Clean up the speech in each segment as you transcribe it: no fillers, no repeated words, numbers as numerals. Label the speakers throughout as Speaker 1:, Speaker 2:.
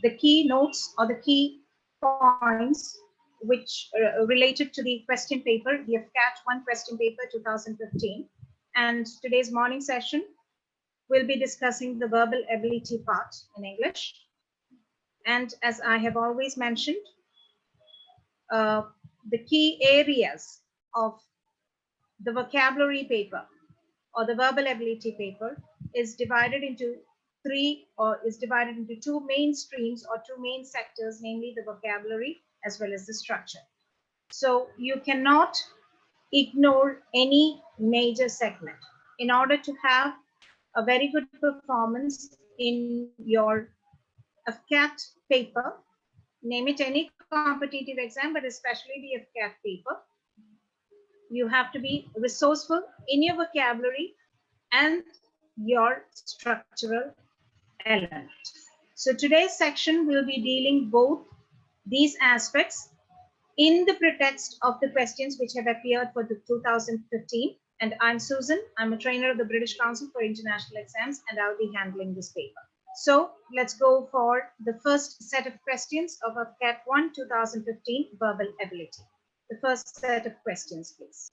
Speaker 1: the key notes or the key points which related to the question paper, the AFCAT 1 question paper 2015. And today's morning session, we'll be discussing the verbal ability part in English. And as I have always mentioned, the key areas of the vocabulary paper or the verbal ability paper is divided into two main streams or two main sectors, namely the vocabulary as well as the structure. So you cannot ignore any major segment in order to have a very good performance in your AFCAT paper. Name it any competitive exam, but especially the AFCAT paper. You have to be resourceful in your vocabulary and your structural element. So today's section will be dealing both these aspects in the pretext of the questions which have appeared for the 2015. And I'm Susan. I'm a trainer of the British Council for International Exams, and I'll be handling this paper. So let's go for the first set of questions of AFCAT 1 2015 verbal ability. The first set of questions, please.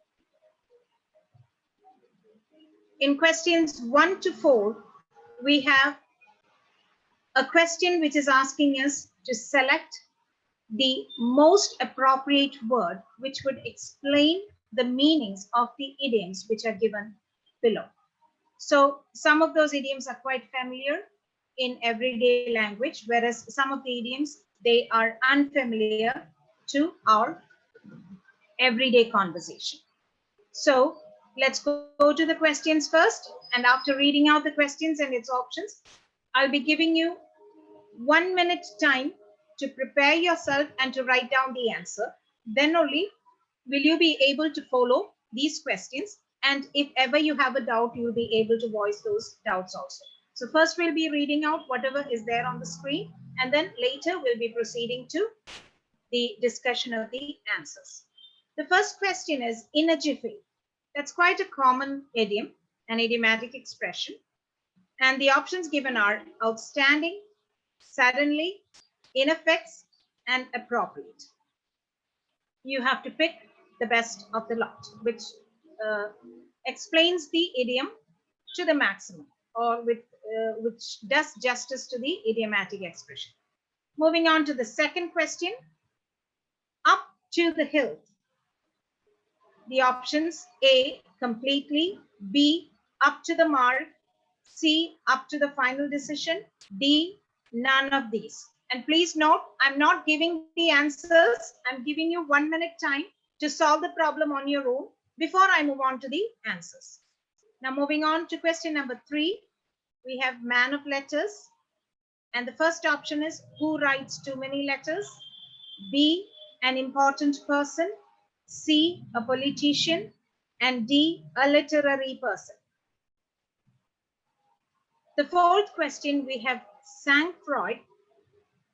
Speaker 1: In questions 1 to 4, we have a question which is asking us to select the most appropriate word which would explain the meanings of the idioms which are given below. So some of those idioms are quite familiar in everyday language, whereas some of the idioms, they are unfamiliar to our everyday conversation. So let's go to the questions first. And after reading out the questions and its options, I'll be giving you 1 minute time to prepare yourself and to write down the answer. Then only will you be able to follow these questions. And if ever you have a doubt, you'll be able to voice those doubts also. So first we'll be reading out whatever is there on the screen, and then later we'll be proceeding to the discussion of the answers. The first question is in a jiffy. That's quite a common idiom, an idiomatic expression. And the options given are outstanding, suddenly, in effects, and appropriate. You have to pick the best of the lot, which explains the idiom to the maximum, or which does justice to the idiomatic expression. Moving on to the second question, up to the hilt. The options: A, completely; B, up to the mark; C, up to the final decision; D, none of these. And please note, I'm not giving the answers. I'm giving you 1 minute time to solve the problem on your own before I move on to the answers. Now moving on to question number 3, we have man of letters. And the first option is who writes too many letters? B, an important person; C, a politician; and D, a literary person. The fourth question, we have sang-froid.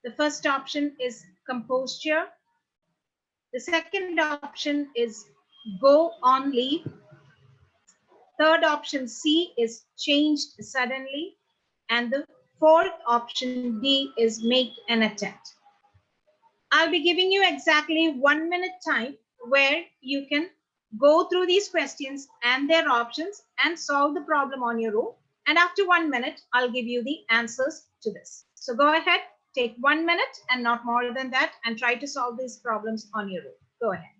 Speaker 1: The first option is composure. The second option is go on leave. Third option, C, is changed suddenly. And the fourth option, D, is make an attempt. I'll be giving you exactly 1 minute time where you can go through these questions and their options and solve the problem on your own. And after 1 minute, I'll give you the answers to this. So go ahead, take 1 minute and not more than that, and try to solve these problems on your own. Go ahead.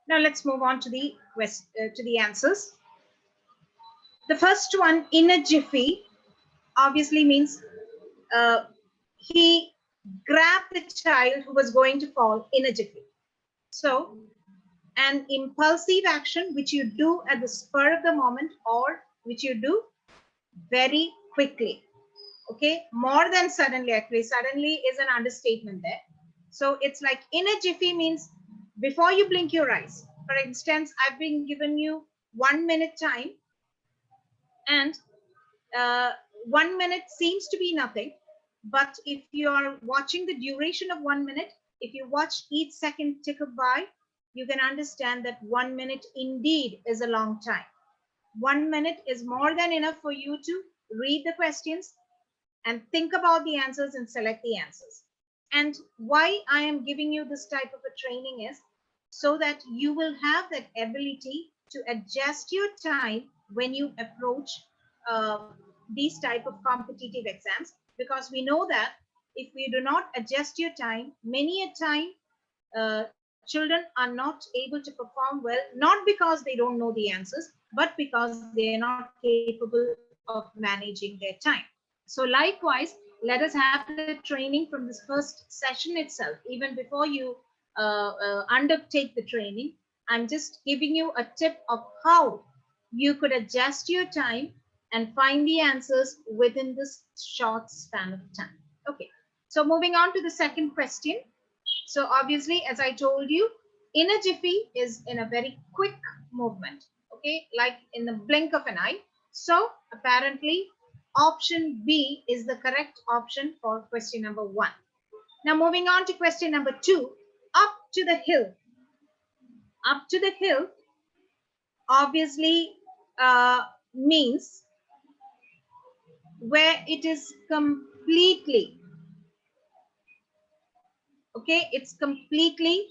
Speaker 1: Now let's move on to the answers. The first one, in a jiffy, obviously means he grabbed the child who was going to fall in a jiffy. So an impulsive action which you do at the spur of the moment, or which you do very quickly. Okay, more than suddenly. Actually, suddenly is an understatement there. So it's like in a jiffy means before you blink your eyes. For instance, I've been given you 1 minute time, and 1 minute seems to be nothing, but if you are watching the duration of 1 minute, if you watch each second tick by, you can understand that 1 minute indeed is a long time. 1 minute is more than enough for you to read the questions and think about the answers and select the answers. And why I am giving you this type of a training is so that you will have that ability to adjust your time when you approach these type of competitive exams, because we know that if we do not adjust your time, many a time children are not able to perform well, not because they don't know the answers, but because they are not capable of managing their time. So likewise, let us have the training from this first session itself. Even before you undertake the training, I'm just giving you a tip of how you could adjust your time and find the answers within this short span of time. Okay, so moving on to the second question. So obviously, as I told you, in a jiffy is in a very quick movement, okay, like in the blink of an eye. So apparently option B is the correct option for question number 1. Now moving on to question number 2, up to the hill. Up to the hill obviously means where it is completely, okay, it's completely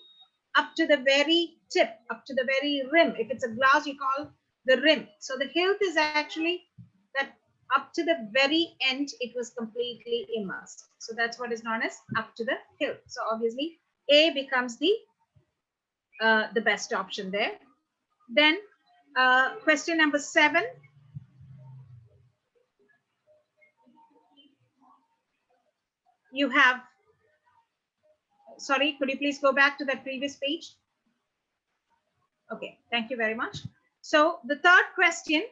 Speaker 1: up to the very tip, up to the very rim. If it's a glass, you call the rim. So the hilt is actually that up to the very end, it was completely immersed. So that's what is known as up to the hilt. So obviously A becomes the best option there. Then question number 7. You have, sorry, could you please go back to that previous page? Okay, thank you very much. So the third question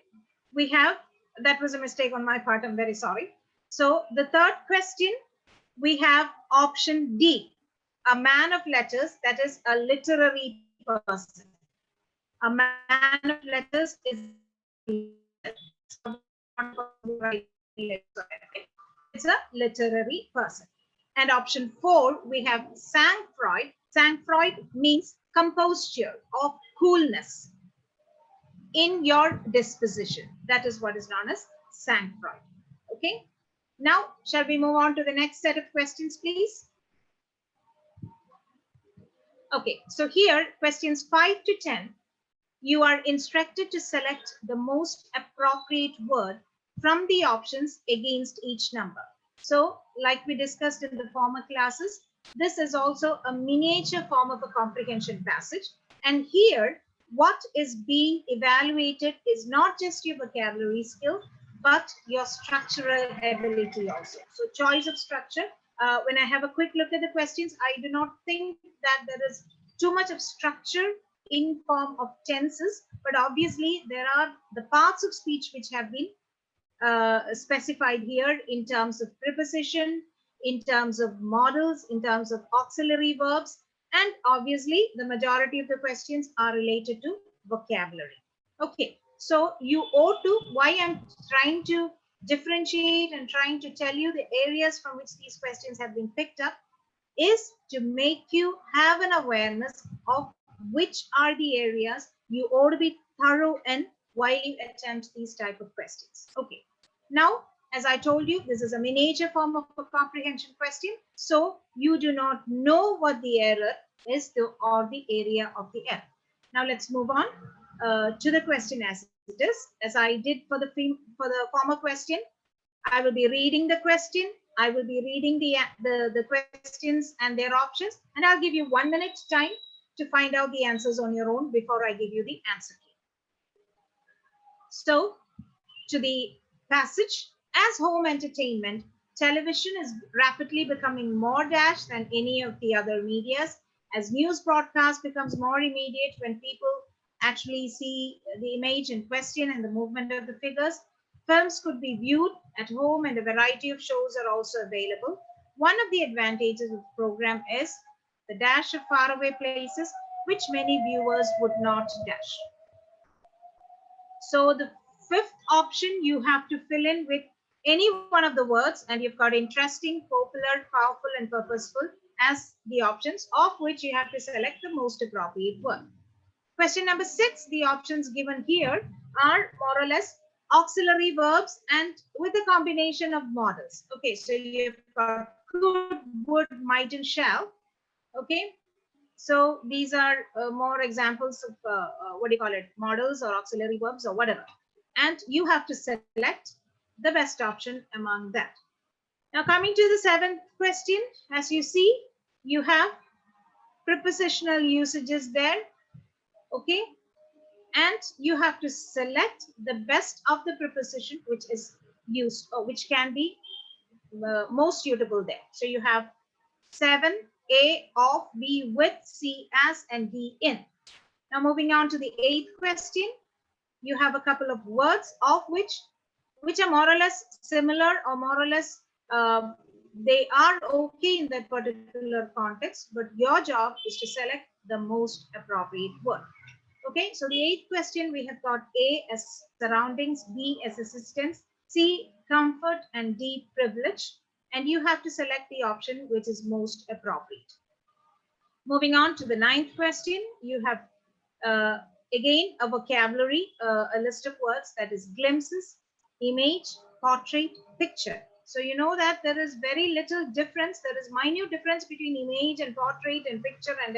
Speaker 1: we have, that was a mistake on my part, I'm very sorry. So the third question, we have option D, a man of letters, that is a literary person. A man of letters is it's a literary person. And option 4, we have sang-froid. Sang-froid means composure or coolness in your disposition. That is what is known as sang-froid. Okay. Now, shall we move on to the next set of questions, please? Okay. So here, questions 5 to 10, you are instructed to select the most appropriate word from the options against each number. So, like we discussed in the former classes, this is also a miniature form of a comprehension passage. And here, what is being evaluated is not just your vocabulary skill, but your structural ability also. So choice of structure, when I have a quick look at the questions, I do not think that there is too much of structure in form of tenses, but obviously there are the parts of speech which have been specified here in terms of preposition, in terms of modals, in terms of auxiliary verbs, and obviously the majority of the questions are related to vocabulary. Okay, so you ought to, why I'm trying to differentiate and trying to tell you the areas from which these questions have been picked up is to make you have an awareness of which are the areas you ought to be thorough in while you attempt these type of questions. Okay. Now, as I told you, this is a miniature form of a comprehension question. So you do not know what the error is or the area of the error. Now let's move on to the question as it is. As I did for the former question, I will be reading the question. I will be reading the questions and their options, and I'll give you 1 minute time to to find out the answers on your own before I give you the answer key. So, to the passage, as home entertainment, television is rapidly becoming more dash than any of the other medias. As news broadcast becomes more immediate when people actually see the image in question and the movement of the figures, films could be viewed at home and a variety of shows are also available. One of the advantages of the program is the dash of faraway places, which many viewers would not dash. So the fifth option, you have to fill in with any one of the words, and you've got interesting, popular, powerful, and purposeful as the options, of which you have to select the most appropriate word. Question number 6, the options given here are more or less auxiliary verbs and with a combination of models. Okay, so you've got could, would, might, and shall. Okay, so these are more examples of what do you call it, models or auxiliary verbs or whatever. And you have to select the best option among that. Now coming to the 7th question, as you see, you have prepositional usages there. Okay, and you have to select the best of the preposition which is used or which can be most suitable there. So you have 7, A, of, B, with, C, as, and D, in. Now moving on to the 8th question, you have a couple of words of which are more or less similar or more or less they are okay in that particular context, but your job is to select the most appropriate word. Okay, so the 8th question, we have got A as surroundings, B as assistance, C comfort, and D privilege. And you have to select the option which is most appropriate. Moving on to the 9th question, you have again a vocabulary, a list of words, that is glimpses, image, portrait, picture. So you know that there is very little difference. There is minute difference between image and portrait and picture, and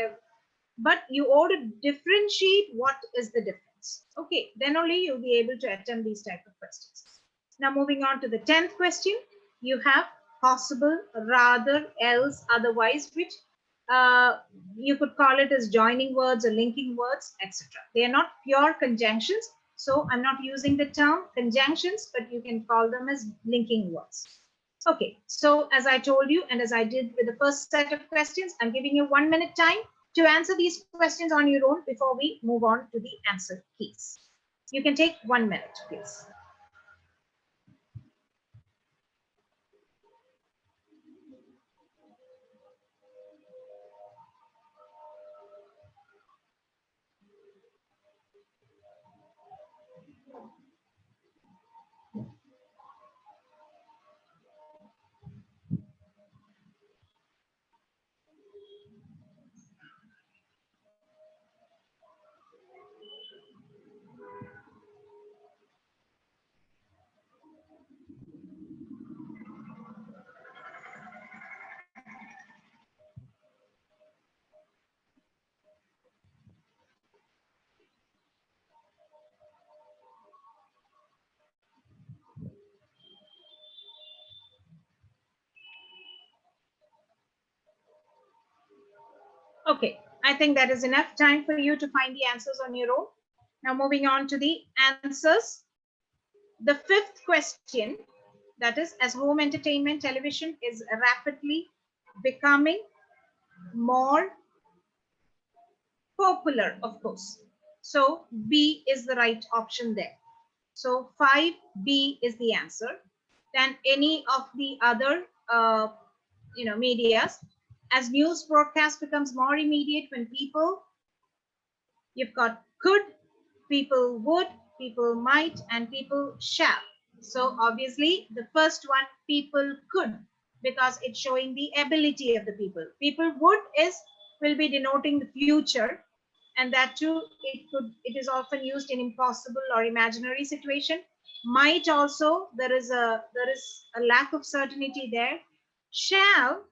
Speaker 1: but you ought to differentiate what is the difference. Okay, then only you'll be able to attempt these type of questions. Now moving on to the 10th question, you have possible, rather, else, otherwise, which you could call it as joining words or linking words, etc. They are not pure conjunctions, so I'm not using the term conjunctions, but you can call them as linking words. Okay, so as I told you, and as I did with the first set of questions, I'm giving you 1 minute time to answer these questions on your own before we move on to the answer keys. You can take 1 minute, please. Okay, I think that is enough time for you to find the answers on your own. Now moving on to the answers. The 5th question, that is, as home entertainment, television is rapidly becoming more popular, of course. So B is the right option there. So 5B is the answer. Then any of the other medias, as news broadcast becomes more immediate when people, you've got could, people would, people might, and people shall. So obviously the first one, people could, because it's showing the ability of the people. People would will be denoting the future, and that too it is often used in impossible or imaginary situation. Might also, there is a lack of certainty there. Shall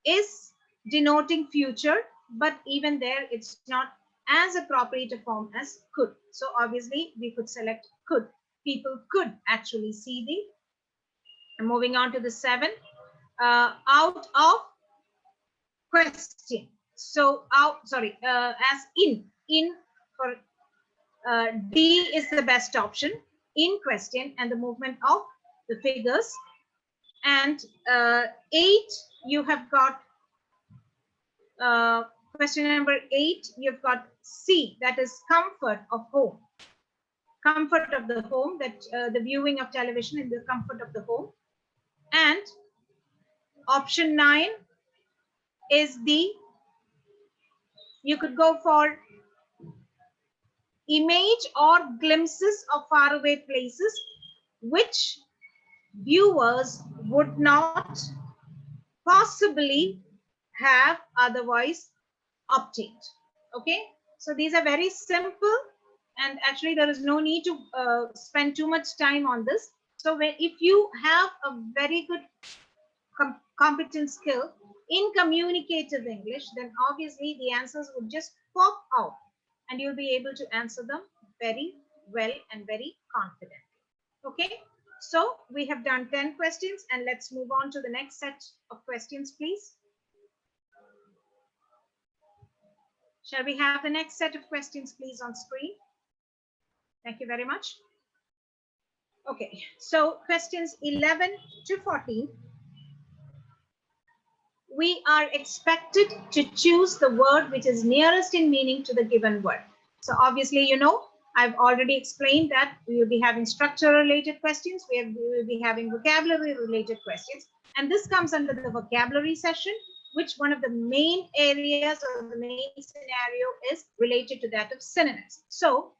Speaker 1: is denoting future, but even there it's not as appropriate a form as could. So obviously we could select could. People could actually see the. Moving on to the 7, out of question. So out, sorry, as in for D is the best option, in question, and the movement of the figures. And 8, you have got question number 8, you've got C, that is comfort of home. Comfort of the home, that the viewing of television in the comfort of the home. And option 9 is the, you could go for image or glimpses of faraway places which viewers would not possibly have otherwise obtained. Okay, so these are very simple, and actually there is no need to spend too much time on this. So if you have a very good competent skill in communicative English, then obviously the answers would just pop out and you'll be able to answer them very well and very confidently. Okay, so we have done 10 questions, and let's move on to the next set of questions, please. Shall we have the next set of questions, please, on screen? Thank you very much. Okay, so questions 11 to 14. We are expected to choose the word which is nearest in meaning to the given word. So obviously, you know, I've already explained that we will be having structure related questions. We will be having vocabulary related questions. And this comes under the vocabulary session, which one of the main areas or the main scenario is related to that of synonyms. So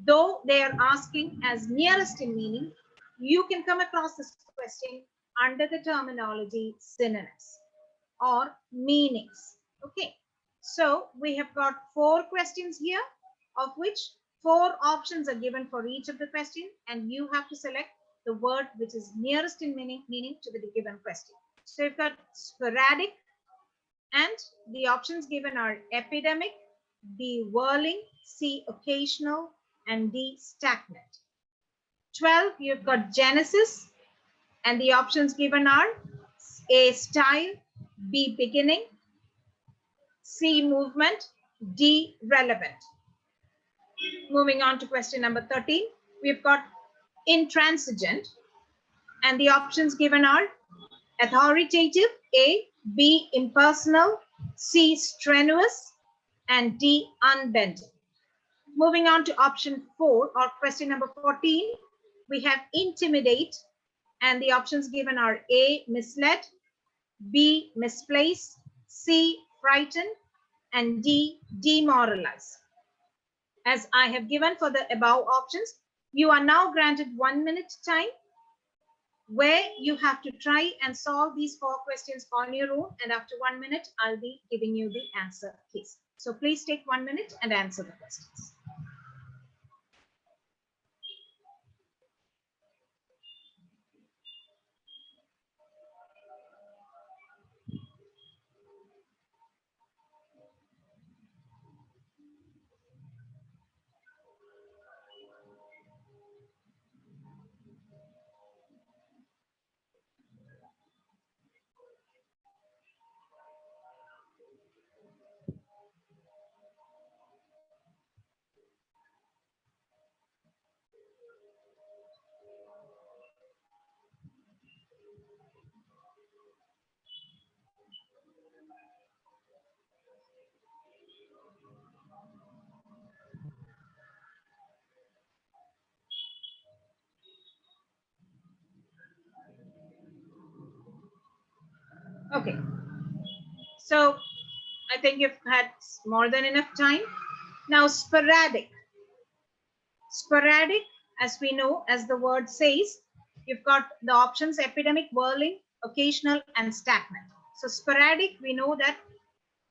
Speaker 1: though they are asking as nearest in meaning, you can come across this question under the terminology synonyms or meanings. Okay, so we have got 4 questions here, of which 4 options are given for each of the question, and you have to select the word which is nearest in meaning to the given question. So you've got sporadic, and the options given are epidemic, B, whirling, C, occasional, and D, stagnant. 12, you've got genesis, and the options given are A, style, B, beginning, C, movement, D, relevant. Moving on to question number 13, we've got intransigent, and the options given are authoritative, A, B, impersonal, C, strenuous, and D, unbending. Moving on to option 4 or question number 14, we have intimidate, and the options given are A, misled, B, misplace, C, frightened, and D, demoralize. As I have given for the above options, you are now granted 1 minute time where you have to try and solve these 4 questions on your own, and after 1 minute, I'll be giving you the answer keys. So please take 1 minute and answer the questions. Okay, so I think you've had more than enough time. Now, sporadic. Sporadic, as we know, as the word says, you've got the options epidemic, whirling, occasional, and stagnant. So sporadic, we know that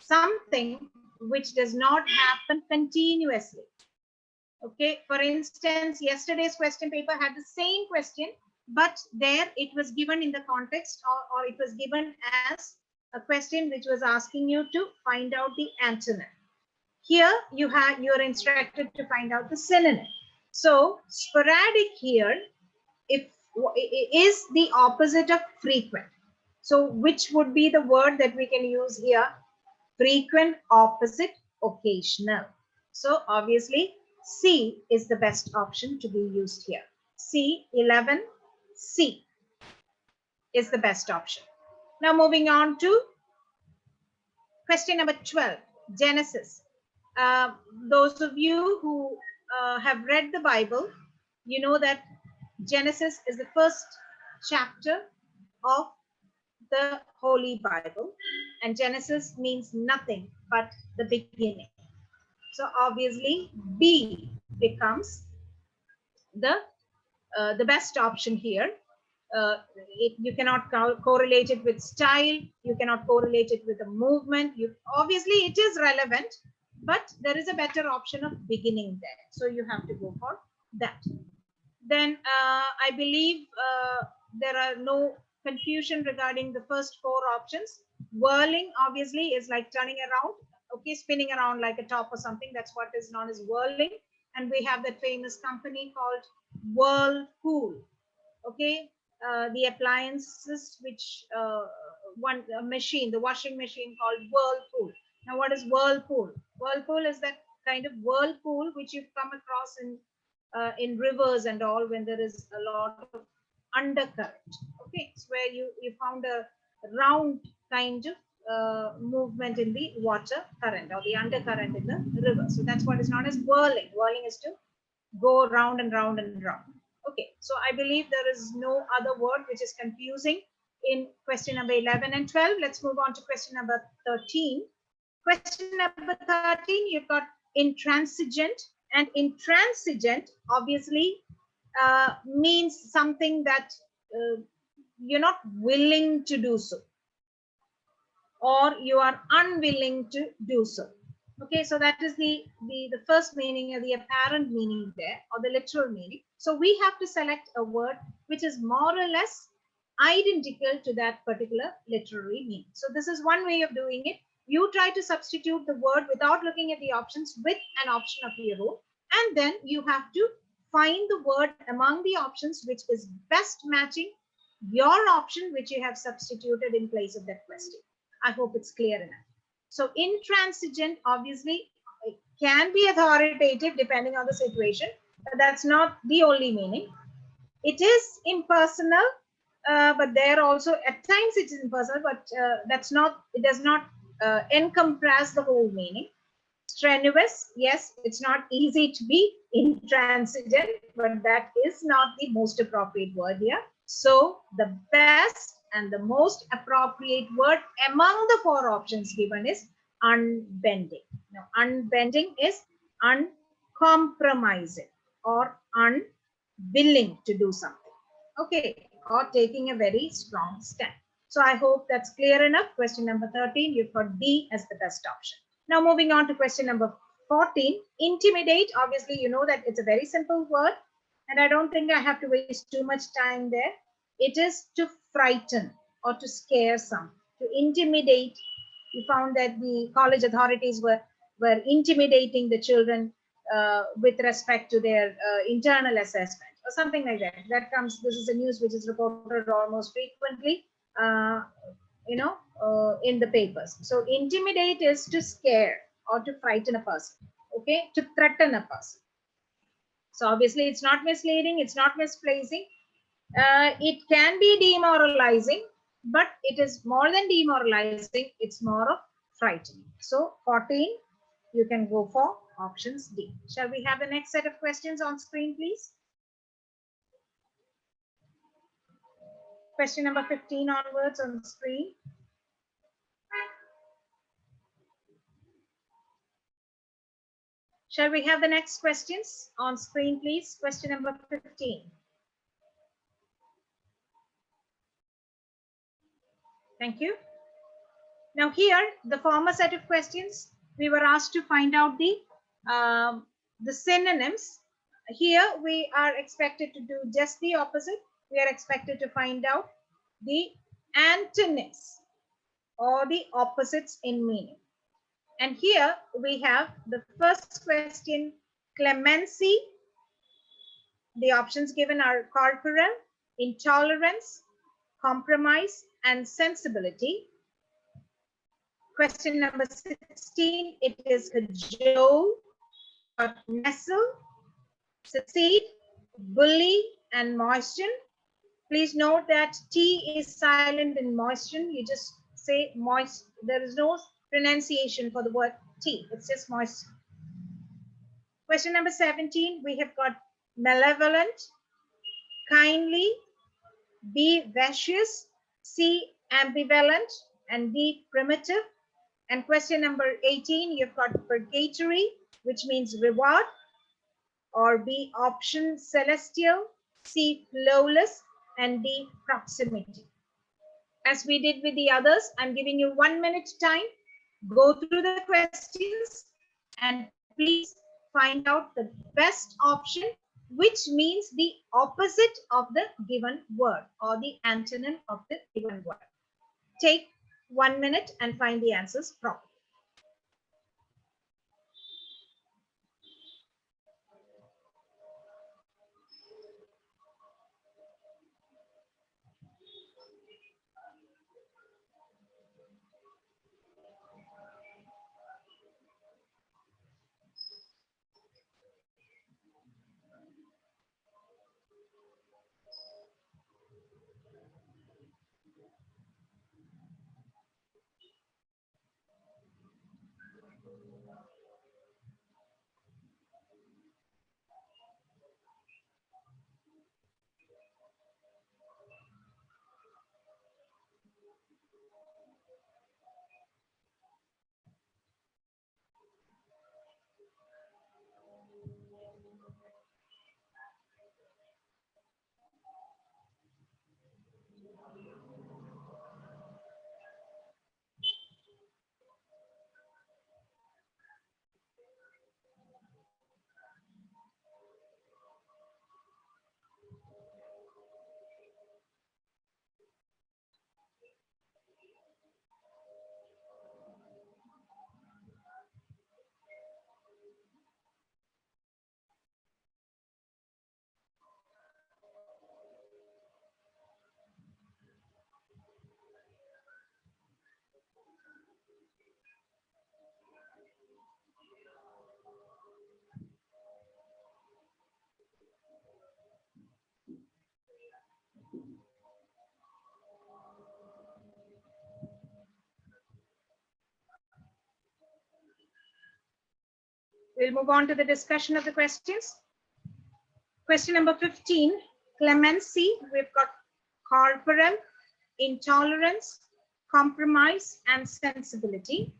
Speaker 1: something which does not happen continuously. Okay, for instance, yesterday's question paper had the same question, but there it was given in the context, or it was given as a question which was asking you to find out the antonym. Here you're instructed to find out the synonym. So sporadic here is the opposite of frequent. So which would be the word that we can use here frequent, opposite, occasional. So obviously C is the best option to be used here. C11, C is the best option. Now moving on to question number 12, Genesis. Those of you who have read the Bible, you know that Genesis is the first chapter of the Holy Bible, and Genesis means nothing but the beginning. So obviously B becomes the best option here. You cannot correlate it with style, you cannot correlate it with a movement. Obviously it is relevant, but there is a better option of beginning there, so you have to go for that. Then I believe there are no confusion regarding the first four options. Whirling obviously is like turning around, okay, spinning around like a top or something. That's what is known as whirling. And we have that famous company called Whirlpool, okay. The appliances which a machine, the washing machine called Whirlpool. Now what is Whirlpool? Whirlpool is that kind of whirlpool which you've come across in rivers and all, when there is a lot of undercurrent. Okay, it's where you found a round kind of movement in the water current or the undercurrent in the river. So that's what is known as whirling. Whirling is to go round and round and round. Okay, so I believe there is no other word which is confusing in question number 11 and 12. Let's move on to question number 13. Question number 13, you've got intransigent. And intransigent obviously means something that you're not willing to do so, or you are unwilling to do so. Okay, so that is the first meaning, or the apparent meaning there, or the literal meaning. So we have to select a word which is more or less identical to that particular literary meaning. So this is one way of doing it. You try to substitute the word without looking at the options with an option of your own, and then you have to find the word among the options which is best matching your option which you have substituted in place of that question. I hope it's clear enough. So intransigent obviously can be authoritative depending on the situation, but that's not the only meaning. It is impersonal, but there also at times it is impersonal, but it does not encompass the whole meaning. Strenuous, yes, it's not easy to be intransigent, but that is not the most appropriate word here. So the best and the most appropriate word among the four options given is unbending. Now, unbending is uncompromising or unwilling to do something, okay, or taking a very strong stand. So I hope that's clear enough. Question number 13, you've got D as the best option. Now moving on to question number 14, intimidate. Obviously, you know that it's a very simple word, and I don't think I have to waste too much time there. It is to frighten or to scare some. To intimidate, we found that the college authorities were intimidating the children with respect to their internal assessment or something like that. This is a news which is reported almost frequently, in the papers. So intimidate is to scare or to frighten a person, okay, to threaten a person. So obviously it's not misleading, it's not misplacing. It can be demoralizing, but it is more than demoralizing, it's more of frightening. So 14, you can go for options D. Shall we have the next set of questions on screen, please? Question number 15 onwards on the screen. Shall we have the next questions on screen, please? Question number 15. Thank you. Now here, the former set of questions, we were asked to find out the synonyms. Here we are expected to do just the opposite. We are expected to find out the antonyms or the opposites in meaning. And here we have the first question, clemency. The options given are corporal, intolerance, compromise, and sensibility. Question number 16, it is cajole, nestle, succeed, bully, and moisten. Please note that T is silent in moisten. You just say moist. There is no pronunciation for the word T. It's just moisten. Question number 17, we have got malevolent, kindly, B, vicious, C, ambivalent, and D, primitive. And question number 18, you've got purgatory, which means reward, or B, option, celestial, C, flawless, and D, proximity. As we did with the others, I'm giving you 1 minute time. Go through the questions and please find out the best option, which means the opposite of the given word or the antonym of the given word. Take 1 minute and find the answers properly. We'll move on to the discussion of the questions. Question number 15, clemency. We've got corporal, intolerance, compromise, and sensibility.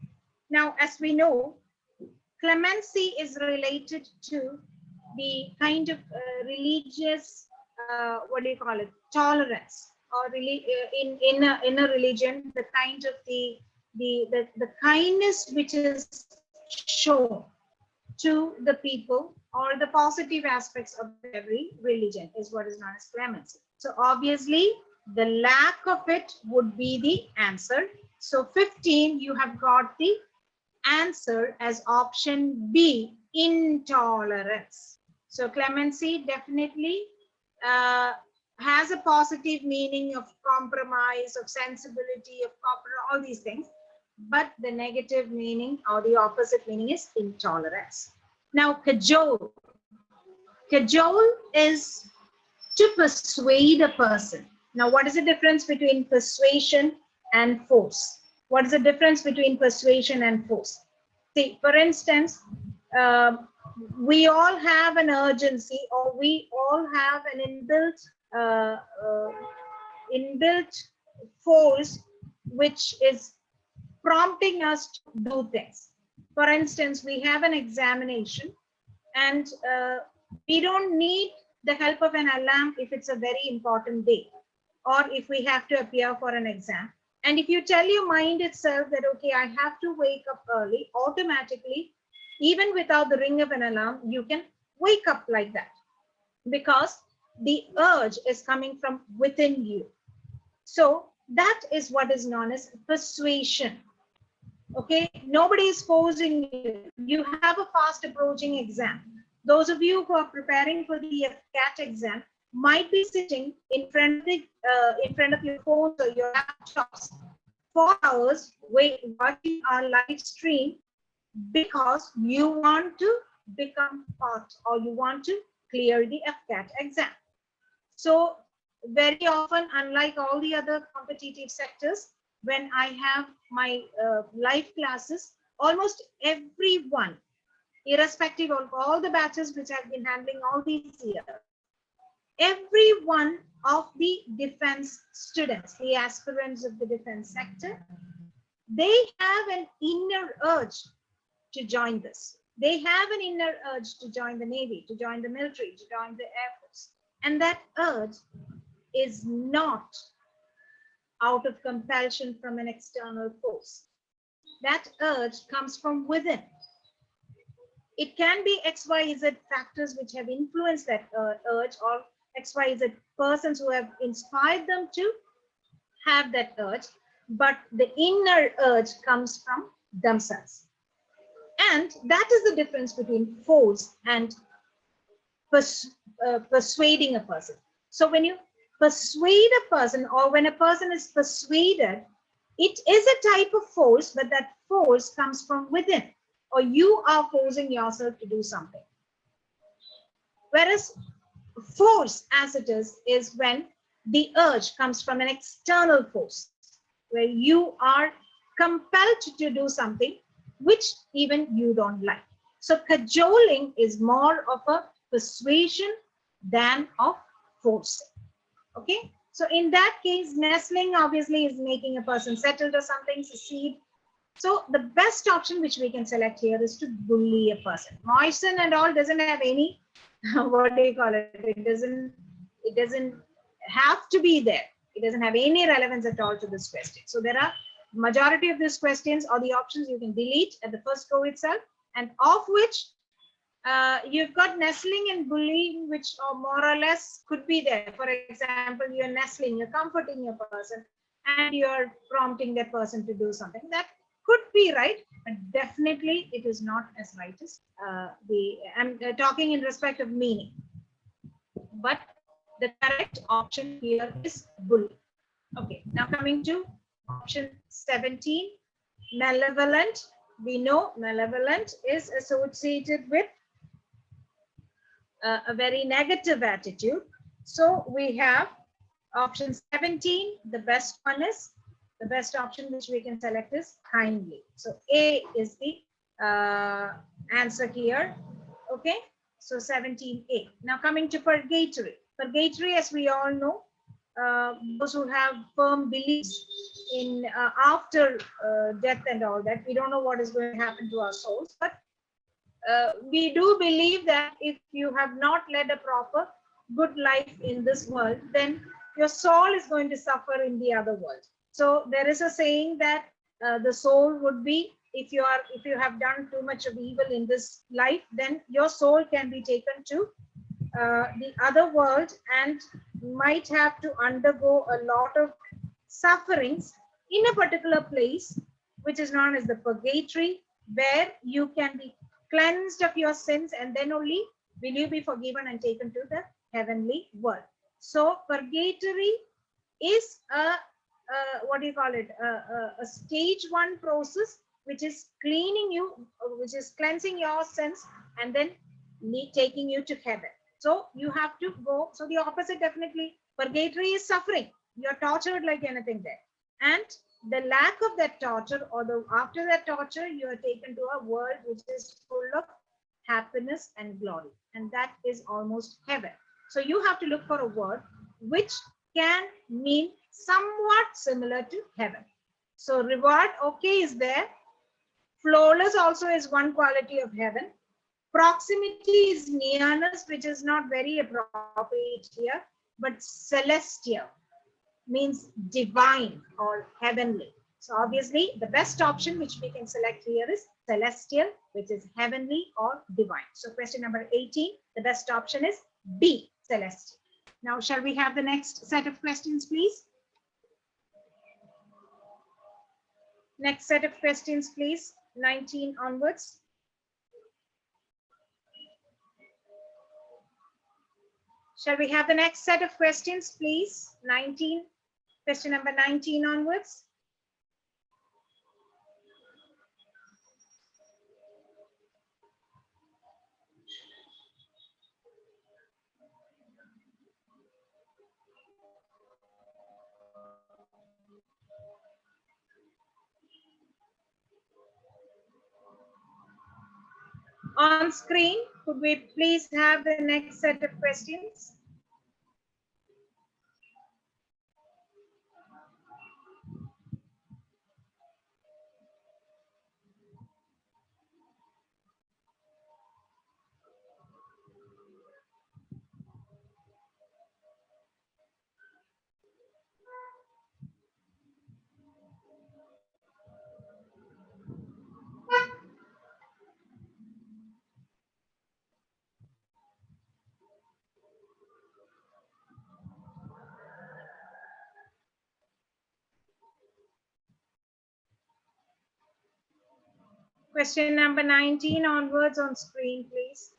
Speaker 1: Now, as we know, clemency is related to the kind of religious, what do you call it, tolerance, or really in a religion, the kind of the kindness which is shown to the people, or the positive aspects of every religion is what is known as clemency. So obviously the lack of it would be the answer. So 15, you have got the answer as option B, intolerance. So clemency definitely has a positive meaning of compromise, of sensibility, of all these things. But the negative meaning or the opposite meaning is intolerance. Now, cajole. Cajole is to persuade a person. Now, what is the difference between persuasion and force? What is the difference between persuasion and force? See, for instance, we all have an urgency, or we all have an inbuilt force which is prompting us to do things. For instance, we have an examination and we don't need the help of an alarm if it's a very important day, or if we have to appear for an exam. And if you tell your mind itself that, okay, I have to wake up early, automatically, even without the ring of an alarm, you can wake up like that, because the urge is coming from within you. So that is what is known as persuasion. Okay, nobody is forcing you. You have a fast approaching exam. Those of you who are preparing for the AFCAT exam might be sitting in front of your phones or your laptops 4 hours watching our live stream because you want to become part or you want to clear the AFCAT exam. So very often, unlike all the other competitive sectors, when I have my live classes, almost everyone, irrespective of all the batches which I've been handling all these years, every one of the defense students, the aspirants of the defense sector, they have an inner urge to join this. They have an inner urge to join the Navy, to join the military, to join the Air Force. And that urge is not out of compulsion from an external force. That urge comes from within. It can be XYZ factors which have influenced that urge, or XYZ persons who have inspired them to have that urge, but the inner urge comes from themselves. And that is the difference between force and persuading a person. So when you persuade a person, or when a person is persuaded, it is a type of force, but that force comes from within, or you are forcing yourself to do something. Whereas force, as it is when the urge comes from an external force, where you are compelled to do something which even you don't like. So cajoling is more of a persuasion than of forcing. Okay, so in that case, nestling obviously is making a person settled or something, secede. So the best option which we can select here is to bully a person. Moisten and all doesn't have any, what do you call it? It doesn't have to be there. It doesn't have any relevance at all to this question. So there are majority of these questions or the options you can delete at the first go itself, and of which you've got nestling and bullying, which are more or less could be there. For example, you're nestling, you're comforting your person, and you're prompting that person to do something. That could be right, but definitely it is not as right as I'm talking in respect of meaning. But the correct option here is bully. Okay, now coming to option 17, malevolent. We know malevolent is associated with a very negative attitude. So we have option 17. The best one is, the best option which we can select is kindly. So A is the answer here. Okay, so 17A. Now coming to purgatory. Purgatory, as we all know, those who have firm beliefs in after death and all that, we don't know what is going to happen to our souls, but we do believe that if you have not led a proper good life in this world, then your soul is going to suffer in the other world. So there is a saying that the soul would be, if you have done too much of evil in this life, then your soul can be taken to the other world and might have to undergo a lot of sufferings in a particular place, which is known as the purgatory, where you can be cleansed of your sins, and then only will you be forgiven and taken to the heavenly world. So purgatory is a what do you call it, a stage 1 process, which is cleaning you, which is cleansing your sins and then taking you to heaven. So you have to go. So the opposite, definitely, purgatory is suffering. You're tortured like anything there, and the lack of that torture, or the after that torture, you are taken to a world which is full of happiness and glory, and that is almost heaven. So you have to look for a word which can mean somewhat similar to heaven. So reward, okay, is there. Flawless also is one quality of heaven. Proximity is nearness, which is not very appropriate here, but celestial means divine or heavenly. So obviously the best option which we can select here is celestial, which is heavenly or divine. So question number 18, the best option is B, celestial. Now shall we have the next set of questions, please? Next set of questions, please. 19 onwards. Shall we have the next set of questions, please? 19, question number 19 onwards. On screen, could we please have the next set of questions? Question number 19 onwards on screen, please.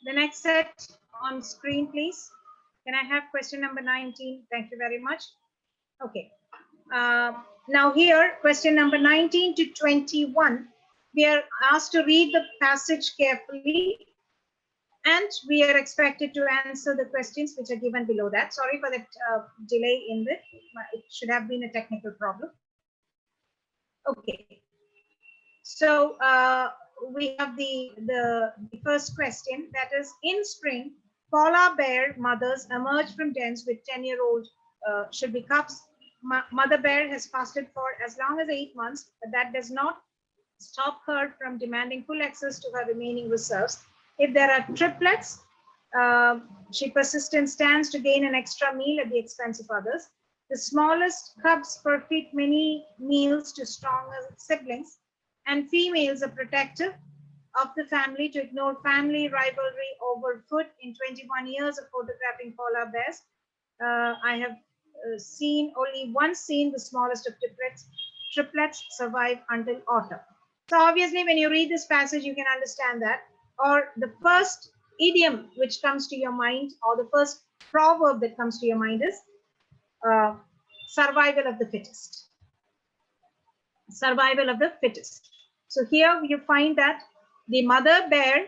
Speaker 1: The next set on screen, please. Can I have question number 19? Thank you very much. Okay. Now here, question number 19 to 21, we are asked to read the passage carefully, and we are expected to answer the questions which are given below that. Sorry for that delay in the, it should have been a technical problem. Okay. So we have the first question, that is, in spring, polar bear mothers emerge from dens with 10-year-old should be cubs. Mother bear has fasted for as long as 8 months, but that does not stop her from demanding full access to her remaining reserves. If there are triplets, she persists and stands to gain an extra meal at the expense of others. The smallest cubs forfeit many meals to stronger siblings, and females are protective of the family to ignore family rivalry over food. In 21 years of photographing polar bears, I have seen only one scene, the smallest of triplets survive until autumn. So obviously, when you read this passage, you can understand that, or the first idiom which comes to your mind, or the first proverb that comes to your mind is survival of the fittest. Survival of the fittest. So here you find that the mother bear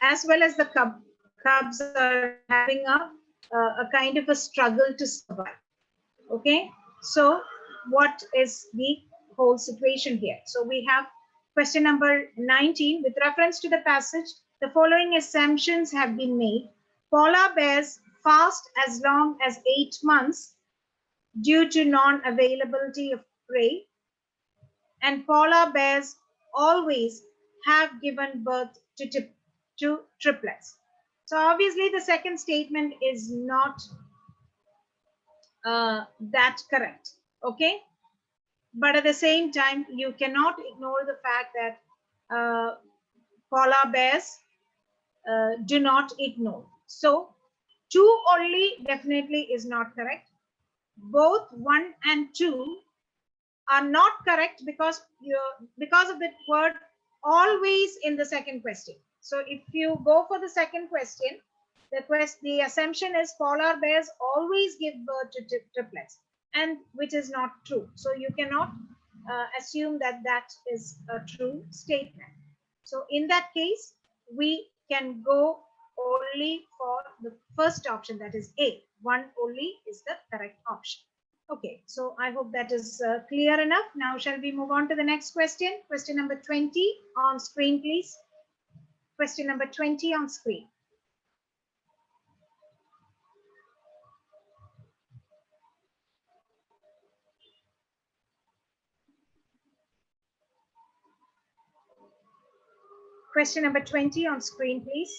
Speaker 1: as well as the cubs are having a kind of a struggle to survive. Okay, so what is the whole situation here? So we have question number 19. With reference to the passage, the following assumptions have been made. Polar bears fast as long as 8 months due to non-availability of prey, and polar bears always have given birth to triplets. So obviously the second statement is not that correct. Okay, but at the same time, you cannot ignore the fact that polar bears do not ignore. So 2 only definitely is not correct. Both 1 and 2 are not correct because of the word always in the second question. So if you go for the second question, the assumption is polar bears always give birth to triplets, and which is not true. So you cannot assume that that is a true statement. So in that case, we can go only for the first option, that is A. 1 only is the correct option. Okay, so I hope that is clear enough. Now, shall we move on to the next question? Question number 20 on screen, please. Question number 20 on screen. Question number 20 on screen, please.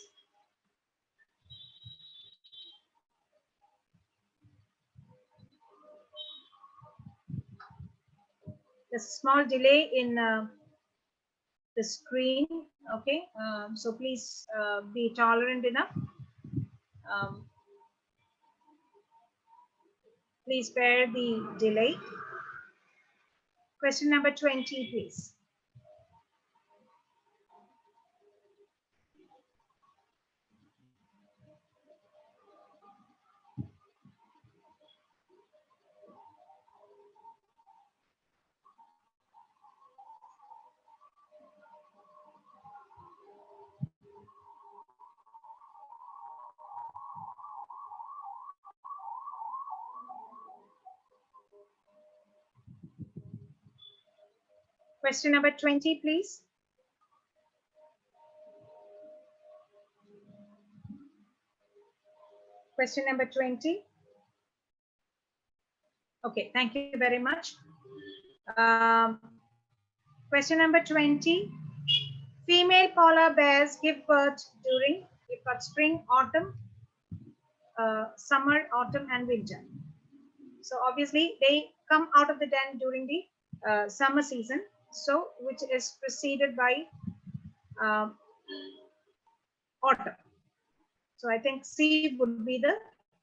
Speaker 1: There's a small delay in the screen. Okay, so please be tolerant enough. Please bear the delay. Question number 20, please. Question number 20, please. Question number 20. Okay, thank you very much. Question number 20. Female polar bears give birth during spring, autumn, summer, autumn, and winter. So obviously they come out of the den during the summer season, so which is preceded by autumn. So I think C would be the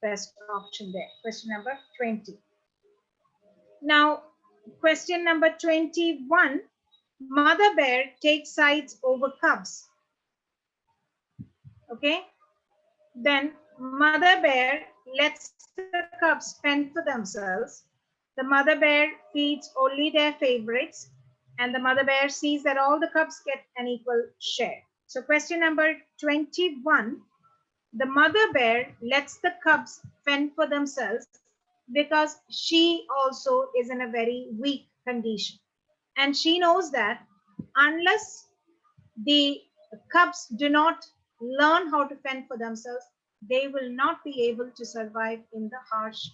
Speaker 1: best option there. Question number 20. Now, question number 21. Mother bear takes sides over cubs. Okay. Then mother bear lets the cubs fend for themselves. The mother bear feeds only their favorites, and the mother bear sees that all the cubs get an equal share. So question number 21. The mother bear lets the cubs fend for themselves because she also is in a very weak condition. And she knows that unless the cubs do not learn how to fend for themselves, they will not be able to survive in the harsh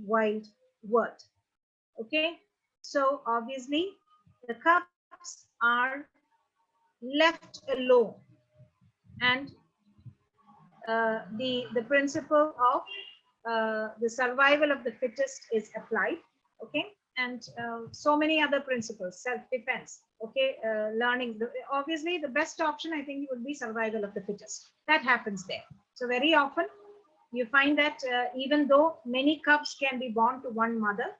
Speaker 1: wild world. Okay, so obviously the cubs are left alone, and the principle of the survival of the fittest is applied. Okay, and so many other principles, self-defense. Okay, learning. Obviously, the best option I think would be survival of the fittest. That happens there. So very often you find that even though many cubs can be born to one mother,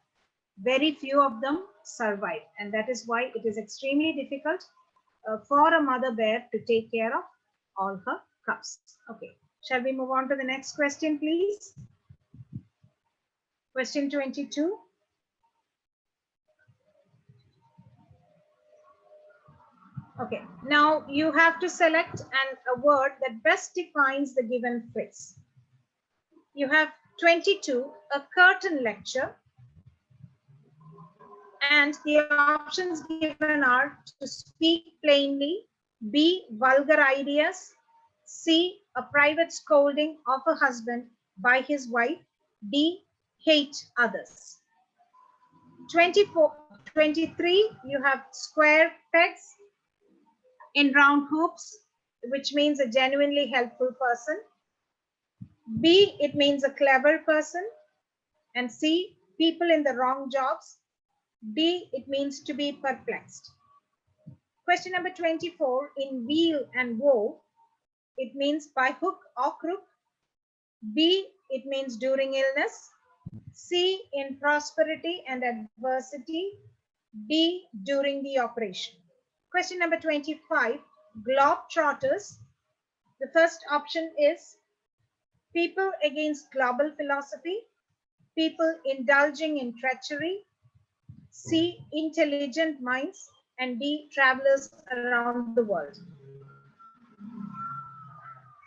Speaker 1: very few of them survive, and that is why it is extremely difficult for a mother bear to take care of all her cubs. Okay, shall we move on to the next question, please? Question 22. Okay, now you have to select a word that best defines the given phrase. You have 22, a curtain lecture, and the options given are to speak plainly, B, vulgar ideas, C, a private scolding of a husband by his wife, D, hate others. 23, you have square pegs in round hoops, which means a genuinely helpful person. B, it means a clever person. And C, people in the wrong jobs. D, it means to be perplexed. Question number 24, in weal and woe, it means by hook or crook. B, it means during illness. C, in prosperity and adversity. D, during the operation. Question number 25, globetrotters. The first option is people against global philosophy, people indulging in treachery, C, intelligent minds, and D, travelers around the world.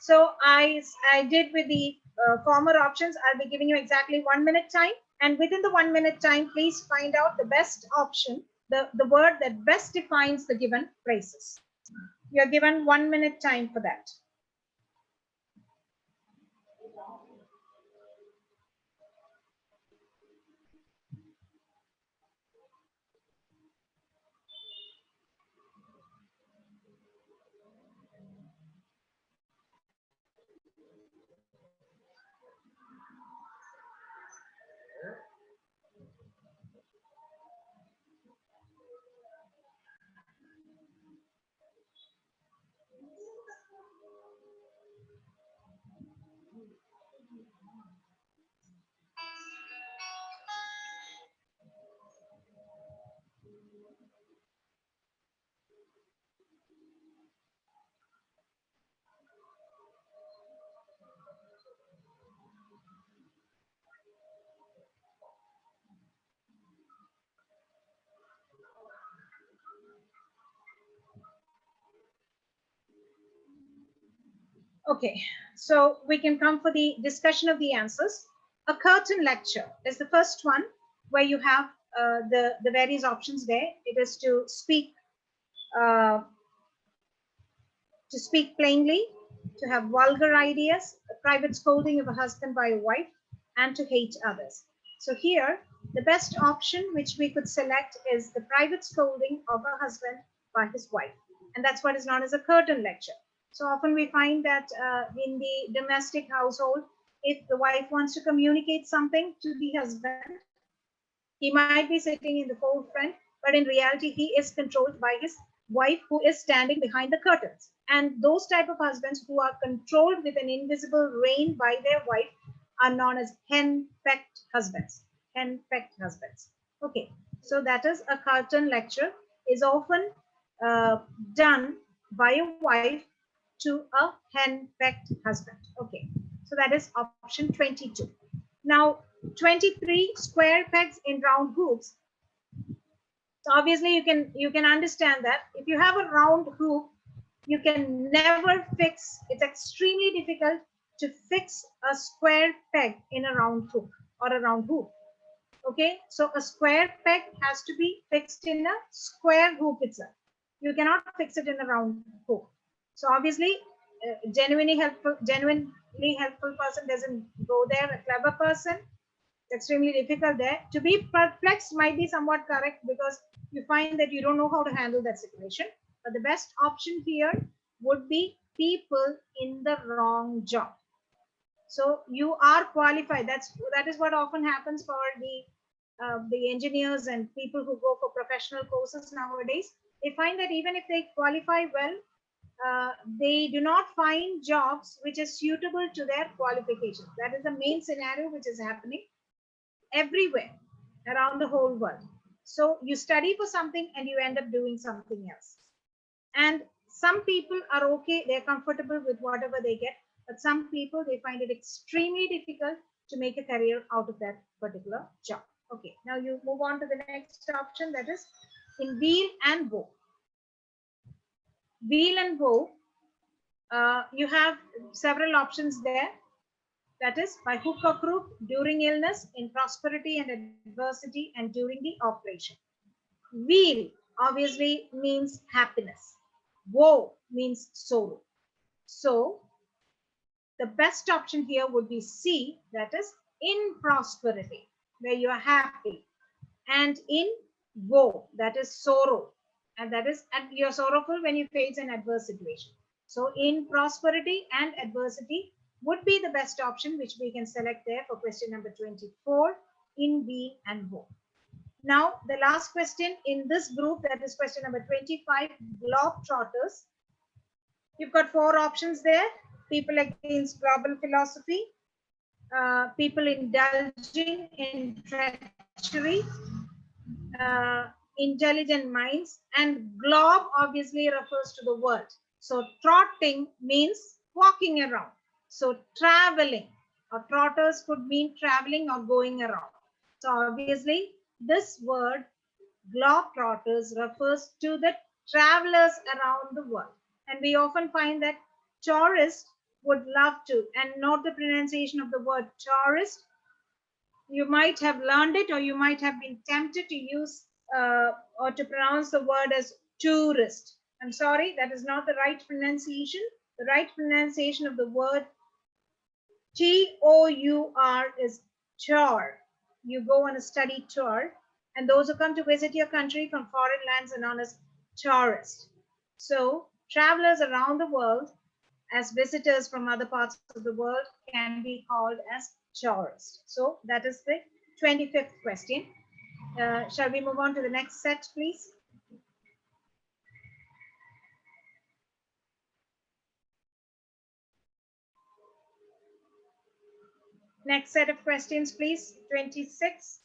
Speaker 1: So I did with the former options. I'll be giving you exactly 1 minute time, and within the 1 minute time, please find out the best option, the word that best defines the given phrases. You're given 1 minute time for that. Okay, so we can come for the discussion of the answers. A curtain lecture is the first one, where you have the various options there. It is uh, to speak plainly, to have vulgar ideas, a private scolding of a husband by a wife, and to hate others. So here, the best option which we could select is the private scolding of a husband by his wife. And that's what is known as a curtain lecture. So often we find that in the domestic household, if the wife wants to communicate something to the husband, he might be sitting in the forefront, but in reality, he is controlled by his wife who is standing behind the curtains. And those type of husbands who are controlled with an invisible rein by their wife are known as hen-pecked husbands. Hen-pecked husbands. Okay, so that is a curtain lecture is often done by a wife to a hen-pecked husband. Okay, so that is option 22. Now, 23 square pegs in round hoops. So obviously you can understand that if you have a round hoop, you can never fix, it's extremely difficult to fix a square peg in a round hoop or a round hoop. Okay, so a square peg has to be fixed in a square hoop itself. You cannot fix it in a round hoop. So obviously, genuinely helpful person doesn't go there. A clever person, it's extremely difficult there. To be perplexed might be somewhat correct because you find that you don't know how to handle that situation. But the best option here would be people in the wrong job. So you are qualified. That is what often happens for the engineers and people who go for professional courses nowadays. They find that even if they qualify well, they do not find jobs which is suitable to their qualifications. That is the main scenario which is happening everywhere around the whole world. So you study for something and you end up doing something else. And some people are okay, they're comfortable with whatever they get, but some people, they find it extremely difficult to make a career out of that particular job. Okay, now you move on to the next option, that is in wheel and woe. Wheel and woe, you have several options there. That is by hook or crook, during illness, in prosperity and adversity, and during the operation. Wheel obviously means happiness. Woe means sorrow. So the best option here would be C, that is in prosperity, where you are happy, and in woe, that is sorrow, and that is, and you're sorrowful when you face an adverse situation. So in prosperity and adversity would be the best option which we can select there for question number 24 in wheel and woe. Now the last question in this group, that is question number 25, globetrotters. You've got four options there: people against global philosophy, people indulging in treachery, intelligent minds, and globe obviously refers to the world. So trotting means walking around. So traveling, or trotters could mean traveling or going around. So obviously this word globetrotters refers to the travelers around the world. And we often find that tourists would love to, and note the pronunciation of the word tourist. You might have learned it, or you might have been tempted to use or to pronounce the word as tourist. I'm sorry, that is not the right pronunciation. The right pronunciation of the word T-O-U-R is tour. You go on a study tour, and those who come to visit your country from foreign lands are known as tourists. So travelers around the world as visitors from other parts of the world can be called as tourists. So that is the 25th question. Shall we move on to the next set, please? Next set of questions, please. 26.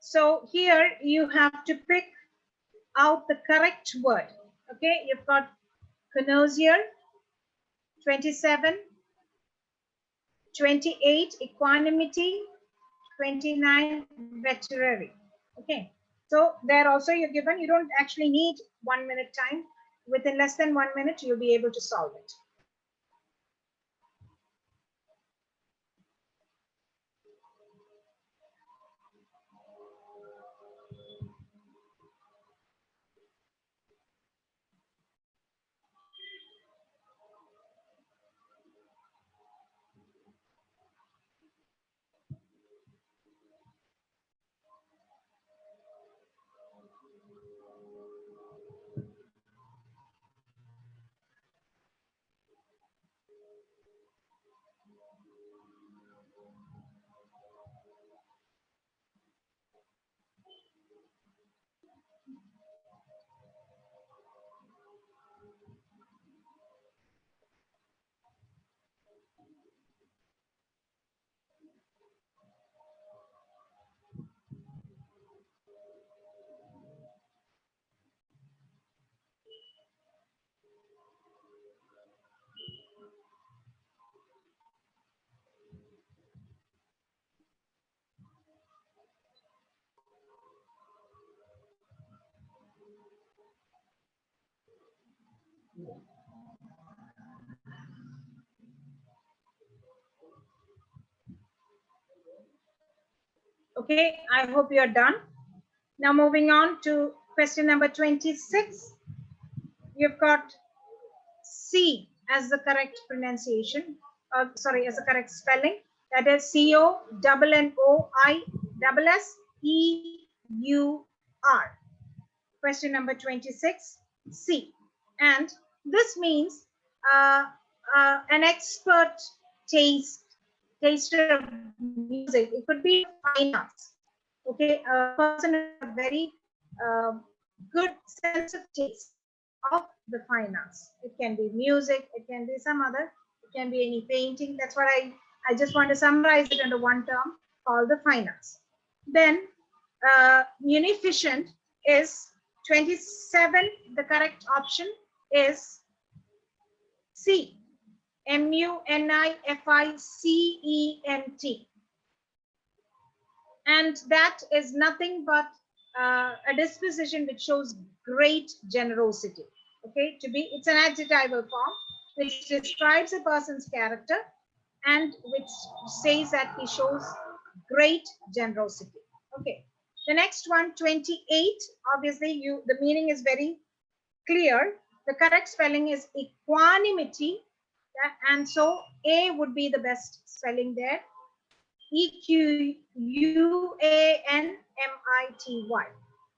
Speaker 1: So here you have to pick out the correct word. Okay, you've got connoisseur, 27, 28, equanimity, 29, veterinary. Okay, so there also you're given, you don't actually need 1 minute time. within less than 1 minute, you'll be able to solve it. Okay, I hope you're done. Now moving on to question number 26. You've got C as the correct pronunciation, sorry, as the correct spelling. That is CONNOISSEUR. Question number 26, C. And this means an expert taster of music. It could be fine arts. Okay, a person with a very good sense of taste of the fine arts. It can be music, it can be some other, it can be any painting. That's what I just want to summarize it under one term called the fine arts. Then munificent is 27. The correct option is C. MUNIFICENT. And that is nothing but a disposition which shows great generosity. Okay, it's an adjectival form which describes a person's character and which says that he shows great generosity. Okay, the next one, 28. Obviously, the meaning is very clear. The correct spelling is equanimity, and so A would be the best spelling there. EQUANMITY.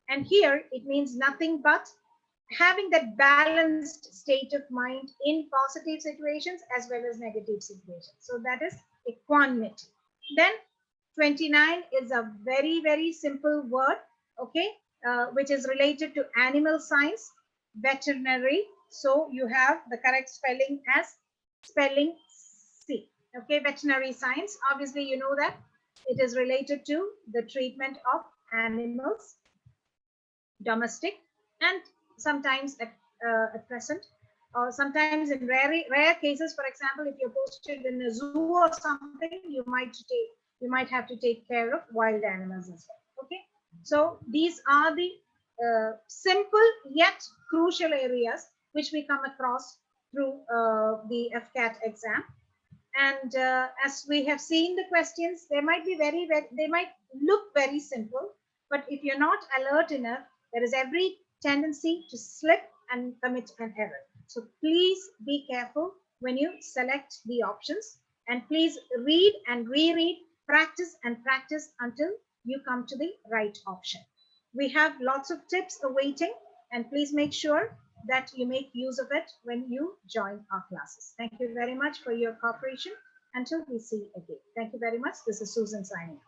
Speaker 1: And here it means nothing but having that balanced state of mind in positive situations as well as negative situations. So that is equanimity. Then 29 is a very, very simple word, okay, which is related to animal science, veterinary. So you have the correct spelling as spelling C. Okay, veterinary science. Obviously, you know that it is related to the treatment of animals, domestic, and sometimes at present, or sometimes in rare cases. For example, if you're posted in a zoo or something, you might have to take care of wild animals as well. Okay, so these are the simple yet crucial areas which we come across through the FCAT exam. And as we have seen the questions, they might be they might look very simple, but if you're not alert enough, there is every tendency to slip and commit an error. So please be careful when you select the options, and please read and reread, practice and practice until you come to the right option. We have lots of tips awaiting, and please make sure that you make use of it when you join our classes. Thank you very much for your cooperation. Until we see again. Thank you very much. This is Susan signing off.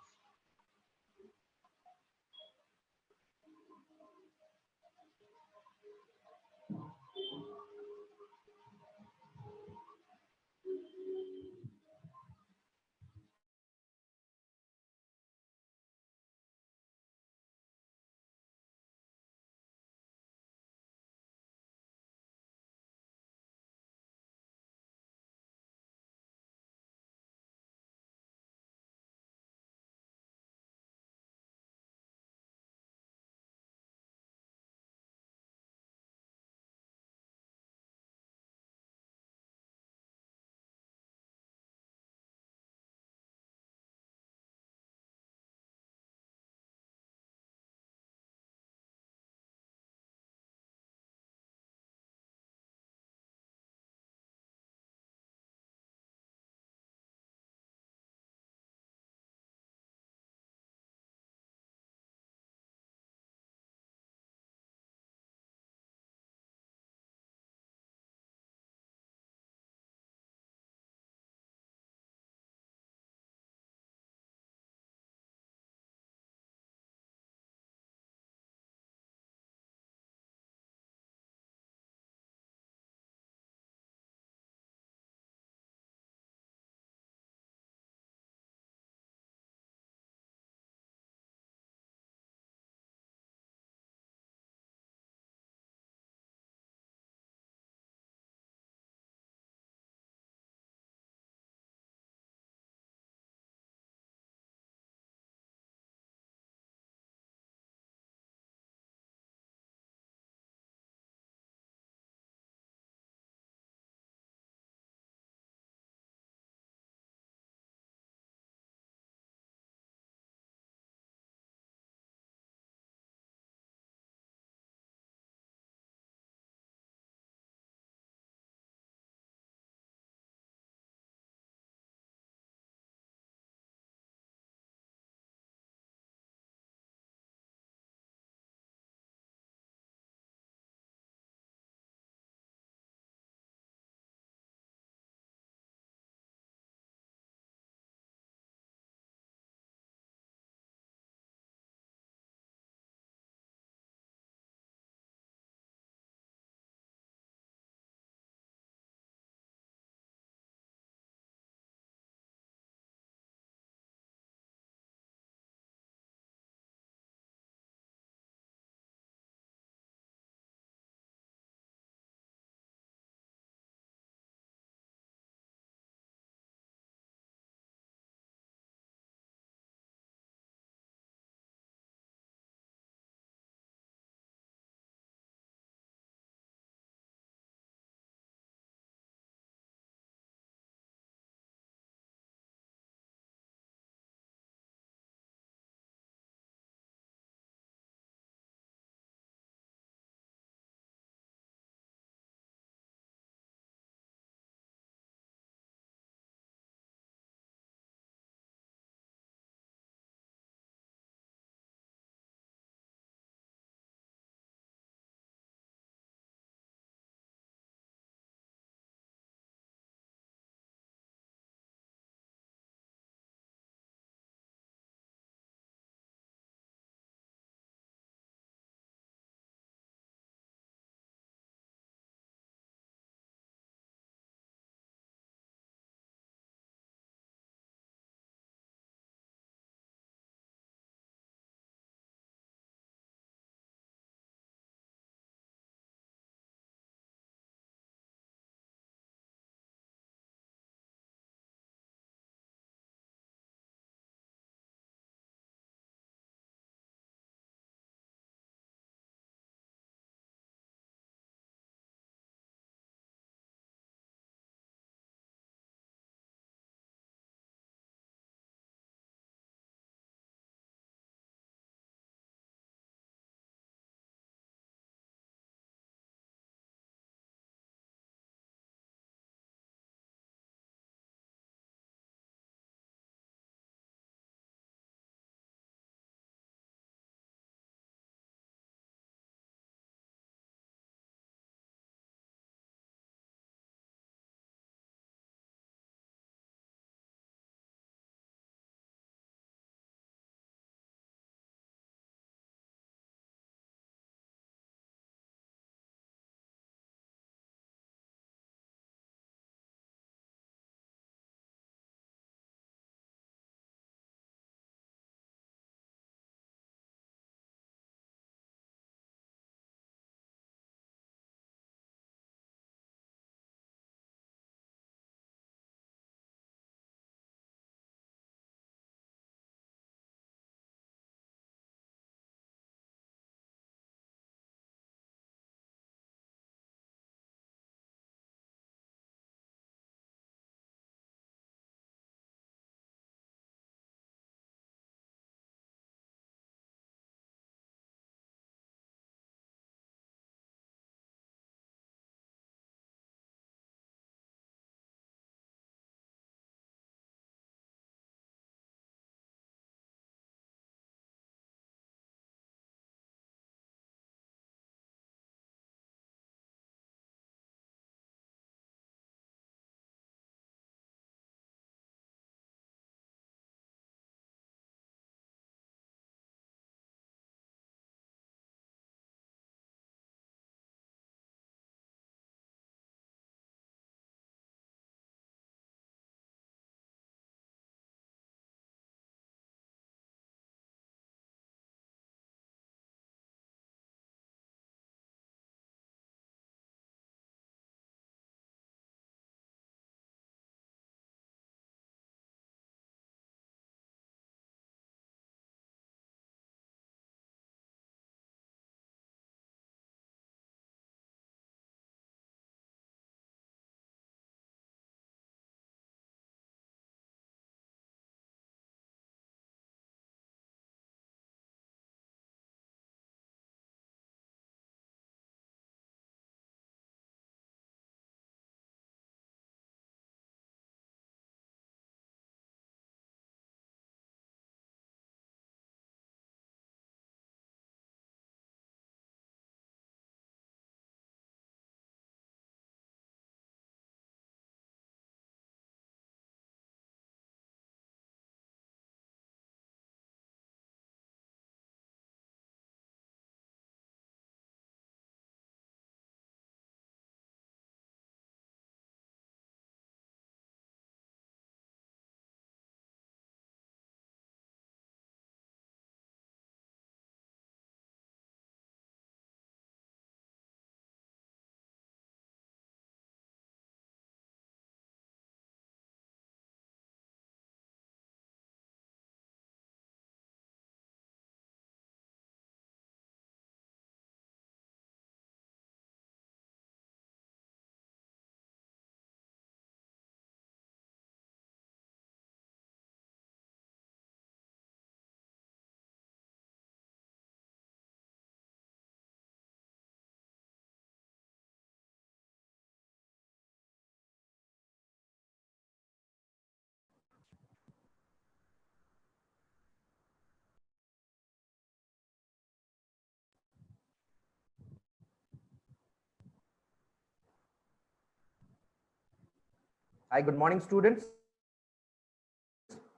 Speaker 2: Hi, good morning, students.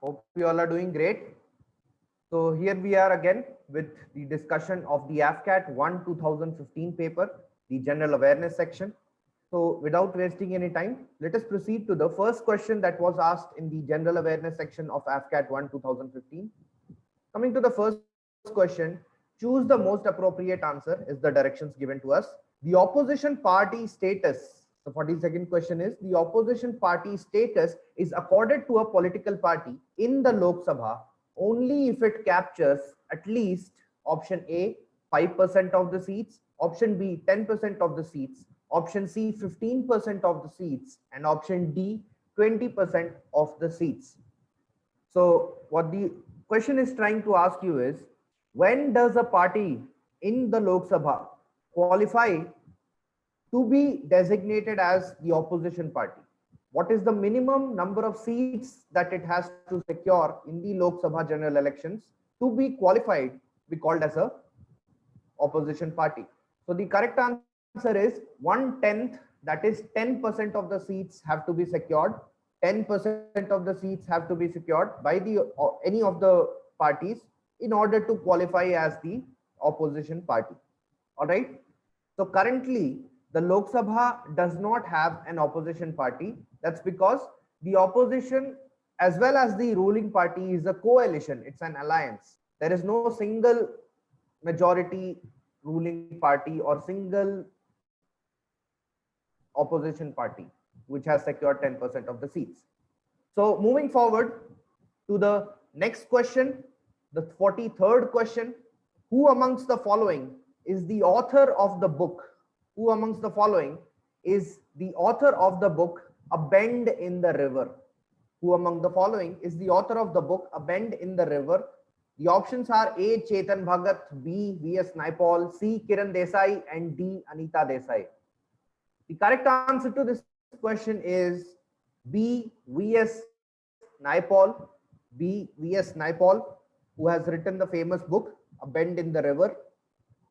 Speaker 2: Hope you all are doing great. So here we are again with the discussion of the AFCAT 1 2015 paper, the general awareness section. So without wasting any time, let us proceed to the first question that was asked in the general awareness section of AFCAT 1 2015. Coming to the first question, choose the most appropriate answer is the directions given to us. The opposition party status. The 42nd question is the opposition party status is accorded to a political party in the Lok Sabha only if it captures at least option A 5% of the seats, option B 10% of the seats, option C 15% of the seats, and option D 20% of the seats. So what the question is trying to ask you is, when does a party in the Lok Sabha qualify to be designated as the opposition party? What is the minimum number of seats that it has to secure in the Lok Sabha general elections to be qualified to be called as a opposition party? So the correct answer is 1/10, that is 10% of the seats have to be secured. 10% of the seats have to be secured by the any of the parties in order to qualify as the opposition party. All right. So currently, the Lok Sabha does not have an opposition party. That's because the opposition as well as the ruling party is a coalition. It's an alliance. There is no single majority ruling party or single opposition party which has secured 10% of the seats. So moving forward to the next question, the 43rd question, who amongst the following is the author of the book? Who amongst the following is the author of the book, A Bend in the River? Who among the following is the author of the book, A Bend in the River? The options are A. Chetan Bhagat, B. V.S. Naipaul, C. Kiran Desai, and D. Anita Desai. The correct answer to this question is B. V.S. Naipaul. B. V.S. Naipaul, who has written the famous book, A Bend in the River,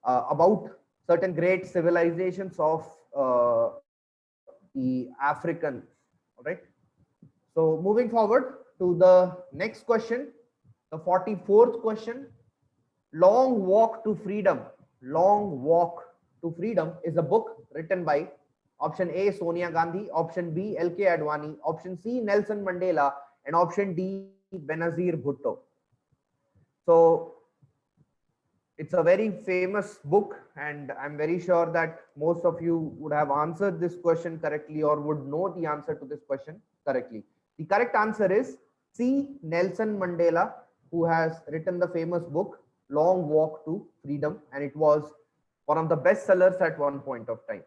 Speaker 2: about certain great civilizations of the Africans. All right. So moving forward to the next question, the 44th question, Long Walk to Freedom. Long Walk to Freedom is a book written by option A, Sonia Gandhi, option B, L.K. Advani, option C, Nelson Mandela, and option D, Benazir Bhutto. So it's a very famous book, and I'm very sure that most of you would have answered this question correctly or would know the answer to this question correctly. The correct answer is C, Nelson Mandela, who has written the famous book Long Walk to Freedom, and it was one of the best sellers at one point of time.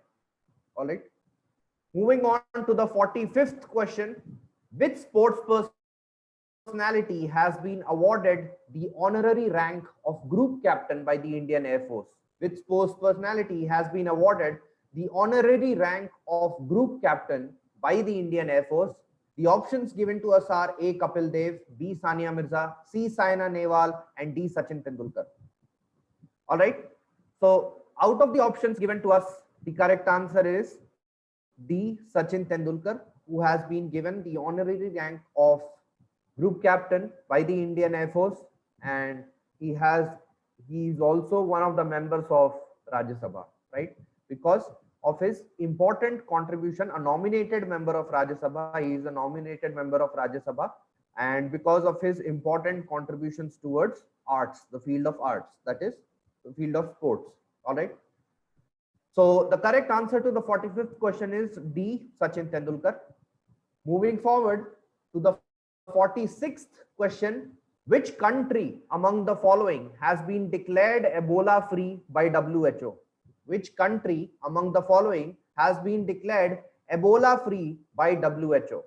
Speaker 2: All right. Moving on to the 45th question, which sports personality has been awarded the honorary rank of Group Captain by the Indian Air Force? Which sports personality has been awarded the honorary rank of Group Captain by the Indian Air Force? The options given to us are A. Kapil Dev, B. Sania Mirza, C. Saina Nehwal, and D. Sachin Tendulkar. All right. So out of the options given to us, the correct answer is D. Sachin Tendulkar, who has been given the honorary rank of Group Captain by the Indian Air Force, and he is also one of the members of Rajya Sabha, right? Because of his important contribution, a nominated member of Rajya Sabha, he is a nominated member of Rajya Sabha, and because of his important contributions towards arts, the field of arts, that is the field of sports. All right. So the correct answer to the 45th question is D. Sachin Tendulkar. Moving forward to the 46th question, which country among the following has been declared Ebola free by WHO? Which country among the following has been declared Ebola free by WHO?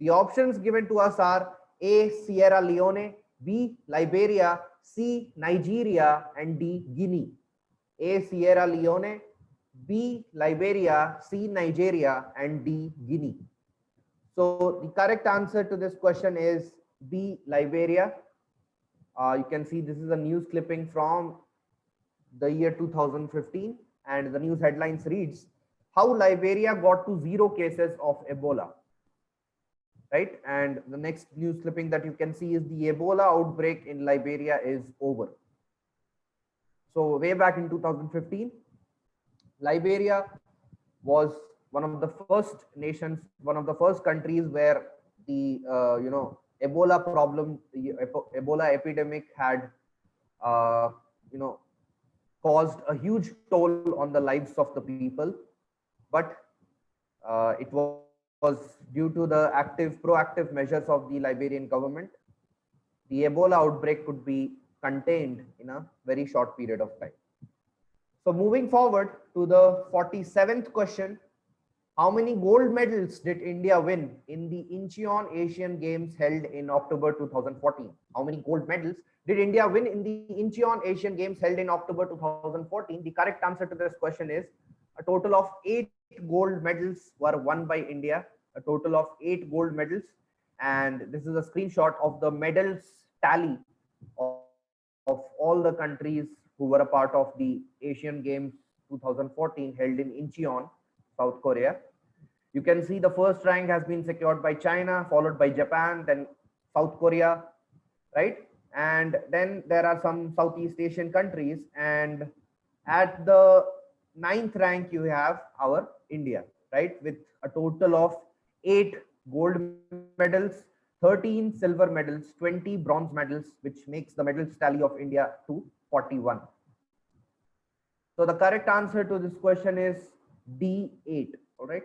Speaker 2: The options given to us are A. Sierra Leone, B. Liberia, C. Nigeria, and D. Guinea. A. Sierra Leone, B. Liberia, C. Nigeria, and D. Guinea. So the correct answer to this question is B. Liberia. You can see this is a news clipping from the year 2015, and the news headlines reads, how Liberia got to 0 cases of Ebola. right? And the next news clipping that you can see is the Ebola outbreak in Liberia is over. So way back in 2015, Liberia was one of the first nations, one of the first countries where the Ebola problem, the Ebola epidemic had you know caused a huge toll on the lives of the people, but it was due to the proactive measures of the Liberian government, the Ebola outbreak could be contained in a very short period of time. So moving forward to the 47th question, how many gold medals did India win in the Incheon Asian Games held in October 2014? How many gold medals did India win in the Incheon Asian Games held in October 2014? The correct answer to this question is a total of 8 gold medals were won by India, a total of 8 gold medals. And this is a screenshot of the medals tally of all the countries who were a part of the Asian Games 2014 held in Incheon, South Korea. You can see the first rank has been secured by China, followed by Japan, then South Korea, right? And then there are some Southeast Asian countries, and at the 9th rank you have our India, right, with a total of 8 gold medals, 13 silver medals, 20 bronze medals, which makes the medals tally of India to 41. So the correct answer to this question is D8. All right,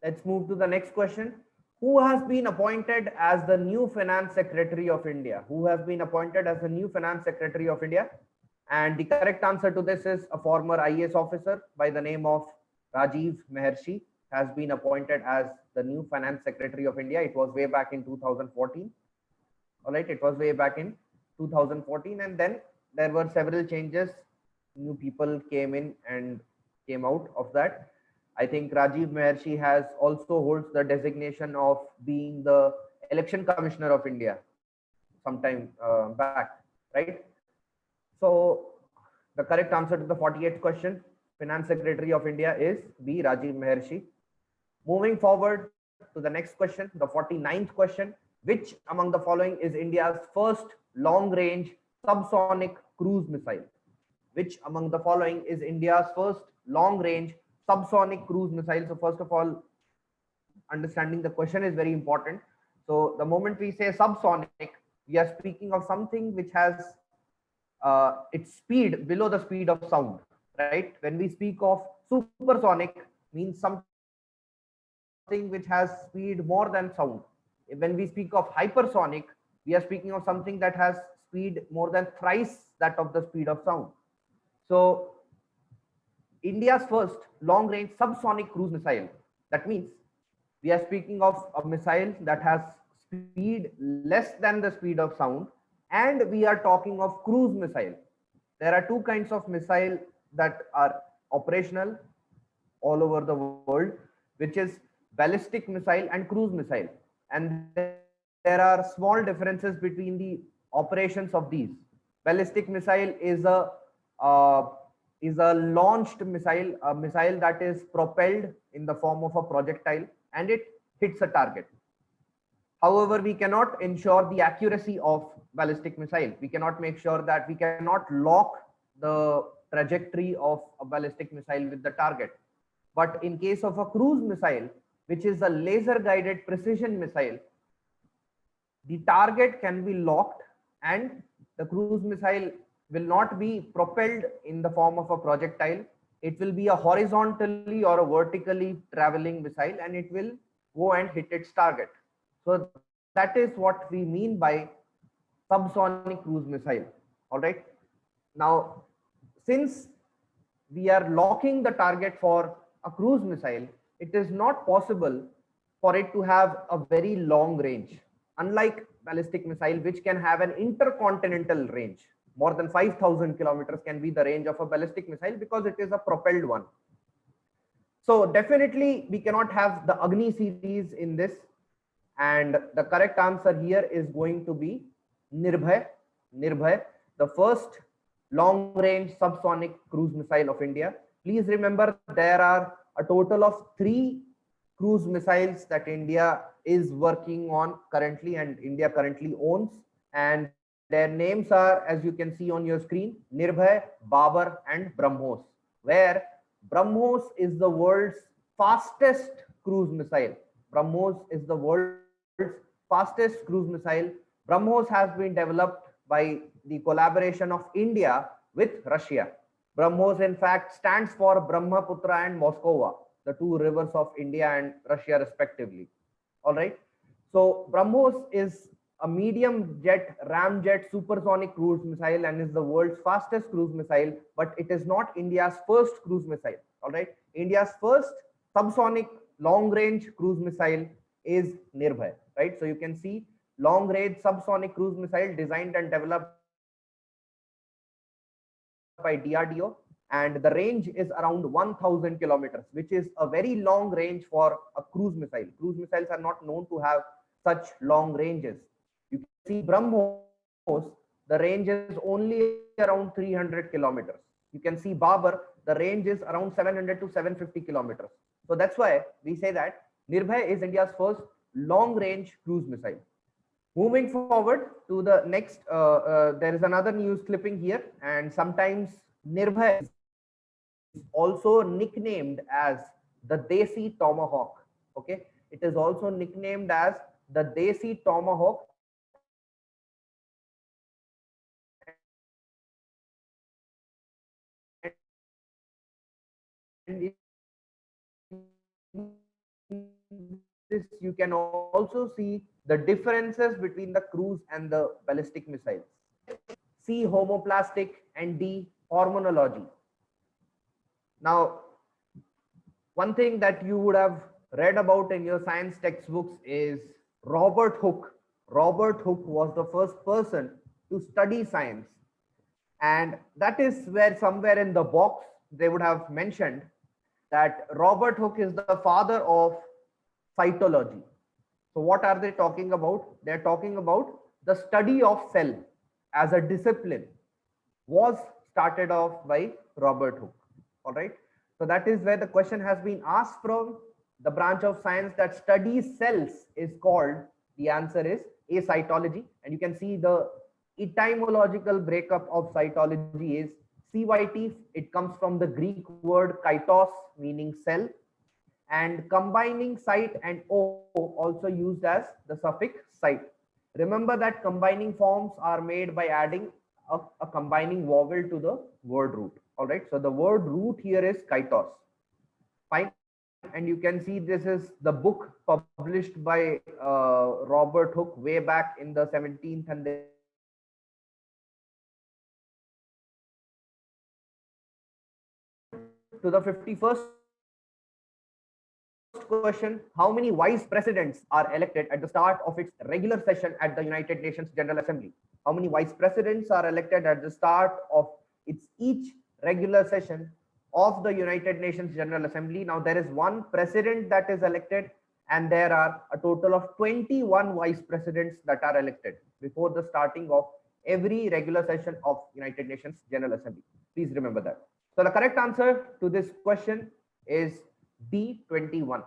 Speaker 2: let's move to the next question. Who has been appointed as the new Finance Secretary of India? Who has been appointed as the new Finance Secretary of India? And the correct answer to this is a former IAS officer by the name of Rajiv Mehershi has been appointed as the new Finance Secretary of India. It was way back in 2014. All right, it was way back in 2014, and then there were several changes. New people came in and came out of that. I think Rajiv Mehershi has also holds the designation of being the Election Commissioner of India sometime back, right? So the correct answer to the 48th question, Finance Secretary of India, is B, Rajiv Mehershi. Moving forward to the next question, the 49th question, which among the following is India's first long-range subsonic cruise missile? Which among the following is India's first long-range subsonic cruise missile? So first of all, understanding the question is very important. So the moment we say subsonic, we are speaking of something which has its speed below the speed of sound, right? When we speak of supersonic, means something which has speed more than sound. When we speak of hypersonic, we are speaking of something that has speed more than thrice that of the speed of sound. So India's first long-range subsonic cruise missile, that means we are speaking of a missile that has speed less than the speed of sound, and we are talking of cruise missile. There are two kinds of missile that are operational all over the world, which is ballistic missile and cruise missile. And there are small differences between the operations of these. Ballistic missile is a launched missile, a missile that is propelled in the form of a projectile, and it hits a target. However, we cannot ensure the accuracy of ballistic missile. We cannot make sure that we cannot lock the trajectory of a ballistic missile with the target. But in case of a cruise missile, which is a laser guided precision missile, the target can be locked and the cruise missile will not be propelled in the form of a projectile. It will be a horizontally or a vertically traveling missile, and it will go and hit its target. So that is what we mean by subsonic cruise missile. All right. Now, since we are locking the target for a cruise missile, it is not possible for it to have a very long range. Unlike ballistic missile, which can have an intercontinental range, more than 5,000 kilometers can be the range of a ballistic missile because it is a propelled one. So definitely we cannot have the Agni series in this. And the correct answer here is going to be Nirbhay. Nirbhay, the first long range subsonic cruise missile of India. Please remember there are a total of 3 cruise missiles that India is working on currently and India currently owns. And their names are, as you can see on your screen, Nirbhay, Babar, and BrahMos, where BrahMos is the world's fastest cruise missile. BrahMos is the world's fastest cruise missile. BrahMos has been developed by the collaboration of India with Russia. BrahMos, in fact, stands for Brahmaputra and Moskova, the two rivers of India and Russia, respectively. All right. So BrahMos is a medium jet ramjet supersonic cruise missile and is the world's fastest cruise missile, but it is not India's first cruise missile. All right. India's first subsonic long range cruise missile is Nirbhay, right? So you can see long range subsonic cruise missile designed and developed by DRDO, and the range is around 1000 kilometers, which is a very long range for a cruise missile. Cruise missiles are not known to have such long ranges. You can see BrahMos, the range is only around 300 kilometers. You can see Babar, the range is around 700 to 750 kilometers. So that's why we say that Nirbhay is India's first long range cruise missile. Moving forward to the next, there is another news clipping here, and sometimes Nirbhay is also nicknamed as the Desi Tomahawk. Okay, it is also nicknamed as the Desi Tomahawk. And this you can also see the differences between the cruise and the ballistic missiles. C, homoplastic, and D, hormonology. Now, one thing that you would have read about in your science textbooks is Robert Hooke. Robert Hooke was the first person to study science, and that is where somewhere in the box they would have mentioned that Robert Hooke is the father of cytology. So what are they talking about? They're talking about the study of cell as a discipline was started off by Robert Hooke. All right. So that is where the question has been asked from. The branch of science that studies cells is called, the answer is A, cytology. And you can see the etymological breakup of cytology is CYT. It comes from the Greek word kaitos, meaning cell, and combining cyte and O also used as the suffix cyte. Remember that combining forms are made by adding a combining vowel to the word root. All right. So the word root here is kaitos. Fine. And you can see this is the book published by Robert Hooke way back in the 17th and to the 51st question. How many vice presidents are elected at the start of its regular session at the United Nations General Assembly? How many vice presidents are elected at the start of its each regular session of the United Nations General Assembly? Now there is one president that is elected, and there are a total of 21 vice presidents that are elected before the starting of every regular session of United Nations General Assembly. Please remember that. So the correct answer to this question is B, 21.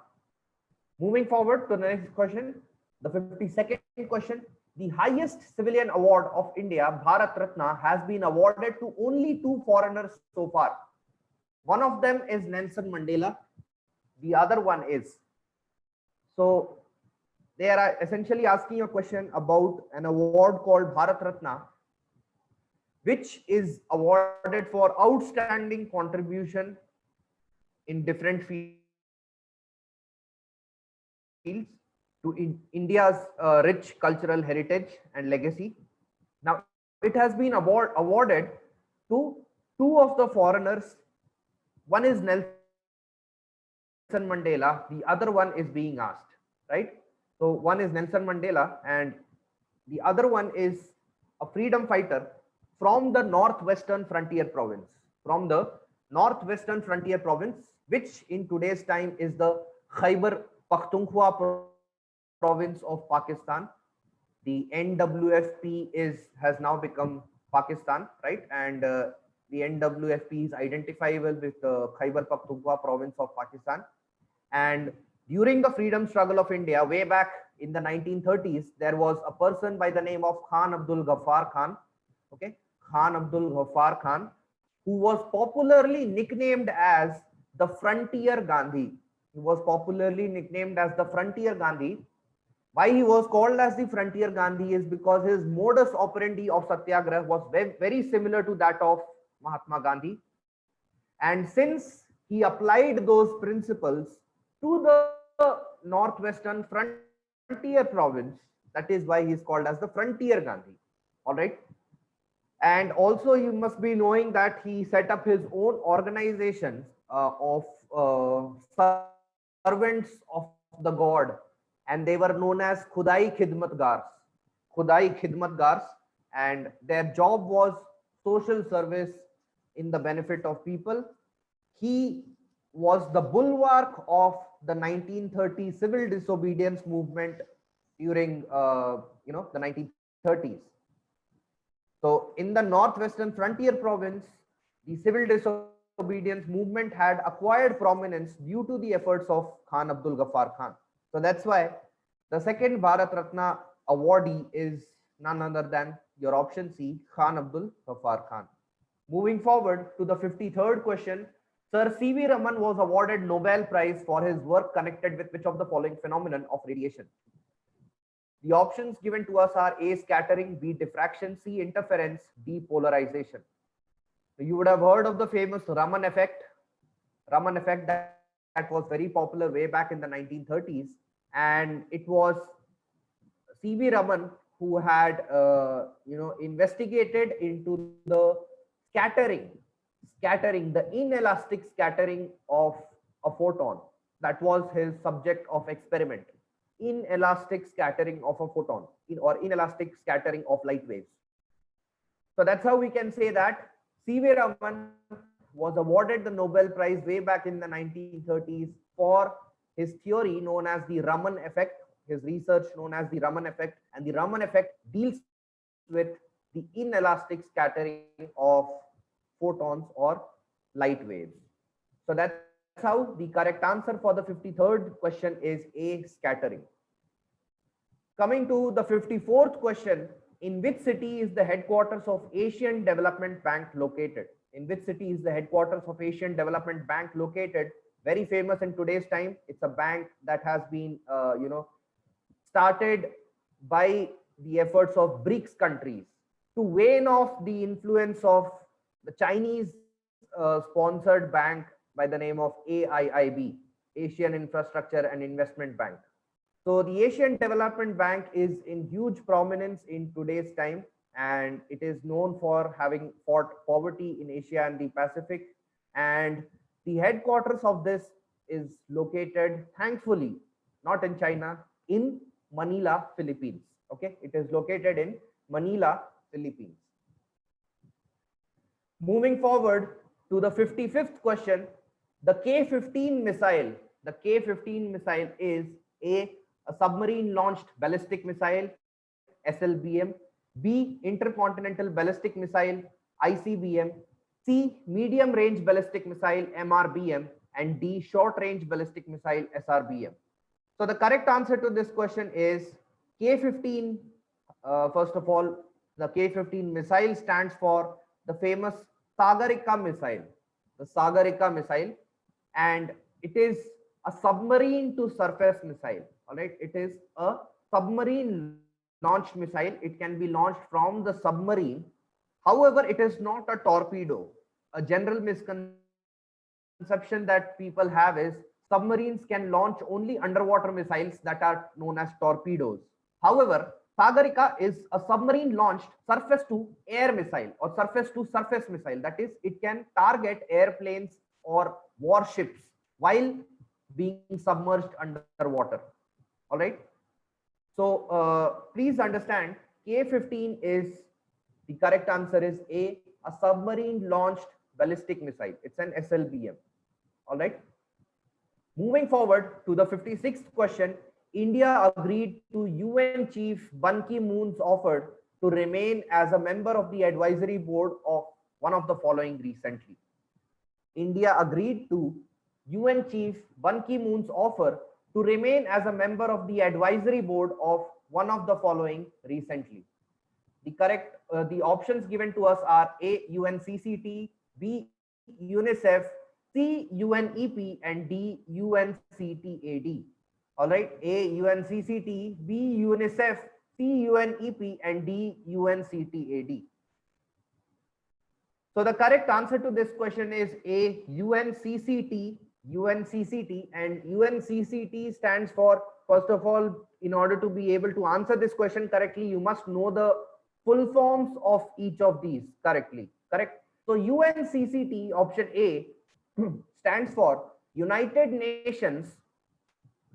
Speaker 2: Moving forward to the next question, the 52nd question. The highest civilian award of India, Bharat Ratna, has been awarded to only 2 foreigners so far. One of them is Nelson Mandela. The other one is. So they are essentially asking a question about an award called Bharat Ratna, which is awarded for outstanding contribution in different fields to India's rich cultural heritage and legacy. Now, it has been awarded to 2 of the foreigners. One is Nelson Mandela, the other one is being asked, right? So one is Nelson Mandela and the other one is a freedom fighter from the Northwestern Frontier Province, which in today's time is the Khyber Pakhtunkhwa province of Pakistan. The NWFP has now become Pakistan, right? And the NWFP is identifiable with the Khyber Pakhtunkhwa province of Pakistan. And During the freedom struggle of India, way back in the 1930s, there was a person by the name of Khan Abdul Ghaffar Khan, okay, Khan Abdul Ghaffar Khan, who was popularly nicknamed as the Frontier Gandhi. He was popularly nicknamed as the Frontier Gandhi. Why he was called as the Frontier Gandhi is because his modus operandi of satyagrah was very similar to that of Mahatma Gandhi. And since he applied those principles to the northwestern frontier province, that is why he is called as the Frontier Gandhi. All right. And also you must be knowing that he set up his own organization of servants of the god, and they were known as Khudai Khidmatgars. Khudai Khidmatgars, and their job was social service in the benefit of people. He was the bulwark of the 1930 civil disobedience movement during the 1930s. So in the northwestern frontier province, the civil disobedience movement had acquired prominence due to the efforts of Khan Abdul Ghaffar Khan. So that's why the second Bharat Ratna awardee is none other than your option C, Khan Abdul Ghaffar Khan. Moving forward to the 53rd question, Sir C.V. Raman was awarded Nobel Prize for his work connected with which of the following phenomenon of radiation? The options given to us are A, scattering, B, diffraction, C, interference, D, polarization. So you would have heard of the famous Raman effect. Raman effect that was very popular way back in the 1930s, and it was C.V. Raman who had investigated into the scattering, the inelastic scattering of a photon. That was his subject of experiment. Inelastic scattering of a photon, or inelastic scattering of light waves. So that's how we can say that C.V. Raman was awarded the Nobel Prize way back in the 1930s for his theory known as the Raman effect, his research known as the Raman effect, and the Raman effect deals with the inelastic scattering of photons or light waves. So that's how the correct answer for the 53rd question is A, scattering. Coming to the 54th question, in which city is the headquarters of Asian Development Bank located? In which city is the headquarters of Asian Development Bank located? Very famous in today's time. It's a bank that has been started by the efforts of BRICS countries to wane off the influence of the Chinese sponsored bank by the name of AIIB, Asian Infrastructure and Investment Bank. So the Asian Development Bank is in huge prominence in today's time, and it is known for having fought poverty in Asia and the Pacific. And the headquarters of this is located, thankfully, not in China, in Manila, Philippines. Okay, it is located in Manila, Philippines. Moving forward to the 55th question, the K-15 missile. The K-15 missile is A, submarine launched ballistic missile, SLBM, B, intercontinental ballistic missile, ICBM, C, medium range ballistic missile, MRBM, and D, short range ballistic missile, SRBM. So the correct answer to this question is K-15. First of all, the K-15 missile stands for the famous Sagarika missile, the Sagarika missile, and it is a submarine to surface missile. All right, it is a submarine launched missile. It can be launched from the submarine. However, it is not a torpedo. A general misconception that people have is submarines can launch only underwater missiles that are known as torpedoes. However, Sagarika is a submarine launched surface to air missile or surface to surface missile. That is, it can target airplanes or warships while being submerged underwater. All right. So please understand, K-15 is the correct answer is A, a submarine launched ballistic missile. It's an SLBM. All right. Moving forward to the 56th question, India agreed to UN Chief Ban Ki-moon's offer to remain as a member of the advisory board of one of the following recently. India agreed to UN Chief Ban Ki-moon's offer to remain as a member of the advisory board of one of the following recently? The options given to us are A, UNCCT, B, UNICEF, C, UNEP, and D, UNCTAD. All right, A, UNCCT, B, UNICEF, C, UNEP, and D, UNCTAD. So the correct answer to this question is A, UNCCT, UNCCT, and UNCCT stands for, first of all, in order to be able to answer this question correctly, you must know the full forms of each of these correctly. Correct? So UNCCT, option A, stands for United Nations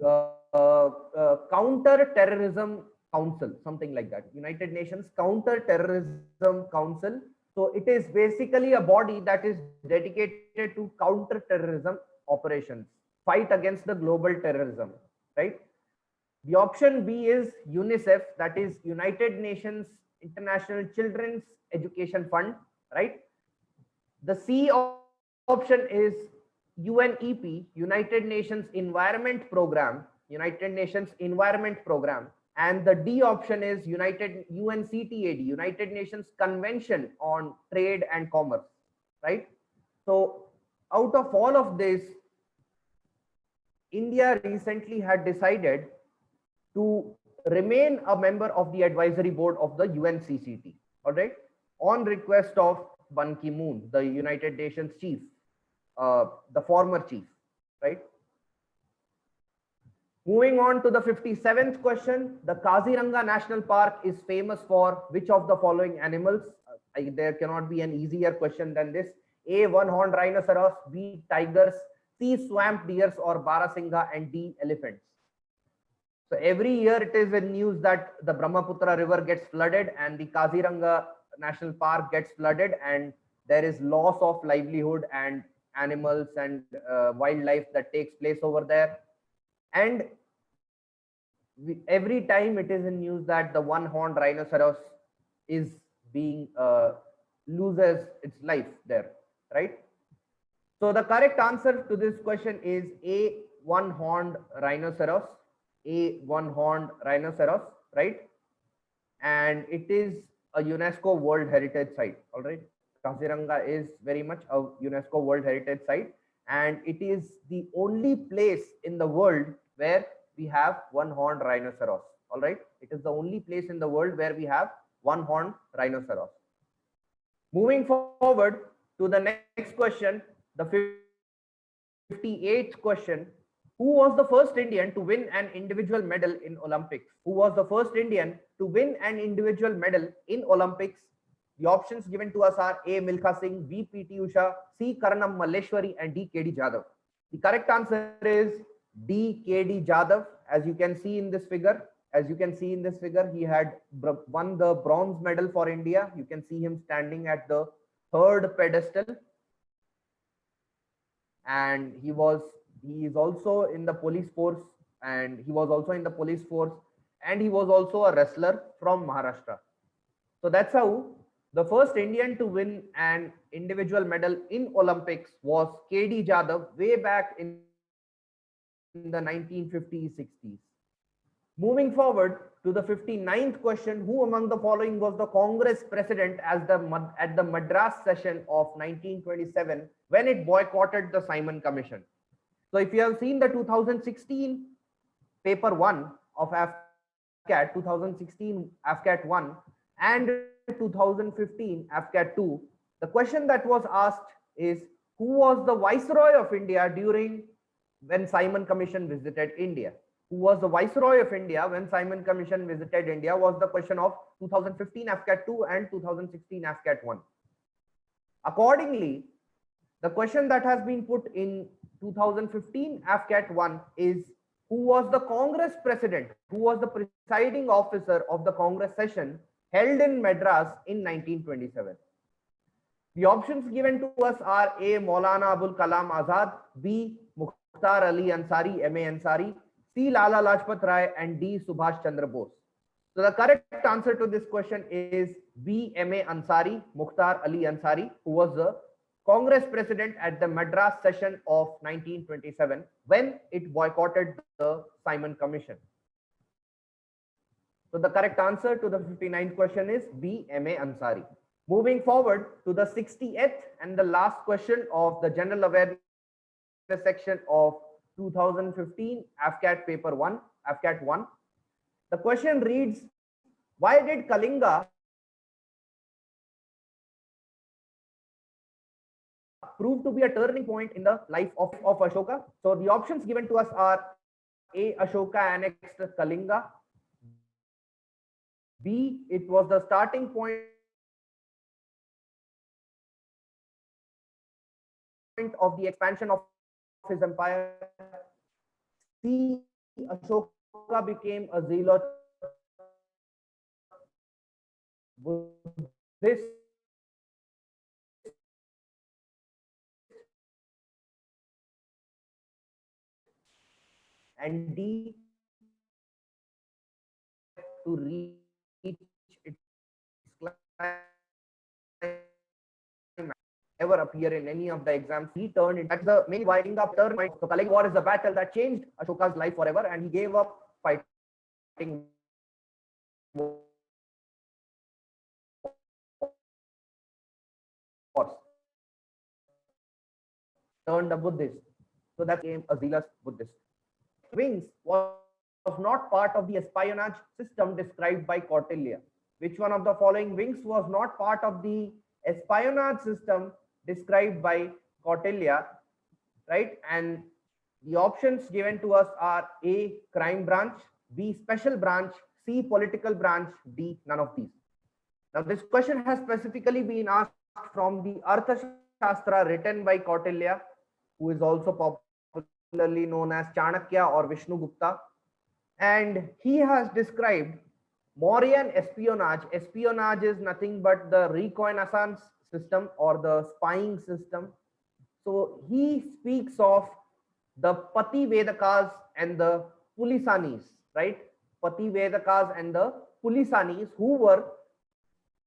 Speaker 2: Counter-Terrorism Council, something like that. United Nations Counter-Terrorism Council. So it is basically a body that is dedicated to counter-terrorism operations, fight against the global terrorism, right? The option B is UNICEF, that is United Nations International Children's Education Fund, right? The C option is UNEP, United Nations Environment Program, United Nations Environment Program. And the D option is UNCTAD, United Nations Convention on Trade and Commerce, right? So out of all of this, India recently had decided to remain a member of the advisory board of the UNCCT, all right, on request of Ban Ki-moon, the United Nations chief, the former chief, right? Moving on to the 57th question, the Kaziranga National Park is famous for which of the following animals? There cannot be an easier question than this. A, one-horned rhinoceros, B, tigers, C, swamp deers or Barasingha, and D, elephants. So every year it is in news that the Brahmaputra river gets flooded and the Kaziranga National Park gets flooded, and there is loss of livelihood and animals and wildlife that takes place over there. And every time it is in news that the one-horned rhinoceros is being loses its life there, right? So the correct answer to this question is A, one-horned rhinoceros, A, one-horned rhinoceros, right? And it is a UNESCO World Heritage Site, all right? Kaziranga is very much a UNESCO World Heritage Site, and it is the only place in the world where we have one-horned rhinoceros, all right? It is the only place in the world where we have one-horned rhinoceros. Moving forward to the next question, the 58th question. Who was the first Indian to win an individual medal in Olympics? Who was the first Indian to win an individual medal in Olympics? The options given to us are A, Milkha Singh, B, P.T. Usha, C, Karanam Malleshwari, and D, K.D. Jadhav. The correct answer is D, K.D. Jadhav. As you can see in this figure, he had won the bronze medal for India. You can see him standing at the third pedestal, and he is also in the police force, and he was also a wrestler from Maharashtra. So that's how the first Indian to win an individual medal in Olympics was K.D. Jadhav way back in the 1950s, 60s. Moving forward to the 59th question, who among the following was the Congress president at the Madras session of 1927 when it boycotted the Simon Commission? So if you have seen the 2016 paper 1 of AFCAT, 2016 AFCAT 1 and 2015 AFCAT 2, the question that was asked is, who was the Viceroy of India when Simon Commission visited India? Who was the Viceroy of India when Simon Commission visited India was the question of 2015 AFCAT 2 and 2016 AFCAT 1. Accordingly, the question that has been put in 2015 AFCAT 1 is, who was the Congress president, who was the presiding officer of the Congress session held in Madras in 1927? The options given to us are A, Maulana Abul Kalam Azad, B, Mukhtar Ali Ansari, M.A. Ansari, C, Lala Lajpat Rai, and D, Subhash Chandra Bose. So the correct answer to this question is B, M.A. Ansari, Mukhtar Ali Ansari, who was the Congress president at the Madras session of 1927 when it boycotted the Simon Commission? So the correct answer to the 59th question is B. M.A. Ansari. Moving forward to the 68th and the last question of the general awareness section of 2015 AFCAT paper 1, AFCAT 1. The question reads, why did Kalinga prove to be a turning point in the life of Ashoka? So the options given to us are A. Ashoka annexed Kalinga, B. It was the starting point of the expansion of his empire, C. Ashoka became a zealot Buddhist, and D. to reach its ever appear in any of the exams. He turned it. That's the main winding up turn. So Kalinga War is the battle that changed Ashoka's life forever, and he gave up fighting wars. Turned a Buddhist. So that became a zealous Buddhist. Wings was not part of the espionage system described by Kautilya. Which one of the following wings was not part of the espionage system described by Kautilya, right? And the options given to us are A. crime branch, B. special branch, C. political branch, D. none of these. Now this question has specifically been asked from the Arthashastra written by Kautilya, who is also popularly known as Chanakya or Vishnugupta, and he has described Mauryan espionage. Espionage is nothing but the reconnaissance system or the spying system. So he speaks of the Pati Vedakas and the Pulisanis, right? Pati Vedakas and the Pulisanis, who were,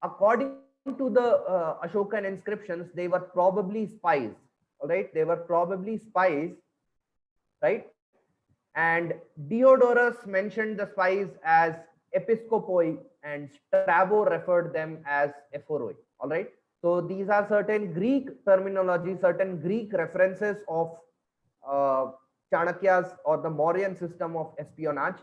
Speaker 2: according to the Ashokan inscriptions, they were probably spies. All right, they were probably spies, right? And Diodorus mentioned the spies as episcopoi, and Strabo referred them as ephoroi. All right. So these are certain Greek terminology, certain Greek references of Chanakya's or the Mauryan system of espionage.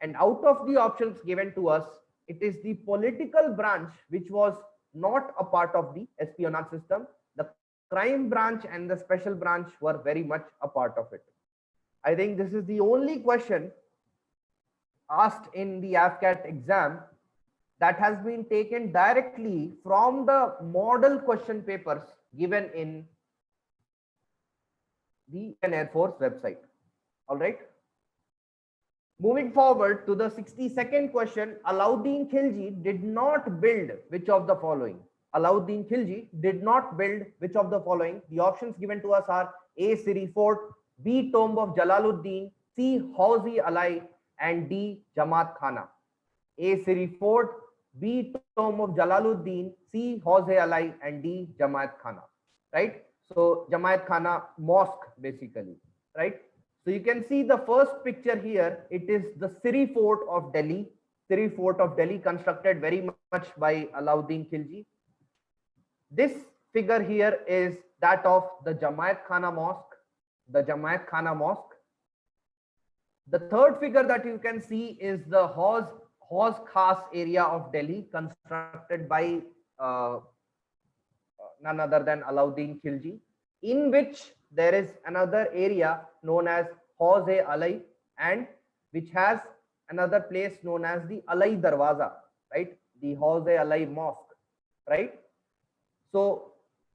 Speaker 2: And out of the options given to us, it is the political branch which was not a part of the espionage system. The crime branch and the special branch were very much a part of it. I think this is the only question asked in the AFCAT exam that has been taken directly from the model question papers given in the Air Force website. All right. Moving forward to the 62nd question, Alauddin Khilji did not build which of the following? Alauddin Khilji did not build which of the following? The options given to us are A. Siri Fort, B. Tomb of Jalaluddin, C. Hauzi Alai, and D. Jamaat Khana. A. Siri Fort, B. Tomb of Jalaluddin, C. Hauzi Alai, and D. Jamaat Khana. Right? So Jamaat Khana mosque basically. Right? So you can see the first picture here. It is the Siri Fort of Delhi. Siri Fort of Delhi, constructed very much by Alauddin Khilji. This figure here is that of the Jamaat Khana mosque. The Jamaat Khana mosque. The third figure that you can see is the Hauz Khas area of Delhi, constructed by none other than Alauddin Khilji, in which there is another area known as Hauz-e-Alai, and which has another place known as the Alai Darwaza, right? The Hauz-e-Alai mosque, right? So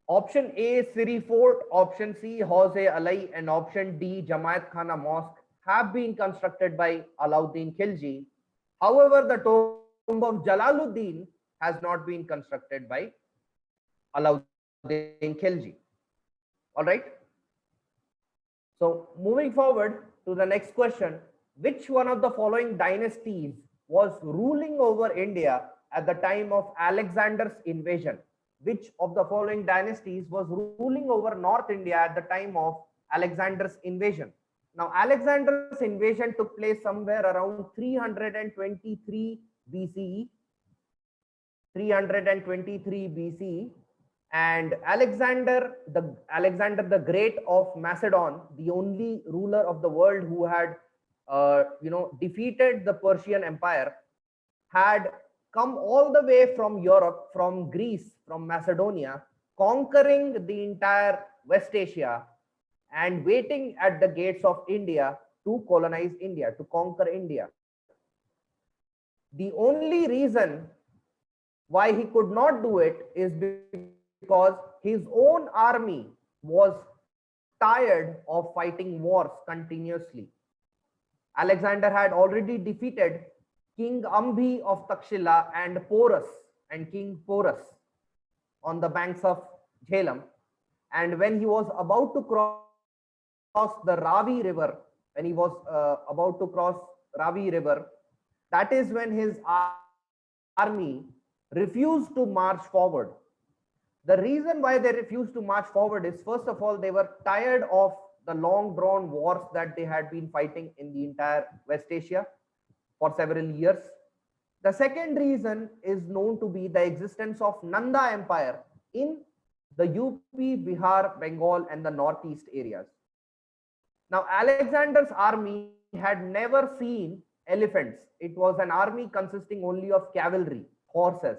Speaker 2: option A, Siri Fort, option C, Hauz-e-Alai, and option D, Jamaat Khana mosque have been constructed by Alauddin Khilji. However, the tomb of Jalaluddin has not been constructed by Alauddin Khilji. All right. So moving forward to the next question, which one of the following dynasties was ruling over India at the time of Alexander's invasion? which of the following dynasties was ruling over North India at the time of Alexander's invasion? Now, Alexander's invasion took place somewhere around 323 BCE. 323 BCE, and Alexander the Great of Macedon, the only ruler of the world who had defeated the Persian Empire, had come all the way from Europe, from Greece, from Macedonia, conquering the entire West Asia and waiting at the gates of India to colonize India, to conquer India. The only reason why he could not do it is because his own army was tired of fighting wars continuously. Alexander had already defeated King Ambhi of Takshila and King Porus on the banks of Jhelum. And when he was about to cross the Ravi River, that is when his army refused to march forward. The reason why they refused to march forward is, first of all, they were tired of the long drawn wars that they had been fighting in the entire West Asia for several years. The second reason is known to be the existence of Nanda Empire in the UP, Bihar, Bengal and the northeast areas. Now, Alexander's army had never seen elephants. It was an army consisting only of cavalry, horses.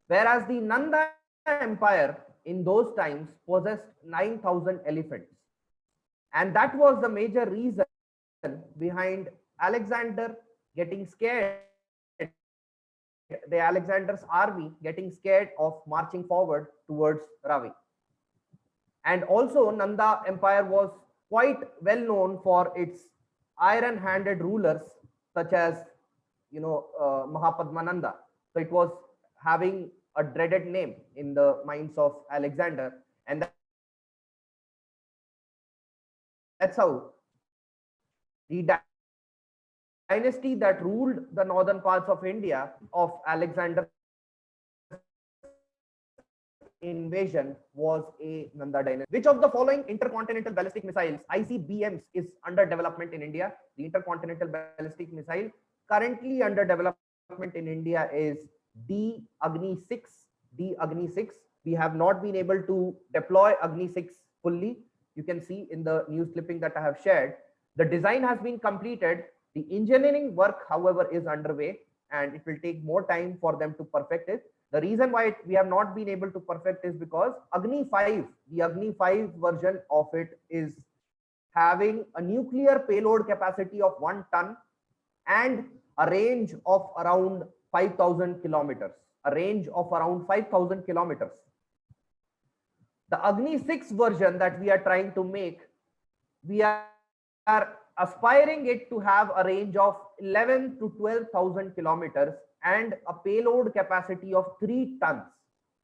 Speaker 2: Whereas the Nanda Empire in those times possessed 9,000 elephants. And that was the major reason behind Alexander getting scared, Alexander's army getting scared of marching forward towards Ravi. And also Nanda Empire was quite well known for its iron-handed rulers such as Mahapadmananda. So it was having a dreaded name in the minds of Alexander, and that's how the dynasty that ruled the northern parts of India of Alexander's invasion was a Nanda dynasty. Which of the following intercontinental ballistic missiles, ICBMs, is under development in India? The intercontinental ballistic missile currently under development in India is the Agni 6. We have not been able to deploy Agni 6 fully. You can see in the news clipping that I have shared, the design has been completed. The engineering work, however, is underway, and it will take more time for them to perfect it. The reason why we have not been able to perfect is because Agni 5, the Agni 5 version of it, is having a nuclear payload capacity of 1 ton and a range of around 5,000 kilometers. The Agni 6 version that we are trying to make, we are aspiring it to have a range of 11 to 12,000 kilometers and a payload capacity of 3 tons.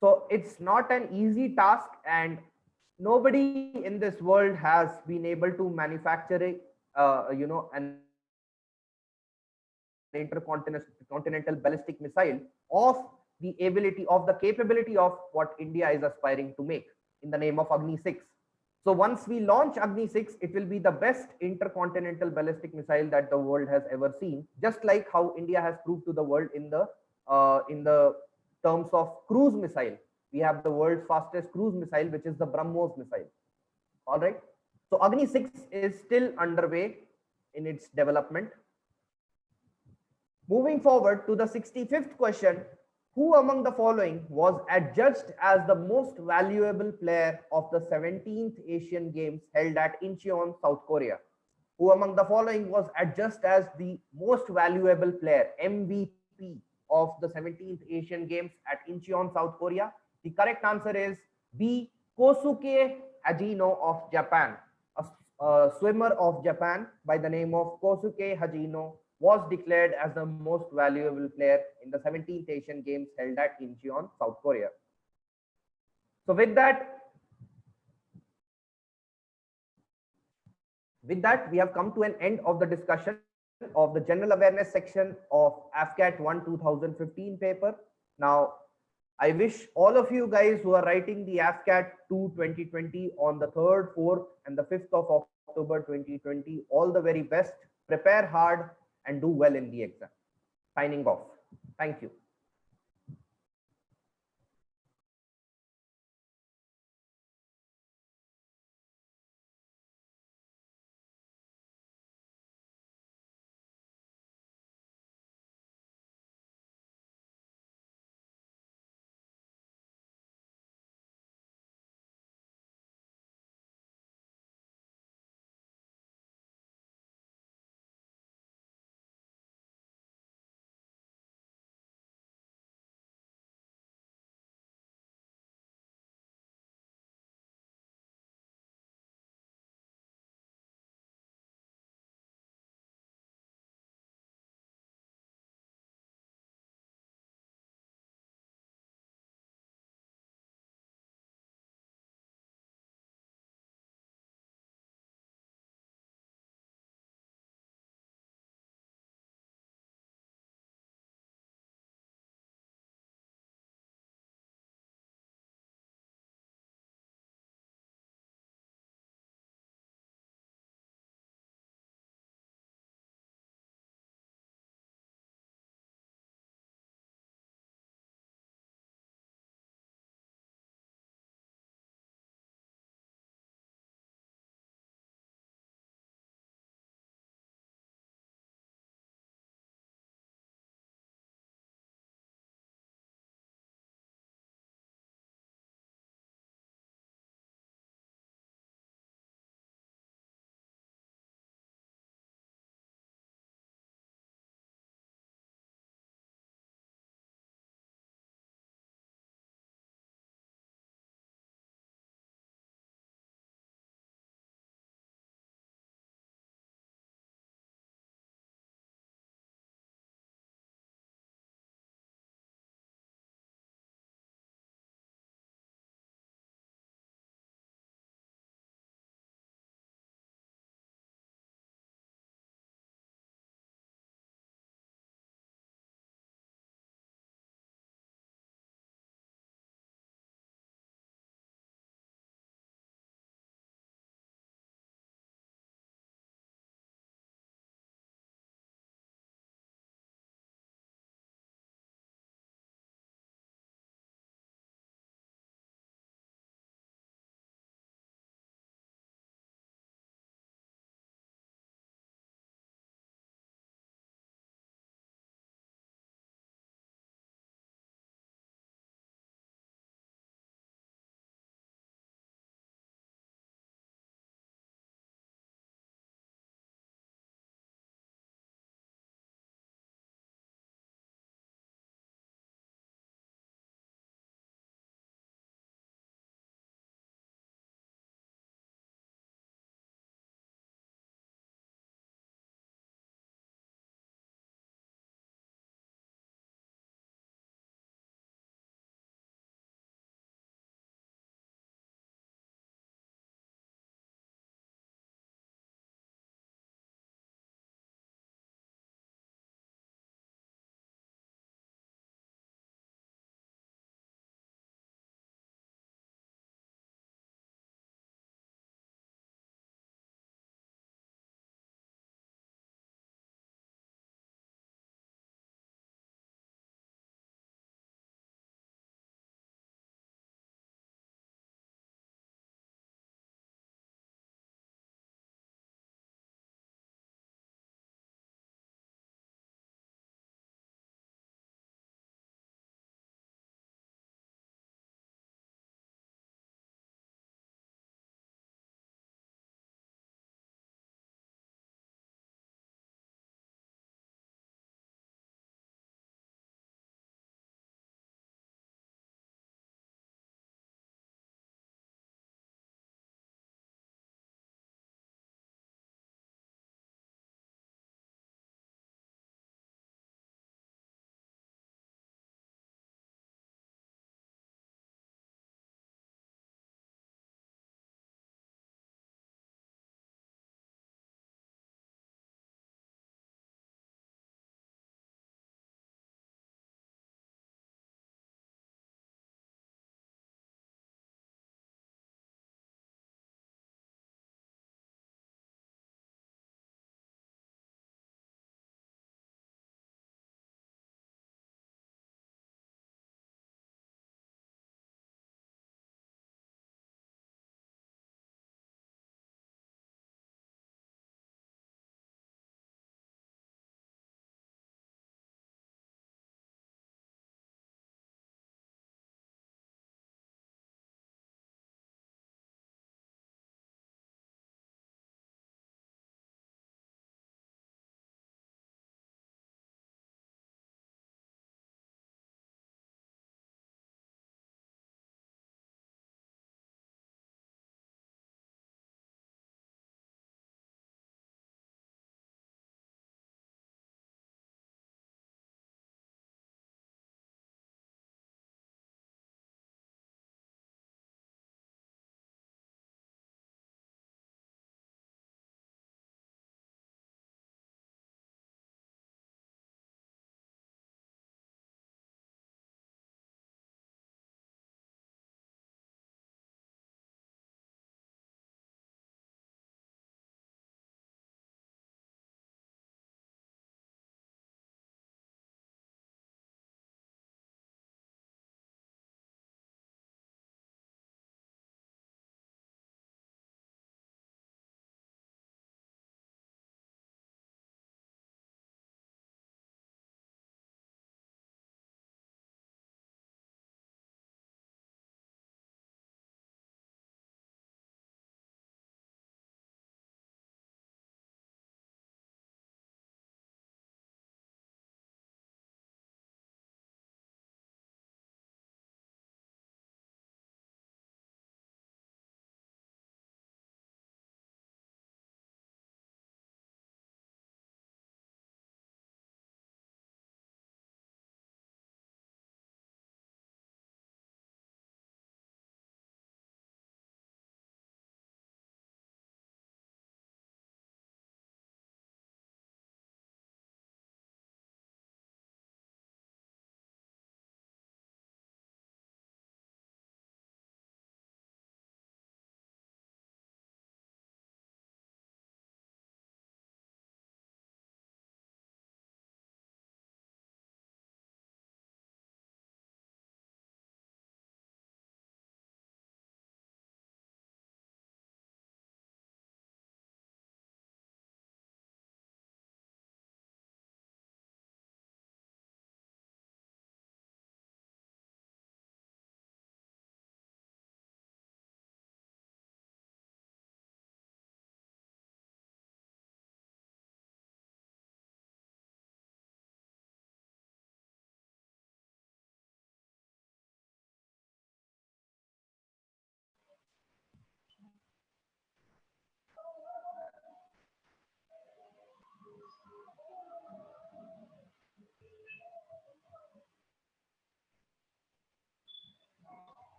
Speaker 2: So it's not an easy task, and nobody in this world has been able to manufacture an intercontinental ballistic missile of the capability of what India is aspiring to make in the name of Agni 6. So once we launch Agni 6, it will be the best intercontinental ballistic missile that the world has ever seen, just like how India has proved to the world in the terms of cruise missile. We have the world's fastest cruise missile, which is the BrahMos missile. All right. So Agni 6 is still underway in its development. Moving forward to the 65th question, who among the following was adjudged as the most valuable player of the 17th Asian Games held at Incheon, South Korea? Who among the following was adjudged as the most valuable player, MVP, of the 17th Asian Games at Incheon, South Korea? The correct answer is B. Kosuke Hajino of Japan. A swimmer of Japan by the name of Kosuke Hajino was declared as the most valuable player in the 17th Asian Games held at Incheon, South Korea. So with that, we have come to an end of the discussion of the general awareness section of AFCAT 1 2015 paper. Now, I wish all of you guys who are writing the AFCAT 2 2020 on the 3rd, 4th, and the 5th of October 2020 all the very best. Prepare hard and do well in the exam. Signing off. Thank you.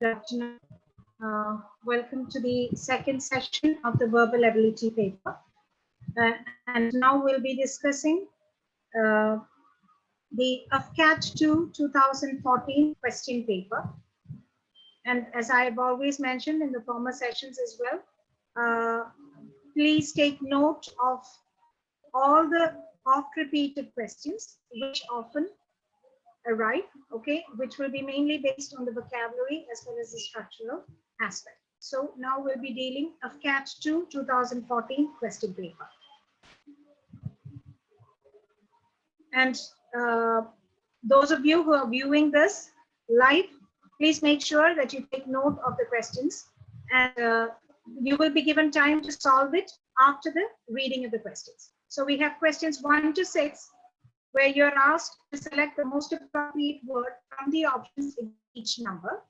Speaker 1: Good afternoon. Welcome to the second session of the verbal ability paper. And now we'll be discussing the AFCAT 2 2014 question paper. And as I have always mentioned in the former sessions as well, please take note of all the oft-repeated questions which often arrive, okay, which will be mainly based on the vocabulary as well as the structural aspect. So now we'll be dealing AFCAT 2 2014 question paper. And those of you who are viewing this live, please make sure that you take note of the questions, and you will be given time to solve it after the reading of the questions. So we have questions 1 to 6, where you're asked to select the most appropriate word from the options in each number.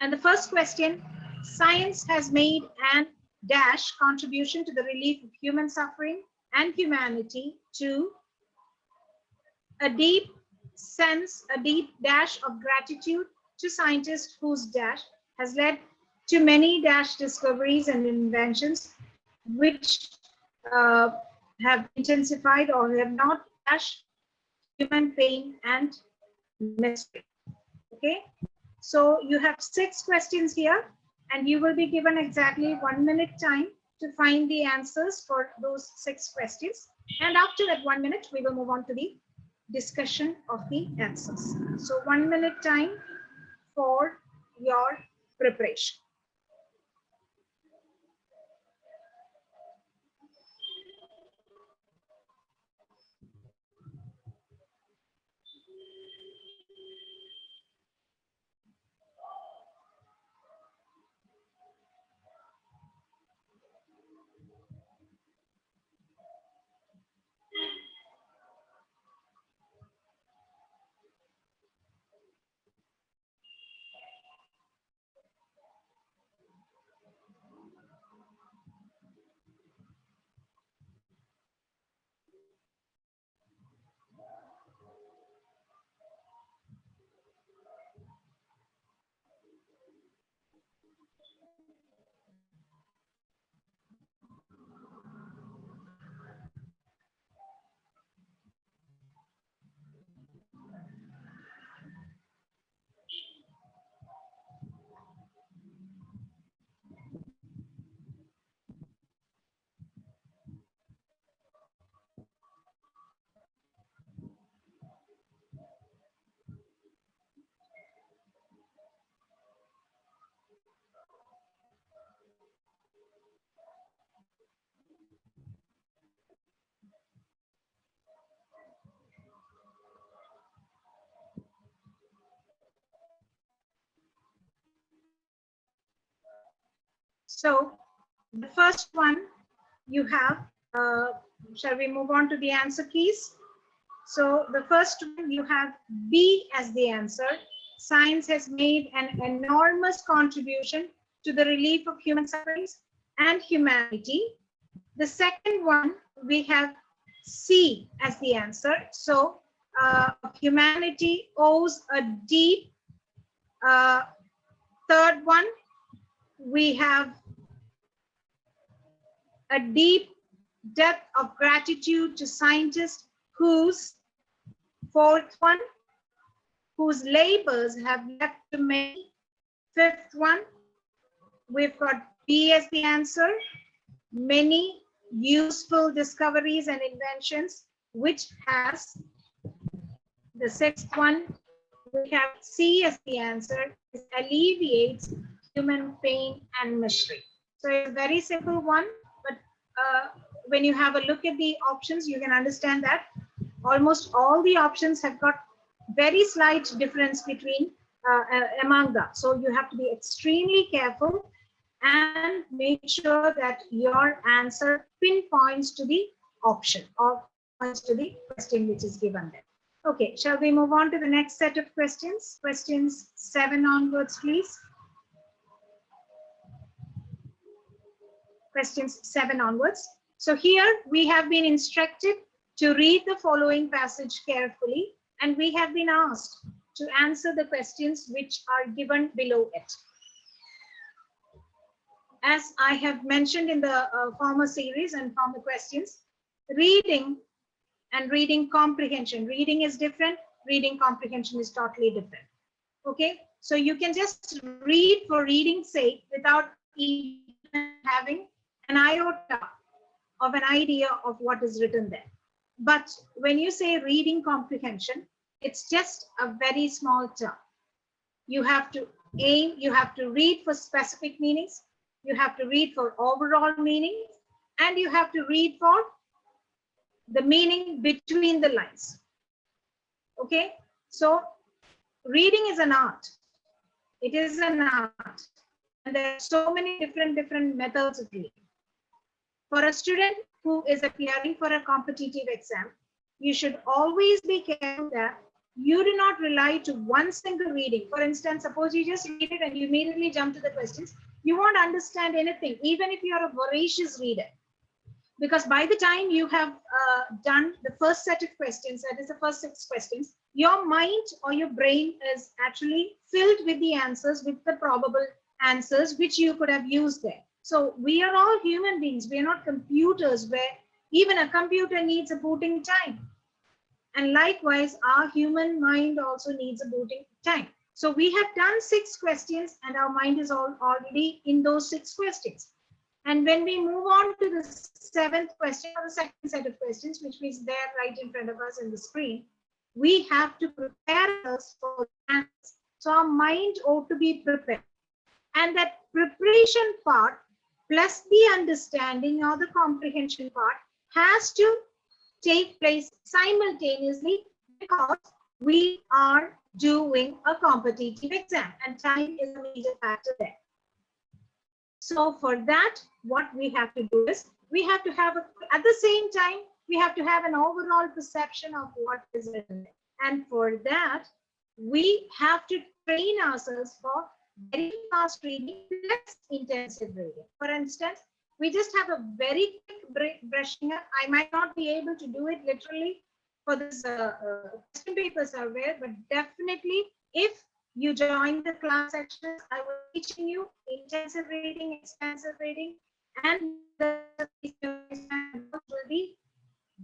Speaker 1: And the first question, science has made an dash contribution to the relief of human suffering and humanity to a deep sense, a deep dash of gratitude to scientists whose dash has led to many dash discoveries and inventions which have intensified or have not dash human pain and misery. Okay, so you have 6 questions here, and you will be given exactly 1 minute time to find the answers for those 6 questions. And after that 1 minute, we will move on to the discussion of the answers. So 1 minute time for your preparation. So the first one you have, shall we move on to the answer keys? So the first one you have B as the answer. Science has made an enormous contribution to the relief of human sufferings and humanity. The second one we have C as the answer. So humanity owes a deep. Third one, we have a deep depth of gratitude to scientists whose, fourth one, whose labors have left to many. Fifth one, we've got B as the answer, many useful discoveries and inventions, which has. The sixth one, we have C as the answer, it alleviates human pain and misery. So it's a very simple one, but when you have a look at the options, you can understand that almost all the options have got very slight difference between among them. So you have to be extremely careful and make sure that your answer pinpoints to the option or points to the question which is given there. Okay, shall we move on to the next set of questions? Questions 7 onwards, please. Questions 7 onwards. So here we have been instructed to read the following passage carefully, and we have been asked to answer the questions which are given below it. As I have mentioned in the former series and former questions, reading and reading comprehension. Reading is different, reading comprehension is totally different. Okay, so you can just read for reading's sake without even having an iota of an idea of what is written there. But when you say reading comprehension, it's just a very small term. You have to aim, you have to read for specific meanings, you have to read for overall meaning, and you have to read for the meaning between the lines. Okay, so reading is an art. It is an art, and there are so many different methods of reading. For a student who is appearing for a competitive exam, you should always be careful that you do not rely to one single reading. For instance, suppose you just read it and you immediately jump to the questions. You won't understand anything, even if you are a voracious reader. Because by the time you have done the first set of questions, that is the first 6 questions, your mind or your brain is actually filled with the answers, with the probable answers which you could have used there. So we are all human beings. We are not computers where even a computer needs a booting time. And likewise, our human mind also needs a booting time. So we have done 6 questions and our mind is already in those 6 questions. And when we move on to the 7th question or the second set of questions, which is there right in front of us in the screen, we have to prepare us for that. So our mind ought to be prepared. And that preparation part plus the understanding or the comprehension part has to take place simultaneously because we are doing a competitive exam and time is a major factor there. So for that, what we have to do is we have to have, at the same time, we have to have an overall perception of what is written there. And for that, we have to train ourselves for very fast reading, less intensive reading. For instance, we just have a very quick brushing up. I might not be able to do it literally for this question paper survey, but definitely if you join the class sections, I will be teaching you intensive reading, extensive reading, and the will be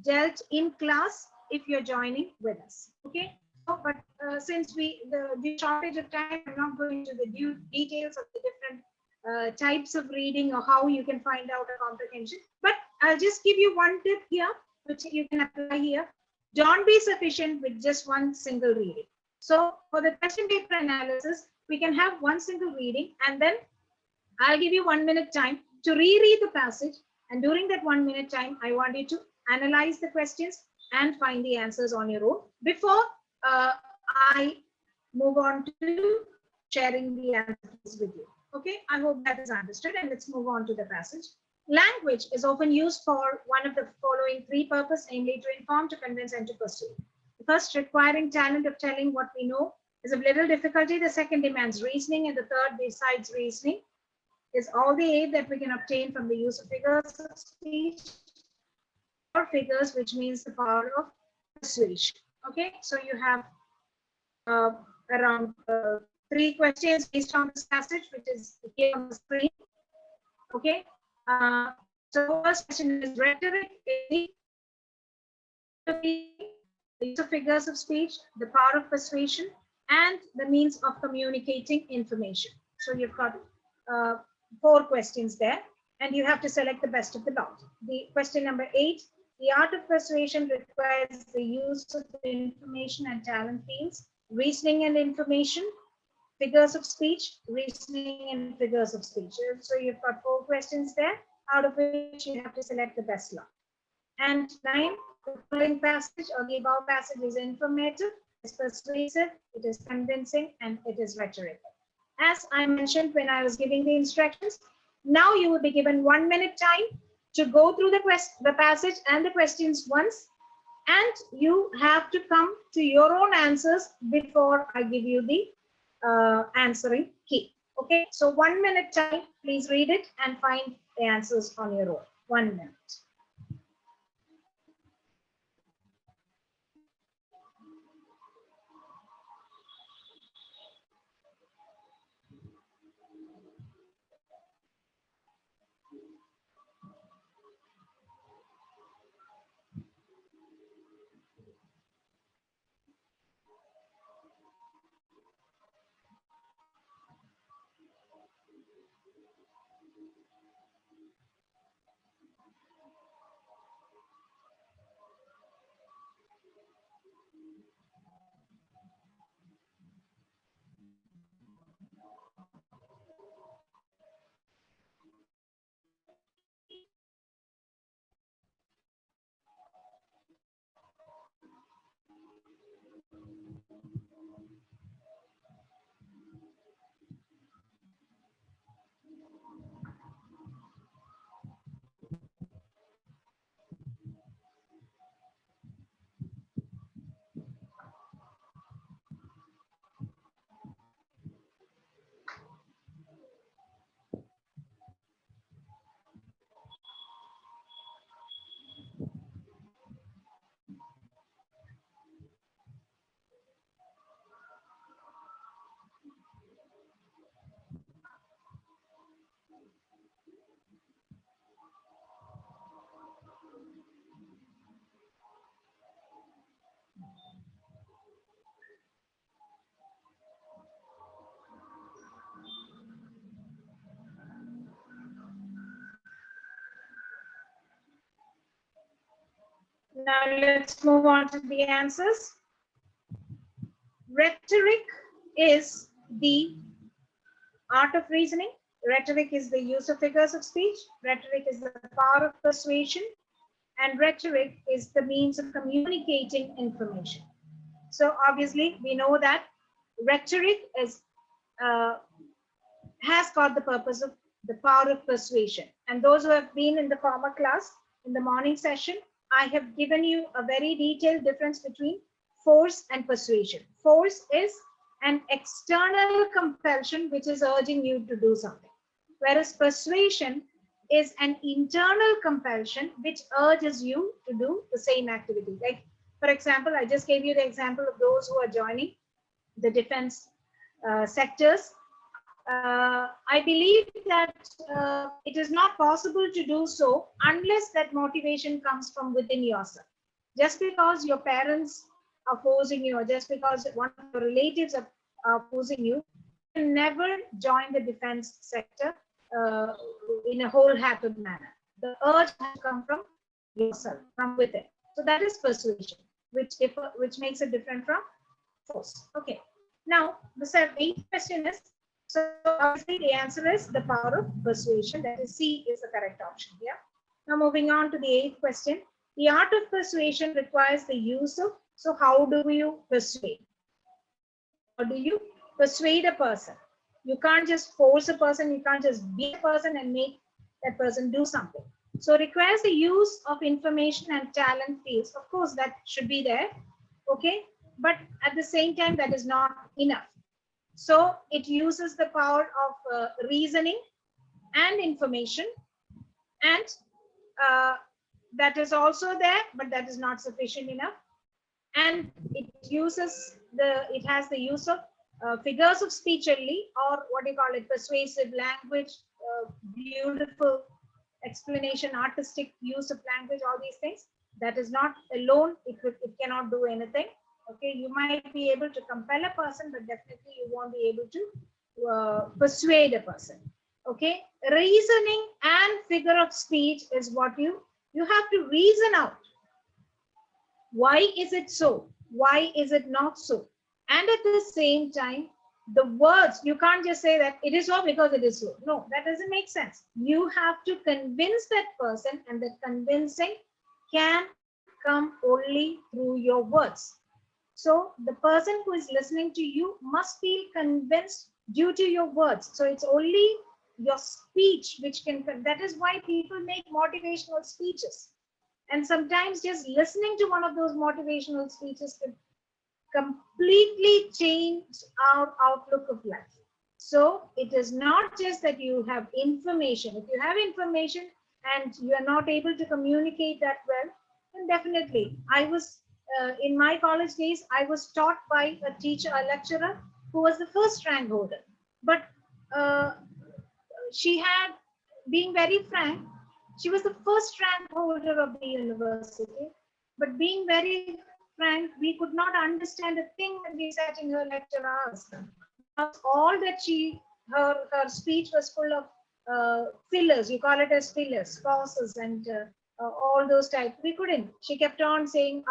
Speaker 1: dealt in class if you're joining with us. Okay. So, but since the shortage of time, I'm not going into the details of the different types of reading or how you can find out a comprehension. But I'll just give you one tip here, which you can apply here. Don't be sufficient with just one single reading. So for the question paper analysis, we can have one single reading and then I'll give you 1 minute time to reread the passage. And during that 1 minute time, I want you to analyze the questions and find the answers on your own before I move on to sharing the answers with you. Okay, I hope that is understood and let's move on to the passage. Language is often used for one of the following 3 purposes, namely to inform, to convince, and to persuade. The first, requiring talent of telling what we know, is of little difficulty. The second demands reasoning, and the third, besides reasoning, is all the aid that we can obtain from the use of figures of speech or figures, which means the power of persuasion. Okay, so you have around 3 questions based on this passage, which is here on the screen. Okay, so first question is rhetoric, the use of figures of speech, the power of persuasion, and the means of communicating information. So you've got 4 questions there, and you have to select the best of the lot. The question number 8, the art of persuasion requires the use of information and talent fields, reasoning and information, figures of speech, reasoning and figures of speech. So you've got 4 questions there, out of which you have to select the best lot. And 9, the following passage or the above passage is informative, it is persuasive, it is convincing, and it is rhetorical. As I mentioned when I was giving the instructions, now you will be given 1 minute time to go through the passage and the questions once, and you have to come to your own answers before I give you the answering key. Okay, so 1 minute time, please read it and find the answers on your own. 1 minute. Now let's move on to the answers. Rhetoric is the art of reasoning. Rhetoric is the use of figures of speech. Rhetoric is the power of persuasion. And rhetoric is the means of communicating information. So obviously we know that rhetoric is has got the purpose of the power of persuasion. And those who have been in the former class, in the morning session, I have given you a very detailed difference between force and persuasion. Force is an external compulsion which is urging you to do something, whereas persuasion is an internal compulsion which urges you to do the same activity. Like, for example, I just gave you the example of those who are joining the defense sectors. I believe that it is not possible to do so unless that motivation comes from within yourself. Just because your parents are forcing you, or just because one of your relatives are forcing you, you can never join the defense sector in a wholehearted manner. The urge has to come from yourself, from within. So that is persuasion, which makes it different from force. Okay. Now the second question is, so obviously the answer is the power of persuasion. That is C is the correct option here. Now moving on to the 8th question. The art of persuasion requires the use of, so how do you persuade? How do you persuade a person? You can't just force a person, you can't just be a person and make that person do something. So it requires the use of information and talent fields. Of course, that should be there, okay? But at the same time, that is not enough. So it uses the power of reasoning and information, and that is also there, but that is not sufficient enough. And it has the use of figures of speech only, or what do you call it, persuasive language, beautiful explanation, artistic use of language, all these things. That is not alone, it cannot do anything. Okay, you might be able to compel a person, but definitely you won't be able to persuade a person. Okay, reasoning and figure of speech is what you have to reason out. Why is it so? Why is it not so? And at the same time, the words, you can't just say that it is so because it is so. No, that doesn't make sense. You have to convince that person, and that convincing can come only through your words. So the person who is listening to you must feel convinced due to your words. So it's only your speech which can, that is why people make motivational speeches. And sometimes just listening to one of those motivational speeches can completely change our outlook of life. So it is not just that you have information. If you have information and you are not able to communicate that well, then definitely, I was in my college days, I was taught by a teacher, a lecturer who was the first rank holder. But she had, being very frank, she was the first rank holder of the university. But being very frank, we could not understand a thing when we sat in her lecture hours. All that her speech was full of fillers. You call it as fillers, pauses, and all those types. We couldn't. She kept on saying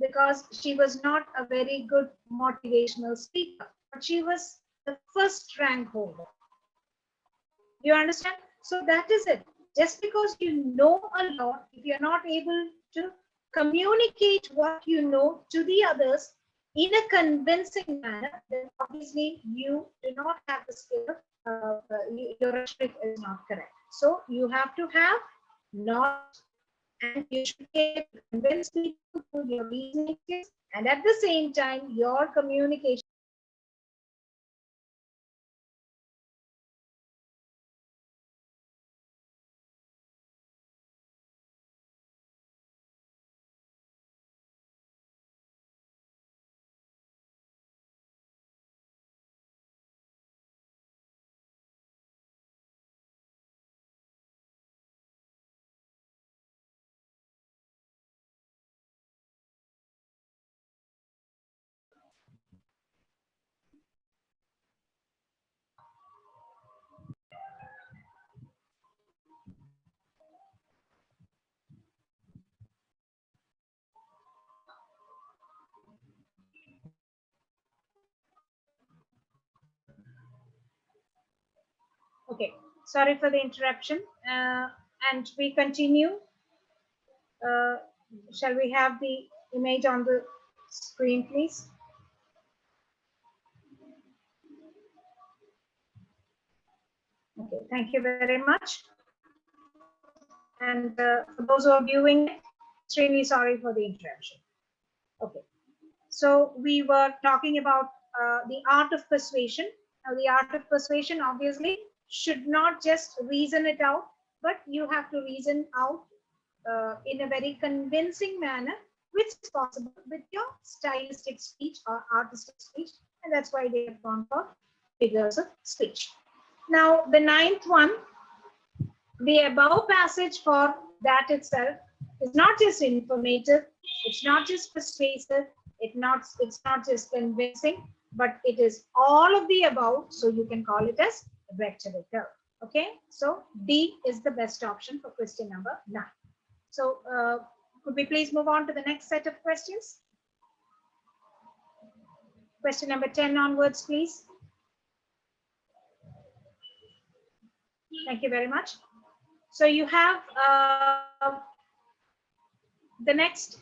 Speaker 1: because she was not a very good motivational speaker, but she was the first rank holder. You understand? So that is it. Just because you know a lot, if you're not able to communicate what you know to the others in a convincing manner, then obviously you do not have the skill. Your rhetoric is not correct. So you have to have knowledge, and you should be able to convince people through your reasoning skills, and at the same time your communication. Okay, sorry for the interruption, and we continue. Shall we have the image on the screen, please? Okay, thank you very much. And for those who are viewing, extremely sorry for the interruption. Okay, so we were talking about the art of persuasion. Now, the art of persuasion obviously should not just reason it out, but you have to reason out in a very convincing manner, which is possible with your stylistic speech or artistic speech, and that's why they have gone for figures of speech. Now, the ninth one, the above passage for that itself is not just informative, it's not just persuasive, it's not just convincing, but it is all of the above, so you can call it as rhetorical. Okay, so D is the best option for question number 9. So could we please move on to the next set of questions? Question number 10 onwards, please. Thank you very much. So you have the next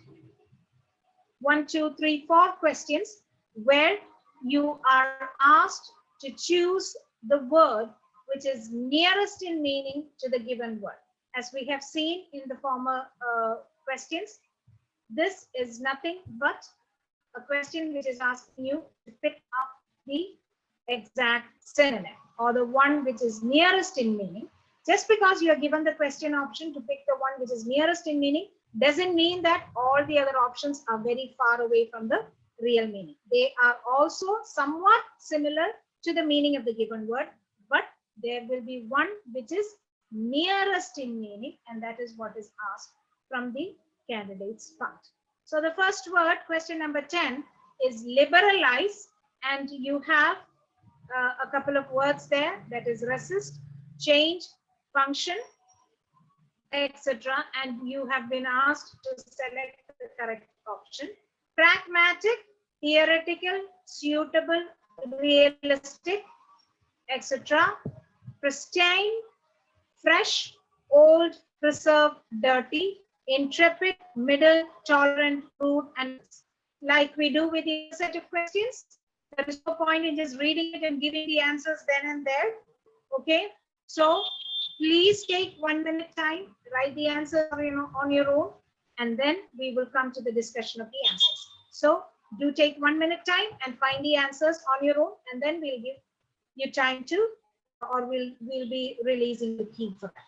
Speaker 1: 1, 2, 3, 4 questions where you are asked to choose the word which is nearest in meaning to the given word. As we have seen in the former questions, this is nothing but a question which is asking you to pick up the exact synonym or the one which is nearest in meaning. Just because you are given the question option to pick the one which is nearest in meaning doesn't mean that all the other options are very far away from the real meaning. They are also somewhat similar to the meaning of the given word, but there will be one which is nearest in meaning, and that is what is asked from the candidate's part. So the first word, question number 10, is liberalize, and you have a couple of words there, that is resist, change, function, etc. And you have been asked to select the correct option. Pragmatic, theoretical, suitable, realistic, etc. Pristine, fresh, old, preserved, dirty, intrepid, middle, tolerant, rude, and like we do with the set of questions. There is no point in just reading it and giving the answers then and there. Okay, so please take 1 minute time, write the answer on your own, and then we will come to the discussion of the answers. So do take 1 minute time and find the answers on your own, and then we'll give you time to, or we'll be releasing the key for that.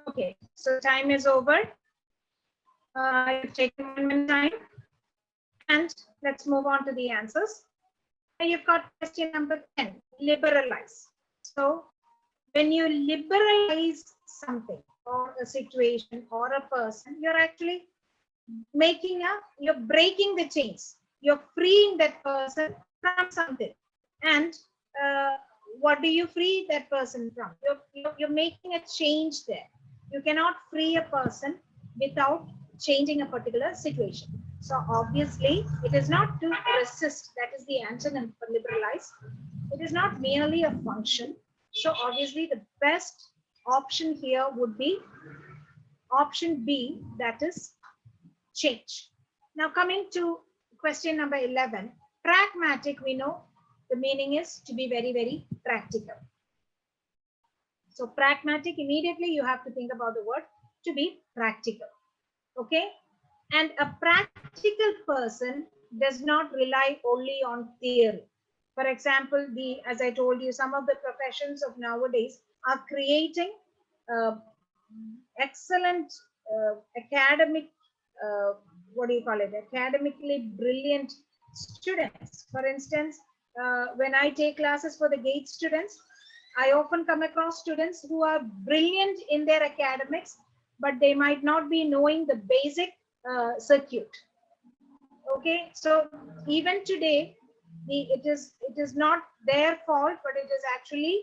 Speaker 1: Okay, so time is over. I've taken 1 minute time, and let's move on to the answers. You've got question number 10, liberalize. So when you liberalize something or a situation or a person, you're actually you're breaking the chains. You're freeing that person from something. And what do you free that person from? You're making a change there. You cannot free a person without changing a particular situation. So obviously, it is not to resist. That is the antonym for liberalize. It is not merely a function. So obviously, the best option here would be option B, that is change. Now coming to question number 11, pragmatic, we know the meaning is to be very, very practical. So pragmatic, immediately you have to think about the word to be practical. Okay. And a practical person does not rely only on theory. For example, as I told you, some of the professions of nowadays are creating excellent academic, academically brilliant students. For instance, when I take classes for the GATE students, I often come across students who are brilliant in their academics, but they might not be knowing the basic circuit. Okay, so even today, it is not their fault, but it is actually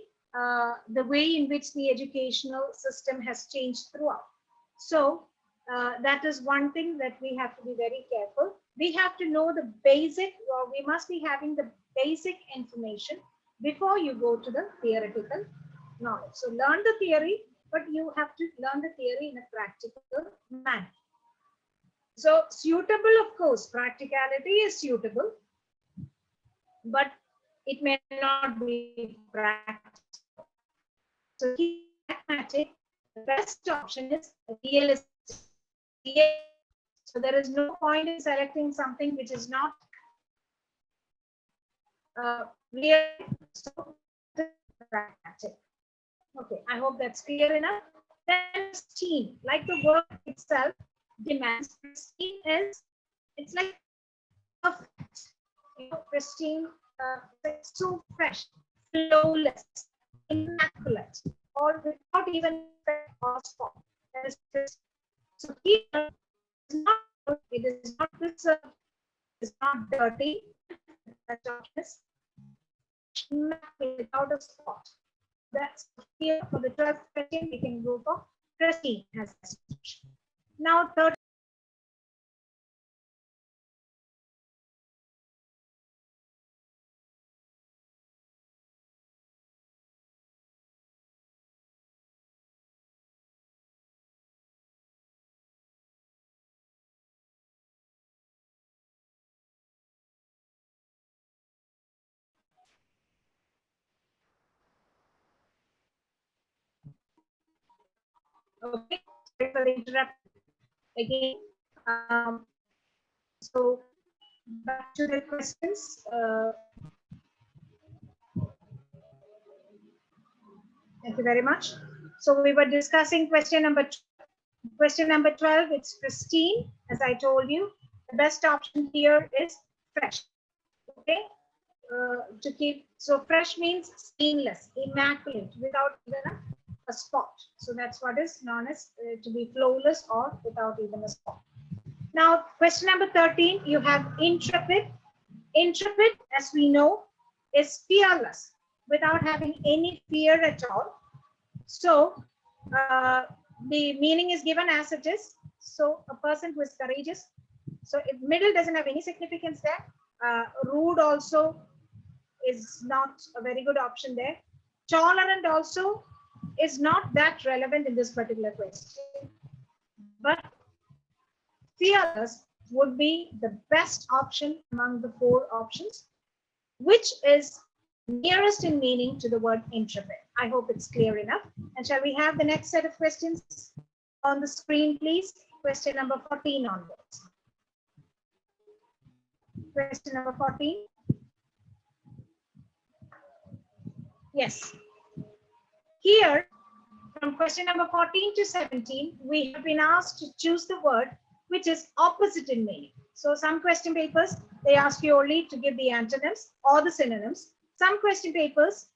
Speaker 1: the way in which the educational system has changed throughout. So that is one thing that we have to be very careful. We have to know the basic, or we must be having the basic information before you go to the theoretical knowledge. So learn the theory, but you have to learn the theory in a practical manner. So suitable, of course, practicality is suitable, but it may not be practical. So pragmatic, the best option is realistic. So there is no point in selecting something which is not real. So pragmatic. Okay, I hope that's clear enough. Then pristine, like the word itself demands, pristine is, it's like perfect, pristine, so fresh, flawless, immaculate, or without even or spot. That is pristine. So here, it is not preserved, it's not dirty, it's immaculate, without a spot. That's here for the 12th question. We can go for pristine as such. Now, third. Okay, sorry for the interruption again. So back to the questions. Thank you very much. So we were discussing question number 12. It's pristine, as I told you. The best option here is fresh. Okay, to keep, so fresh means stainless, immaculate, without even a spot. So that's what is known as to be flawless or without even a spot. Now, question number 13, you have intrepid. Intrepid, as we know, is fearless, without having any fear at all. So the meaning is given as it is. So a person who is courageous. So if middle doesn't have any significance there. Rude also is not a very good option there. Tolerant also is not that relevant in this particular question. But fearless would be the best option among the 4 options. which is nearest in meaning to the word intrepid. I hope it's clear enough. And shall we have the next set of questions on the screen, please? Question number 14 onwards. Question number 14. Yes. Here, from question number 14 to 17, we have been asked to choose the word which is opposite in meaning. So some question papers, they ask you only to give the antonyms or the synonyms. Some question papers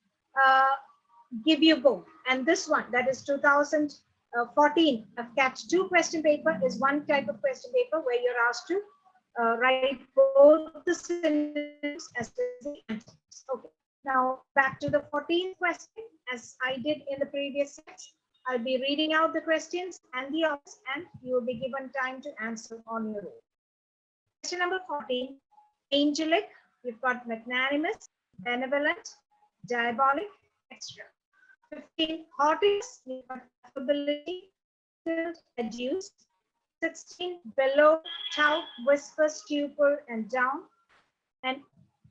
Speaker 1: give you both. And this one, that is 2014 AFCAT 2 question paper, is one type of question paper where you're asked to write both the synonyms as well as the antonyms. Okay. Now back to the 14th question, as I did in the previous sets. I'll be reading out the questions and the options, and you will be given time to answer on your own. Question number 14, angelic, you've got magnanimous, benevolent, diabolic, etc. 15, heartiness, you've got affability, adduce. 16, below, tout, whisper, stupor, and down. And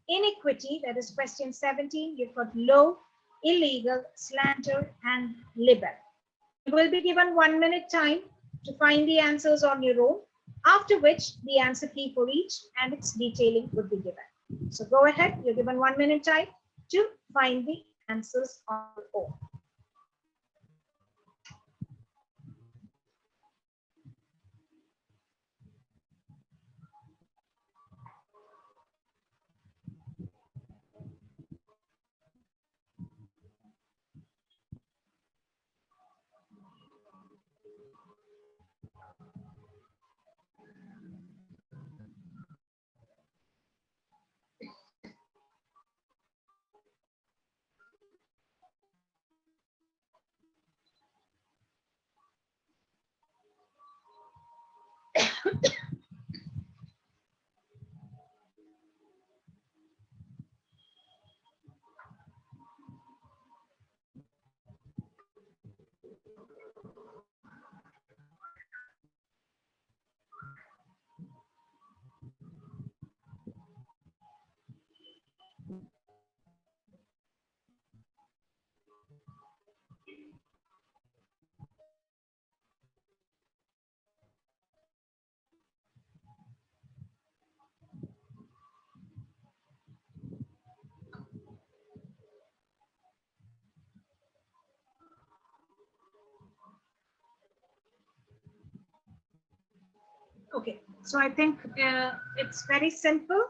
Speaker 1: iniquity, that is question 17, you've got low, illegal, slander, and libel. You will be given 1 minute time to find the answers on your own, after which the answer key for each and its detailing would be given. So go ahead, you're given 1 minute time to find the answers on your own. Okay, so I think it's very simple.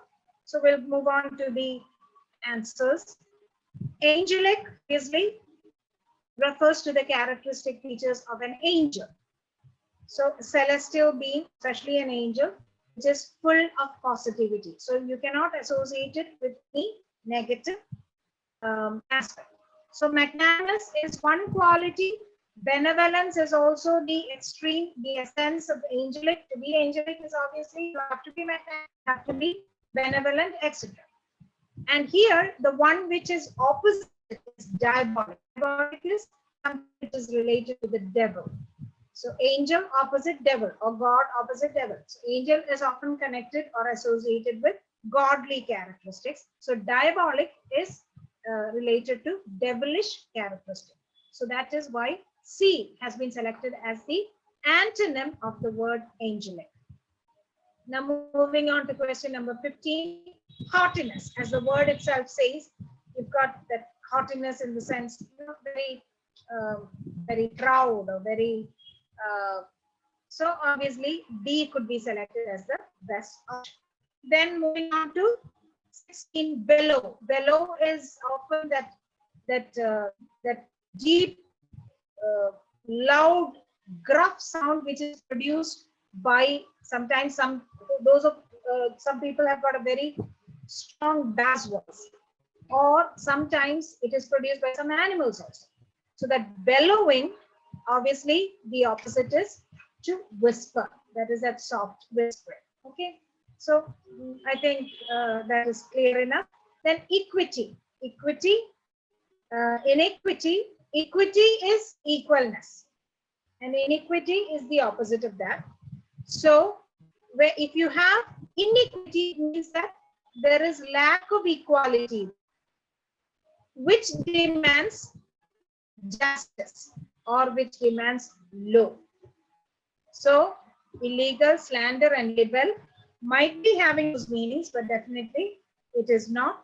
Speaker 1: So we'll move on to the answers. Angelic, obviously, refers to the characteristic features of an angel. So celestial being, especially an angel, which is full of positivity. So you cannot associate it with any negative aspect. So magnanimous is one quality. Benevolence is also the extreme, the essence of angelic. To be angelic is obviously you have to be magnanimous, you have to be benevolent, etc. And here, the one which is opposite is diabolic. Diabolic is something which is related to the devil. So angel opposite devil, or God opposite devil. So angel is often connected or associated with godly characteristics. So diabolic is related to devilish characteristics. So that is why C has been selected as the antonym of the word angelic. Now moving on to question number 15, heartiness. As the word itself says, you've got that heartiness in the sense, you know, very proud or very, so obviously D could be selected as the best option. Then moving on to 16, bellow. Bellow is often that deep, loud, gruff sound which is produced by sometimes some people have got a very strong bass voice, or sometimes it is produced by some animals also. So that bellowing, obviously the opposite is to whisper. That is that soft whispering. Okay, so I think that is clear enough. Then equity. Inequity. Equity is equalness, and inequity is the opposite of that. So where if you have iniquity, it means that there is lack of equality, which demands justice or which demands law. So illegal, slander, and libel might be having those meanings, but definitely it is not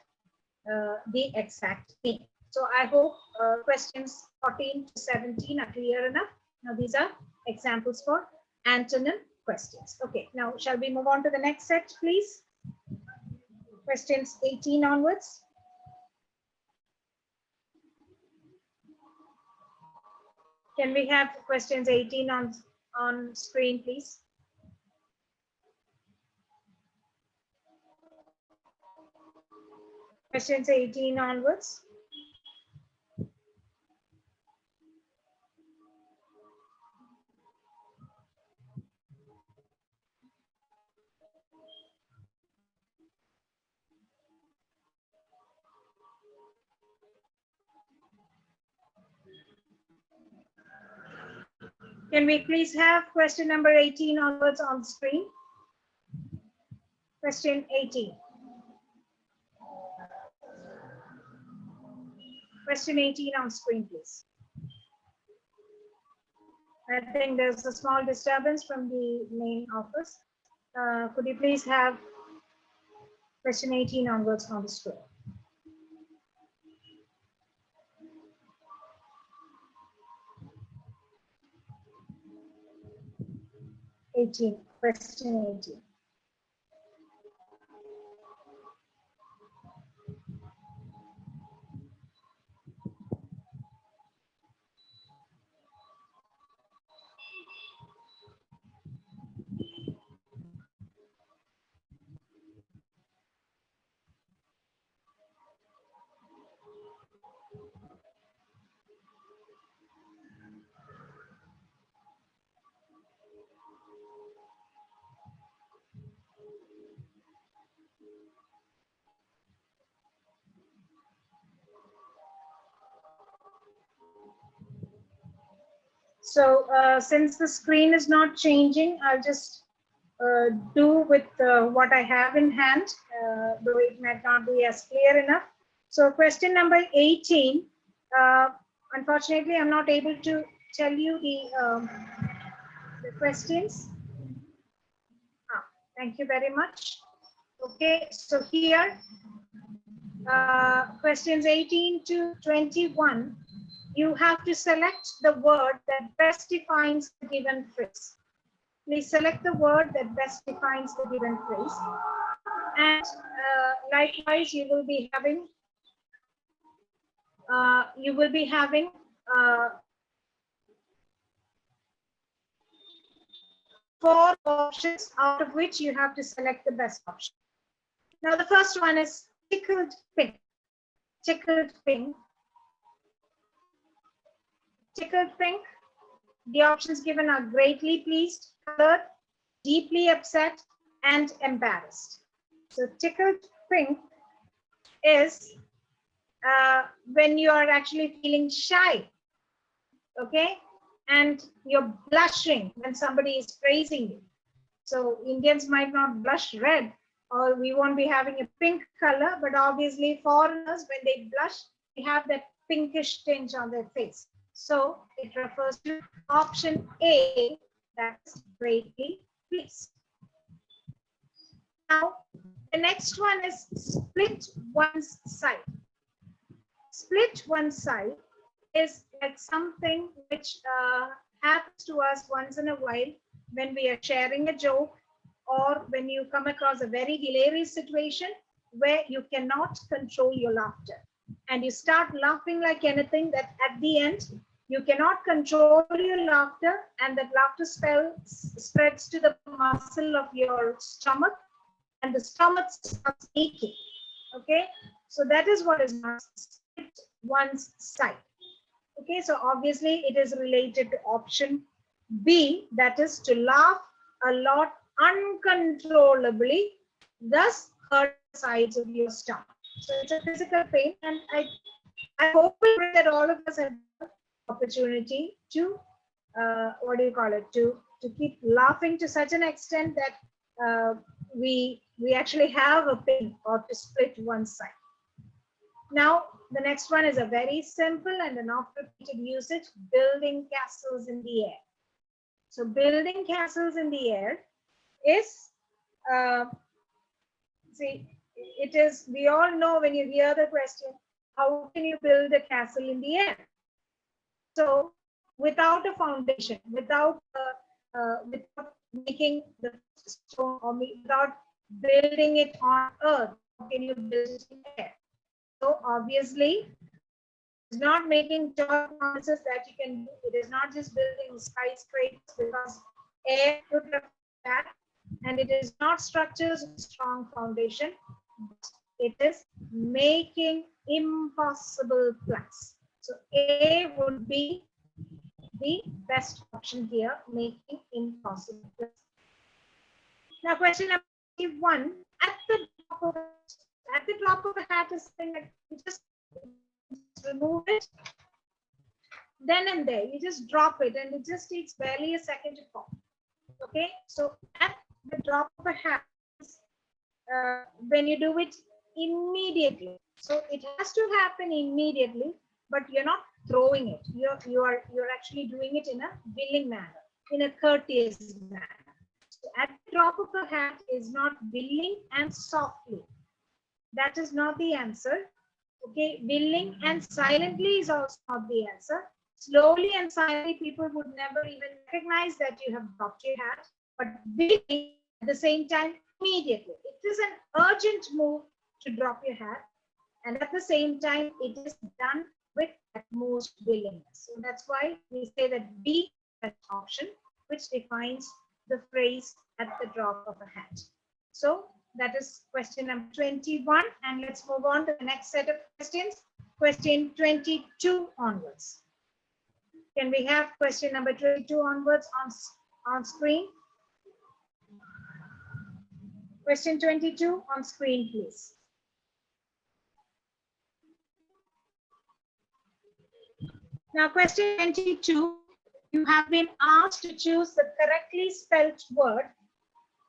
Speaker 1: the exact meaning. So I hope questions 14 to 17 are clear enough. Now these are examples for antonym questions. Okay, now shall we move on to the next set, please? Questions 18 onwards. Can we have questions 18 on screen, please? Questions 18 onwards. Can we please have question number 18 onwards on screen? Question 18. Question 18 on screen, please. I think there's a small disturbance from the main office. Could you please have question 18 onwards on the screen? Question 18. So since the screen is not changing, I'll just do with what I have in hand, though it might not be as clear enough. So question number 18, unfortunately, I'm not able to tell you the questions. Thank you very much. Okay, so here, questions 18 to 21, you have to select the word that best defines the given phrase. Please select the word that best defines the given phrase. And likewise, you will be having four options, out of which you have to select the best option. Now, the first one is tickled pink. Tickled pink. Tickled pink. The options given are greatly pleased, colored, deeply upset, and embarrassed. So tickled pink is when you are actually feeling shy, okay? And you're blushing when somebody is praising you. So Indians might not blush red, or we won't be having a pink color, but obviously foreigners, when they blush, they have that pinkish tinge on their face. So it refers to option A, that's greatly pleased. Now, the next one is split one's side. Split one's side is like something which happens to us once in a while when we are sharing a joke, or when you come across a very hilarious situation where you cannot control your laughter. And you start laughing like anything, that at the end, you cannot control your laughter, and that laughter spreads to the muscle of your stomach, and the stomach starts aching. Okay, so that is what is split one's side. Okay, so obviously it is related to option B, that is to laugh a lot uncontrollably, thus hurt the sides of your stomach. So it's a physical pain, and I hope that all of us have the opportunity to to keep laughing to such an extent that we actually have a pin or to split one side. Now, the next one is a very simple and an oft-repeated usage, building castles in the air. So building castles in the air is, see, it is, we all know when you hear the question, how can you build a castle in the air? So without a foundation, without making the stone or without building it on earth, how can you build it in air? So obviously, it's not making joy promises that you can do. It is not just building skyscrapers because air could have that, and it is not structures with strong foundation. It is making impossible plans. So A would be the best option here, making impossible plans. Now, question number 1: at the drop of a hat is something that you just remove it, then and there, you just drop it, and it just takes barely a second to form. Okay, so at the drop of a hat, when you do it immediately, so it has to happen immediately, but you're not throwing it. You're actually doing it in a willing manner, in a courteous manner. So at the drop of a hat is not willing and softly. That is not the answer. Okay, willing and silently is also not the answer. Slowly and silently, people would never even recognize that you have dropped your hat, but willing at the same time, immediately. It is an urgent move to drop your hat, and at the same time, it is done with utmost willingness. So that's why we say that B is the option, which defines the phrase at the drop of a hat. So that is question number 21, and let's move on to the next set of questions, question 22 onwards. Can we have question number 22 onwards on screen? Question 22 on screen, please. Now, question 22, you have been asked to choose the correctly spelled word,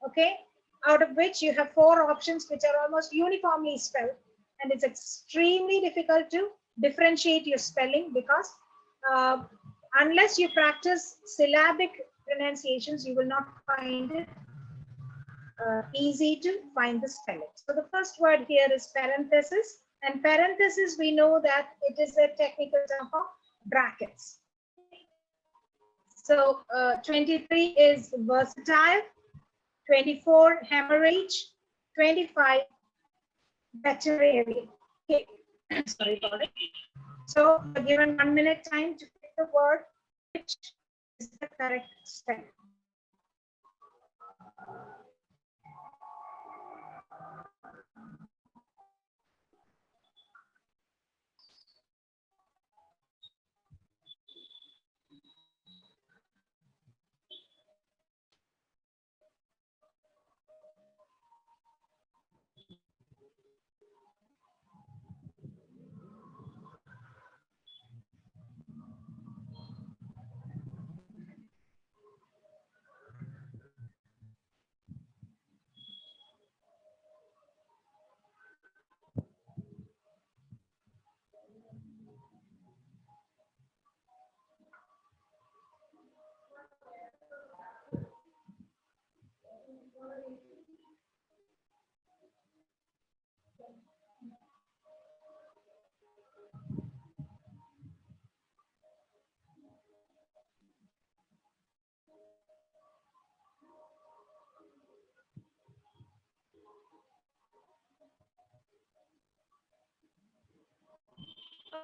Speaker 1: okay, out of which you have 4 options which are almost uniformly spelled, and it's extremely difficult to differentiate your spelling because unless you practice syllabic pronunciations, you will not find it easy to find the spelling. So the first word here is parenthesis, and parenthesis, we know that it is a technical term for brackets. So 23 is versatile, 24 hemorrhage, 25 veterinary. Okay. Sorry about it. So given 1 minute time to pick the word which is the correct spelling.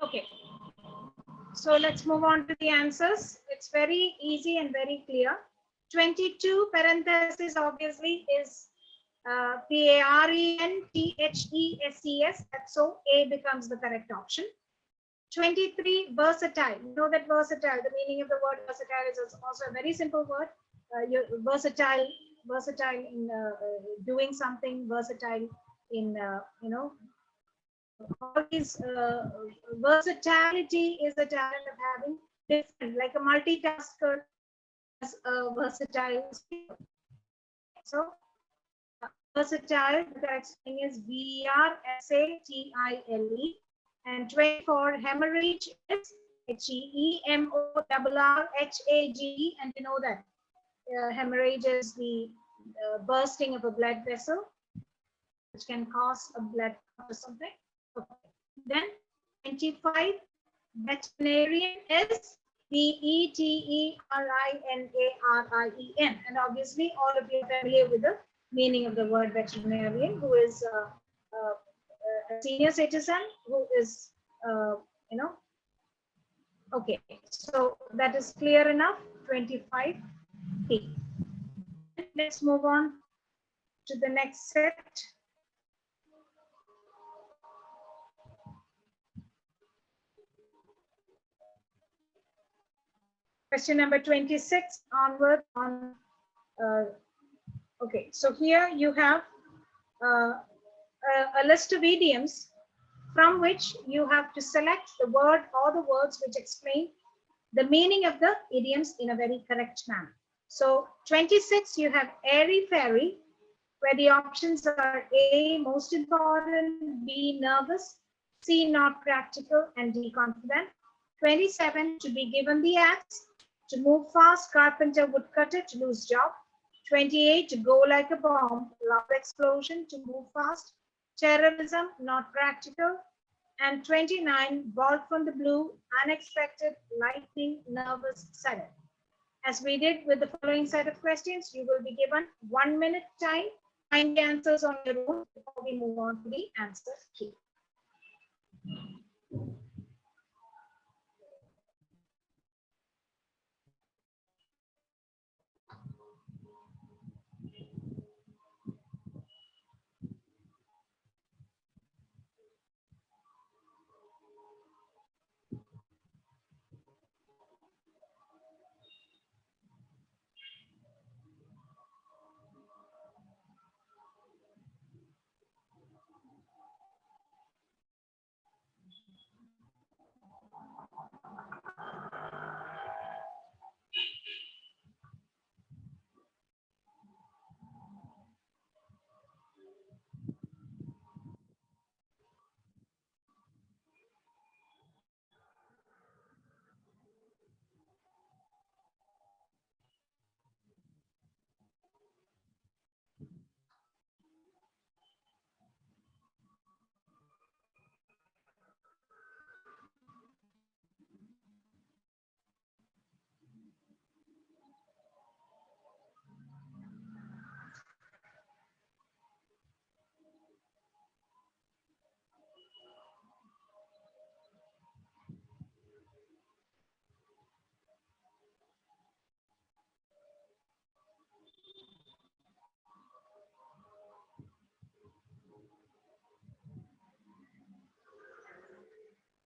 Speaker 1: Okay, so let's move on to the answers. It's very easy and very clear. 22 parenthesis obviously is PARENTHESES, so A becomes the correct option. 23 versatile. You know that versatile, the meaning of the word versatile is also a very simple word. You're versatile in doing something, versatile in all these versatility is the talent of having different, like a multitasker as a versatile skill. So versatile, the correct spelling is versatile. And 24, hemorrhage is HEMORRHAGE. And you know that hemorrhage is the bursting of a blood vessel, which can cause a blood clot or something. Okay. Then 25, veterinarian is VETERINARIEN. And obviously, all of you are familiar with the meaning of the word veterinarian, who is a senior citizen who is, you know, okay. So that is clear enough. 25. Let's move on to the next set. Question number 26 onward on. Okay, so here you have a list of idioms from which you have to select the word or the words which explain the meaning of the idioms in a very correct manner. So 26, you have airy-fairy, where the options are A, most important, B, nervous, C, not practical, and D, confident. 27, to be given the axe, to move fast, carpenter, woodcutter, to lose job. 28, to go like a bomb, loud explosion, to move fast, terrorism, not practical. And 29, ball from the blue, unexpected, lightning, nervous, sudden. As we did with the following set of questions, you will be given 1 minute time. Find the answers on your own before we move on to the answer key.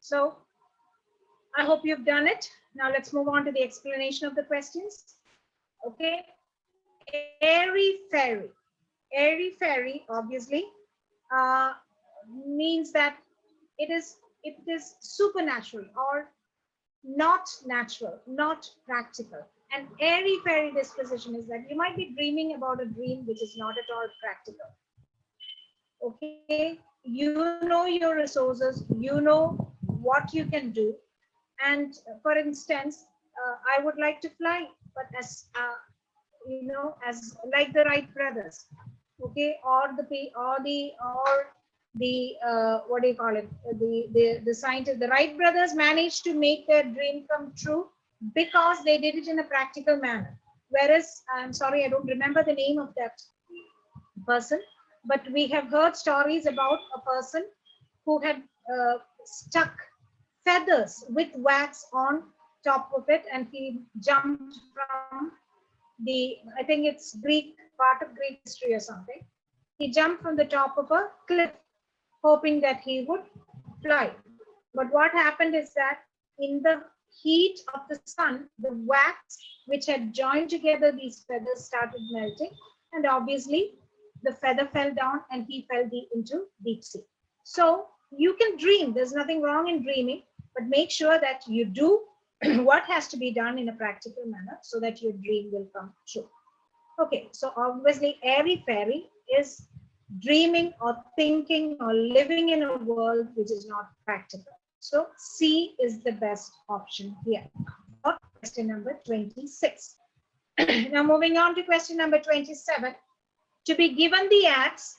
Speaker 1: So I hope you've done it. Now let's move on to the explanation of the questions. Okay. Airy-fairy. Airy-fairy, obviously, means that it is supernatural or not natural, not practical. An airy-fairy disposition is that you might be dreaming about a dream which is not at all practical. Okay, you know your resources, you know what you can do. And for instance, I would like to fly, but as you know, as like the Wright brothers, okay, or the what do you call it? The scientists, the Wright brothers managed to make their dream come true because they did it in a practical manner. Whereas, I'm sorry, I don't remember the name of that person, but we have heard stories about a person who had stuck feathers with wax on top of it, and he jumped from the, I think it's Greek, part of Greek history or something. He jumped from the top of a cliff, hoping that he would fly. But what happened is that in the heat of the sun, the wax which had joined together these feathers started melting, and obviously the feather fell down and he fell into deep sea. So you can dream, there's nothing wrong in dreaming, but make sure that you do what has to be done in a practical manner so that your dream will come true. Okay, so obviously airy-fairy is dreaming or thinking or living in a world which is not practical. So C is the best option here for question number 26. Now moving on to question number 27. To be given the axe,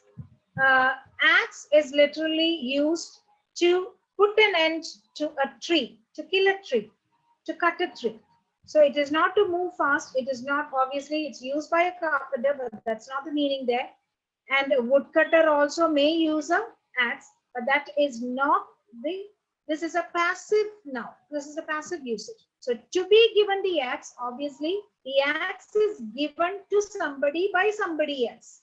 Speaker 1: axe is literally used to put an end to a tree, to kill a tree, to cut a tree. So it is not to move fast. It is not, obviously it's used by a carpenter, but that's not the meaning there. And a woodcutter also may use an axe, but that is not the, this is a passive now. This is a passive usage. So to be given the axe, obviously the axe is given to somebody by somebody else.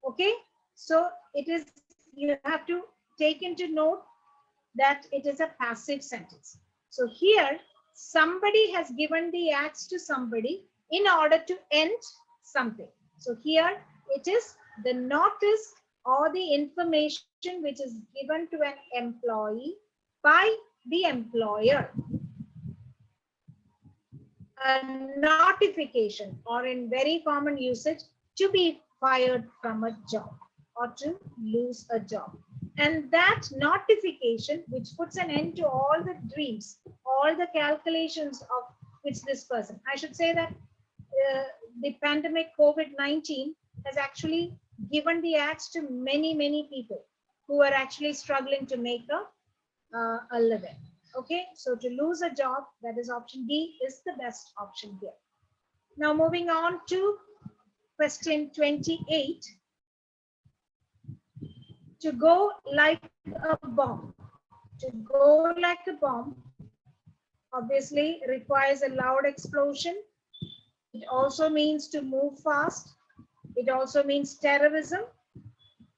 Speaker 1: Okay, so it is, you have to take into note that it is a passive sentence. So here somebody has given the axe to somebody in order to end something. So here it is the notice or the information which is given to an employee by the employer. A notification, or in very common usage, to be fired from a job or to lose a job. And that notification, which puts an end to all the dreams, all the calculations of which this person, I should say that the pandemic COVID-19 has actually given the axe to many people who are actually struggling to make a living. Okay, so to lose a job, that is option D is the best option here. Now moving on to question 28. To go like a bomb. To go like a bomb obviously requires a loud explosion. It also means to move fast. It also means terrorism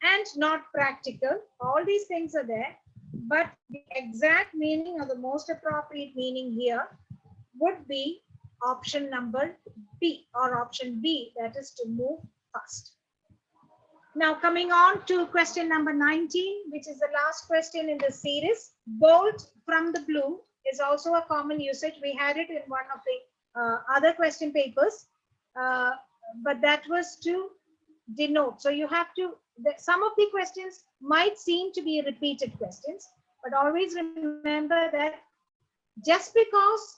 Speaker 1: and not practical. All these things are there, but the exact meaning or the most appropriate meaning here would be option number B or option B, that is to move fast. Now coming on to question number 19, which is the last question in the series. Bolt from the blue is also a common usage. We had it in one of the other question papers, but that was to denote. So you have to, some of the questions might seem to be repeated questions, but always remember that just because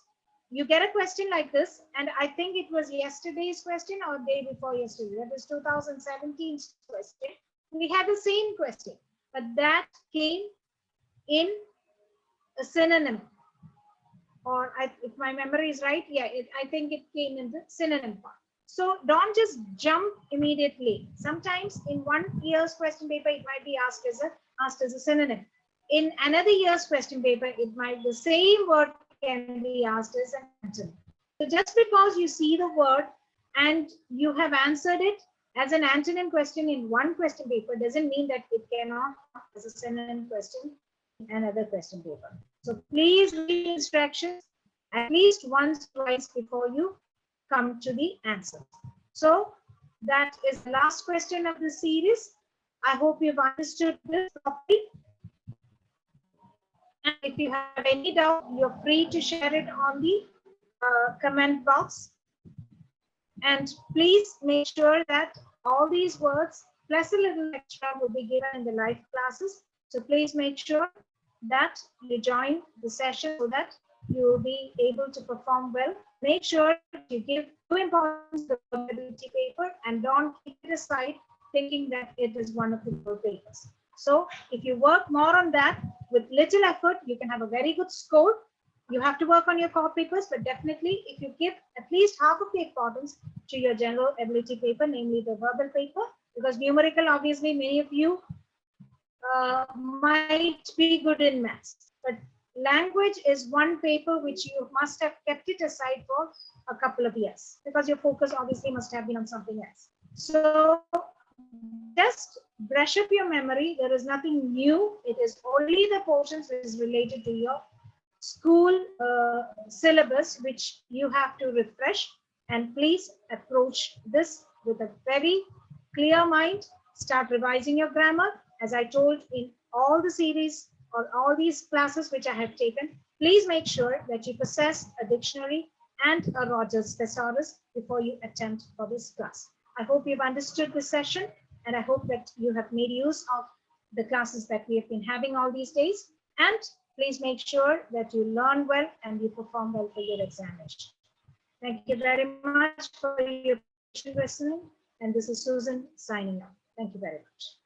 Speaker 1: you get a question like this, and I think it was yesterday's question or day before yesterday, that was 2017's question, we had the same question, but that came in a synonym, or if my memory is right, yeah, I think it came in the synonym part. So don't just jump immediately. Sometimes in one year's question paper, it might be asked as a synonym. In another year's question paper, it might, the same word can be asked as an antonym. So just because you see the word and you have answered it as an antonym question in one question paper doesn't mean that it cannot as a synonym question in another question paper. So please read instructions at least once, twice before you come to the answer. So that is the last question of the series. I hope you've understood this properly. And if you have any doubt, you're free to share it on the comment box. And please make sure that all these words plus a little extra will be given in the live classes. So please make sure that you join the session so that you will be able to perform well. Make sure you give due importance to the ability paper and don't keep it aside thinking that it is one of the core papers. So if you work more on that with little effort, you can have a very good score. You have to work on your core papers, but definitely if you give at least half of the importance to your general ability paper, namely the verbal paper, because numerical, obviously many of you might be good in maths, but language is one paper which you must have kept it aside for a couple of years because your focus obviously must have been on something else. So just brush up your memory. There is nothing new. It is only the portions which is related to your school syllabus which you have to refresh, and please approach this with a very clear mind. Start revising your grammar. As I told in all the series or all these classes which I have taken, please make sure that you possess a dictionary and a Rogers thesaurus before you attempt for this class. I hope you've understood this session. And I hope that you have made use of the classes that we have been having all these days. And please make sure that you learn well and you perform well for your examination. Thank you very much for your patient listening. And this is Susan signing off. Thank you very much.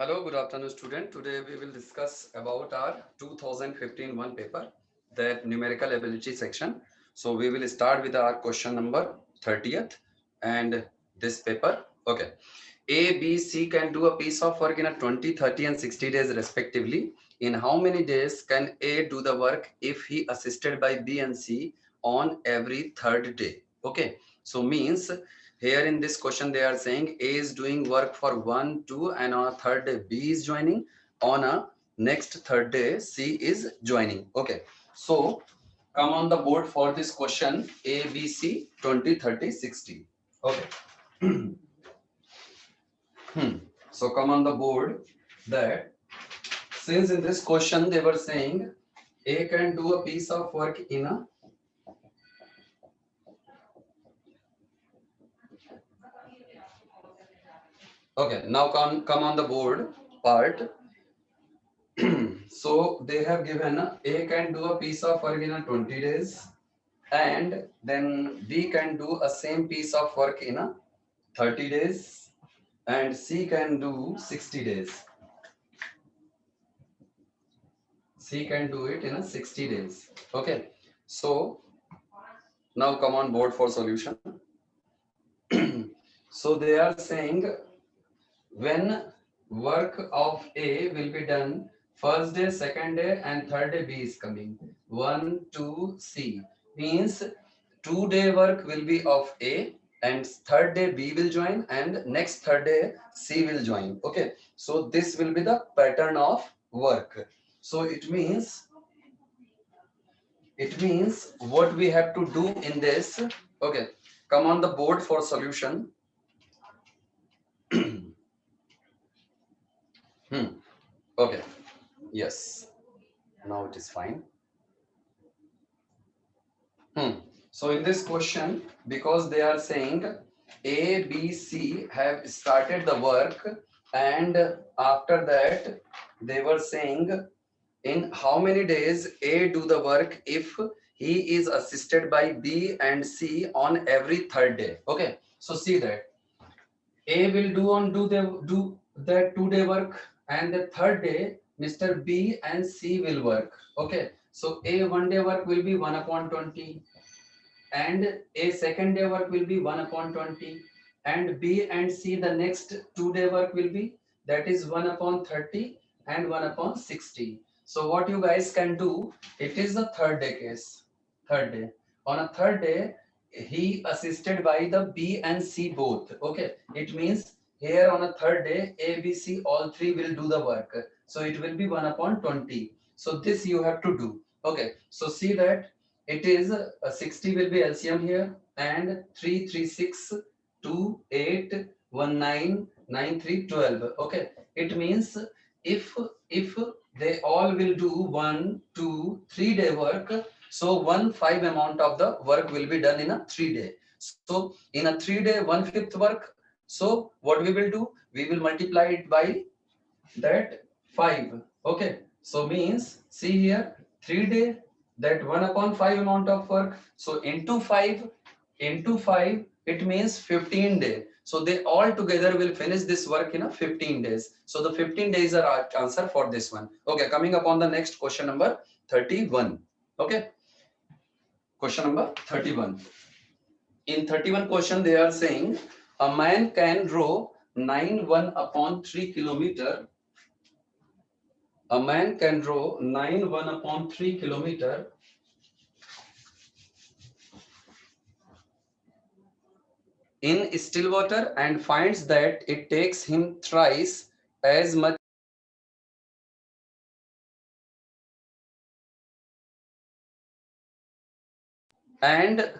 Speaker 3: Hello, good afternoon, student. Today we will discuss about our 2015 one paper, that numerical ability section. So we will start with our question number 30th and this paper. Okay. A, B, C can do a piece of work in a 20, 30 and 60 days respectively. In how many days can A do the work if he assisted by B and C on every third day? Okay. So means here in this question they are saying A is doing work for 1, 2 and on a third day B is joining. On a next third day C is joining. Okay. So come on the board for this question A, B, C 20, 30, 60. Okay. So come on the board that since in this question they were saying A can do a piece of work in a okay, now come on the board part. So they have given A can do a piece of work in a 20 days and then B can do a same piece of work in a 30 days and C can do 60 days. C can do it in a 60 days. Okay. So now come on board for solution. So they are saying when work of A will be done first day, second day and third day B is coming. 1, 2, C means 2-day work will be of A and third day B will join and next third day C will join. Okay. So this will be the pattern of work. So it means what we have to do in this. Okay. Come on the board for solution. Okay. Yes. Now it is fine. So in this question, because they are saying A, B, C have started the work and after that they were saying in how many days A do the work if he is assisted by B and C on every third day. Okay. So see that A will do that 2-day work and the third day Mr. B and C will work. Okay. So A 1-day work will be 1 upon 20 and A second day work will be 1 upon 20 and B and C the next 2-day work will be that is 1 upon 30 and 1 upon 60. So what you guys can do, it is the third day case. Third day. On a third day, he assisted by the B and C both. Okay. It means here on a third day, A, B, C, all three will do the work. So it will be 1 upon 20. So this you have to do. Okay. So see that it is 60 will be LCM here and 3, 3, 6, 2, 8, 1, 9, 9, 3, 12. Okay. It means if they all will do 1, 2, 3-day work, so 1/5 amount of the work will be done in a 3-day. So in a 3-day 1/5 work, so what we will do? We will multiply it by that 5. Okay. So means see here 3-day that 1 upon 5 amount of work. So into 5 it means 15 days. So they all together will finish this work in a 15 days. So the 15 days are our answer for this one. Okay, coming upon the next question number 31. Okay. Question number 31. In 31 question they are saying a man can row 9 upon 3 kilometer. A man can row 9 upon 3 kilometer in still water and finds that it takes him thrice as much and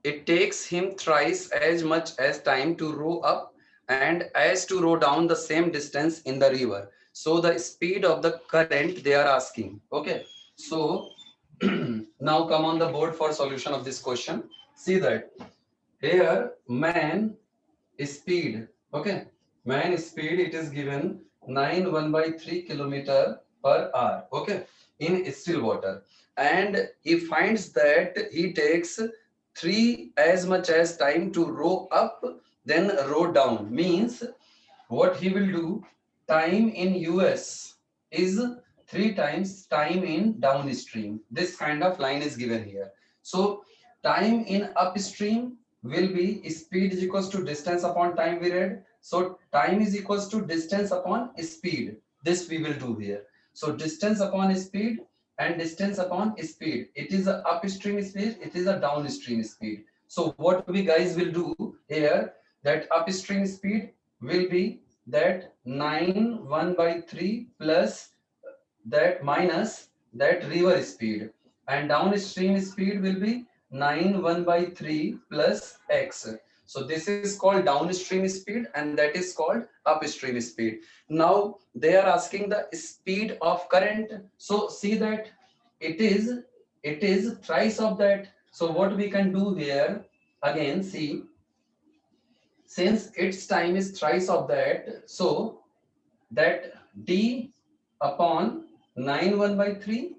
Speaker 3: it takes him thrice as much as time to row up and as to row down the same distance in the river. So the speed of the current they are asking. Okay. So now come on the board for solution of this question. See that here man speed. Okay. Man speed it is given 9 1/3 kilometer per hour. Okay. In still water. And he finds that he takes 3 as much as time to row up then row down. Means what he will do, time in US is 3 times time in downstream. This kind of line is given here. So time in upstream will be speed is equals to distance upon time we read. So time is equals to distance upon speed. This we will do here. So distance upon speed and distance upon speed. It is a upstream speed, it is a downstream speed. So what we guys will do here, that upstream speed will be that 9 1 by 3 plus that minus that river speed, and downstream speed will be 9 1 by 3 plus x. So this is called downstream speed and that is called upstream speed. Now they are asking the speed of current. So see that it is thrice of that. So what we can do here, again see, since its time is thrice of that, so that d upon 9 1 by 3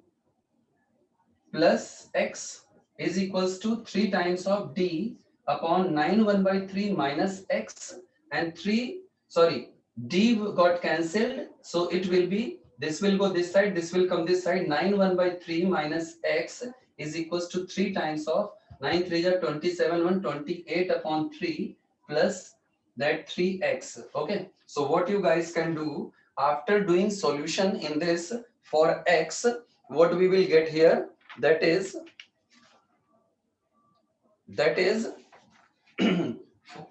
Speaker 3: plus x is equals to 3 times of d upon 9 1 by 3 minus x, and 3, sorry, d got cancelled, so it will be, this will go this side, this will come this side, 9 1 by 3 minus x is equals to 3 times of 9 3 are 27 1 28 upon 3 plus that 3x. Okay, so what you guys can do after doing solution in this for x, what we will get here, that is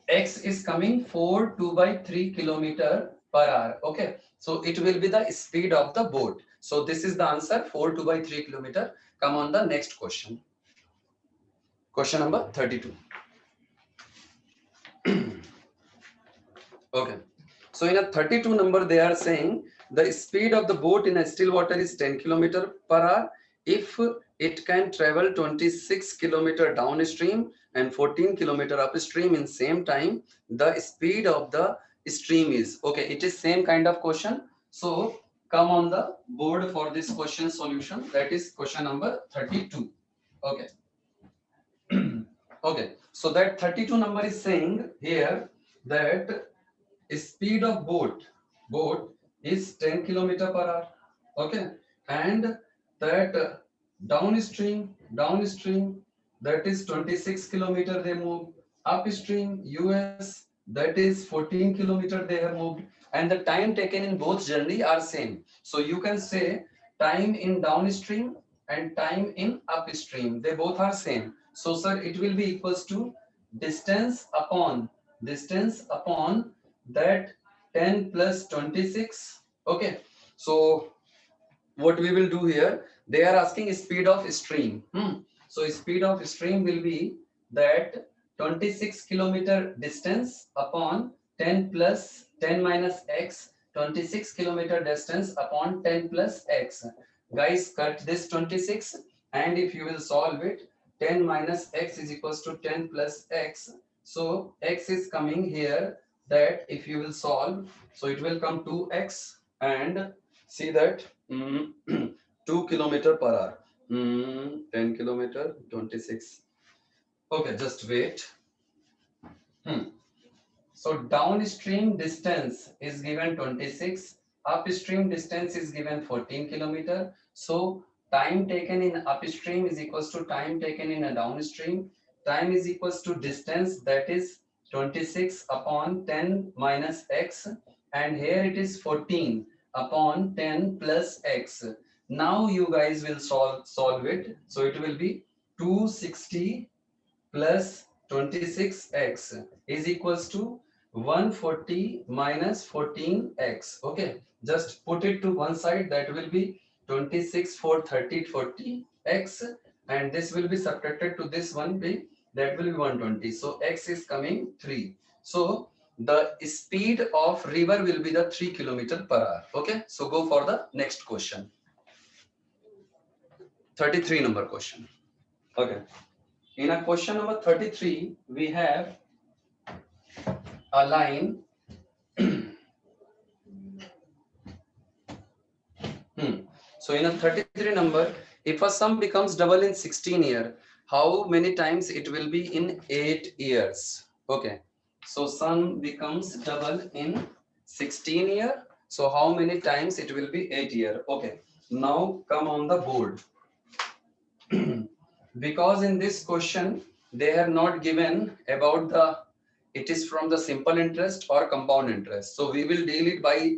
Speaker 3: x is coming 4 2 by 3 kilometer per hour. Okay, so it will be the speed of the boat. So this is the answer, 4 2 by 3 kilometer. Come on the next question. Question number 32. Okay, so in a 32 number they are saying the speed of the boat in a still water is 10 kilometer per hour if it can travel 26 kilometer downstream and 14 kilometer upstream in same time. The speed of the stream is, okay, it is same kind of question. So come on the board for this question solution, that is question number 32. Okay. Okay, so that 32 number is saying here that speed of boat is 10 kilometer per hour. Okay, and that downstream that is 26 kilometer they move, upstream US that is 14 kilometer they have moved, and the time taken in both journey are same. So you can say time in downstream and time in upstream, they both are same. So sir, it will be equals to distance upon that 10 plus 26. Okay, so what we will do here, they are asking speed of stream. So speed of stream will be that 26 kilometer distance upon 10 plus 10 minus x, 26 kilometer distance upon 10 plus x. Guys, cut this 26, and if you will solve it, 10 minus x is equals to 10 plus x. So x is coming here, that if you will solve, so it will come 2x, and see that 2 kilometer per hour, 10 kilometer 26. Okay, just wait. So downstream distance is given 26, upstream distance is given 14 kilometer. So time taken in upstream is equals to time taken in a downstream. Time is equals to distance, that is 26 upon 10 minus x, and here it is 14 upon 10 plus x. Now you guys will solve it. So it will be 260 plus 26x is equals to 140 minus 14x. Okay, just put it to one side, that will be 26 for 30 40x, and this will be subtracted to this one, be that will be 120. So x is coming 3. So the speed of river will be the 3 kilometer per hour. Okay, so go for the next question. 33 number question. Okay, in a question number 33 we have a line. So in a 33 number, if a sum becomes double in 16 years, how many times it will be in 8 years? Okay, so sum becomes double in 16 years, So how many times it will be 8 year? Okay. Now come on the board. Because in this question they have not given about the it is from the simple interest or compound interest. So we will deal it by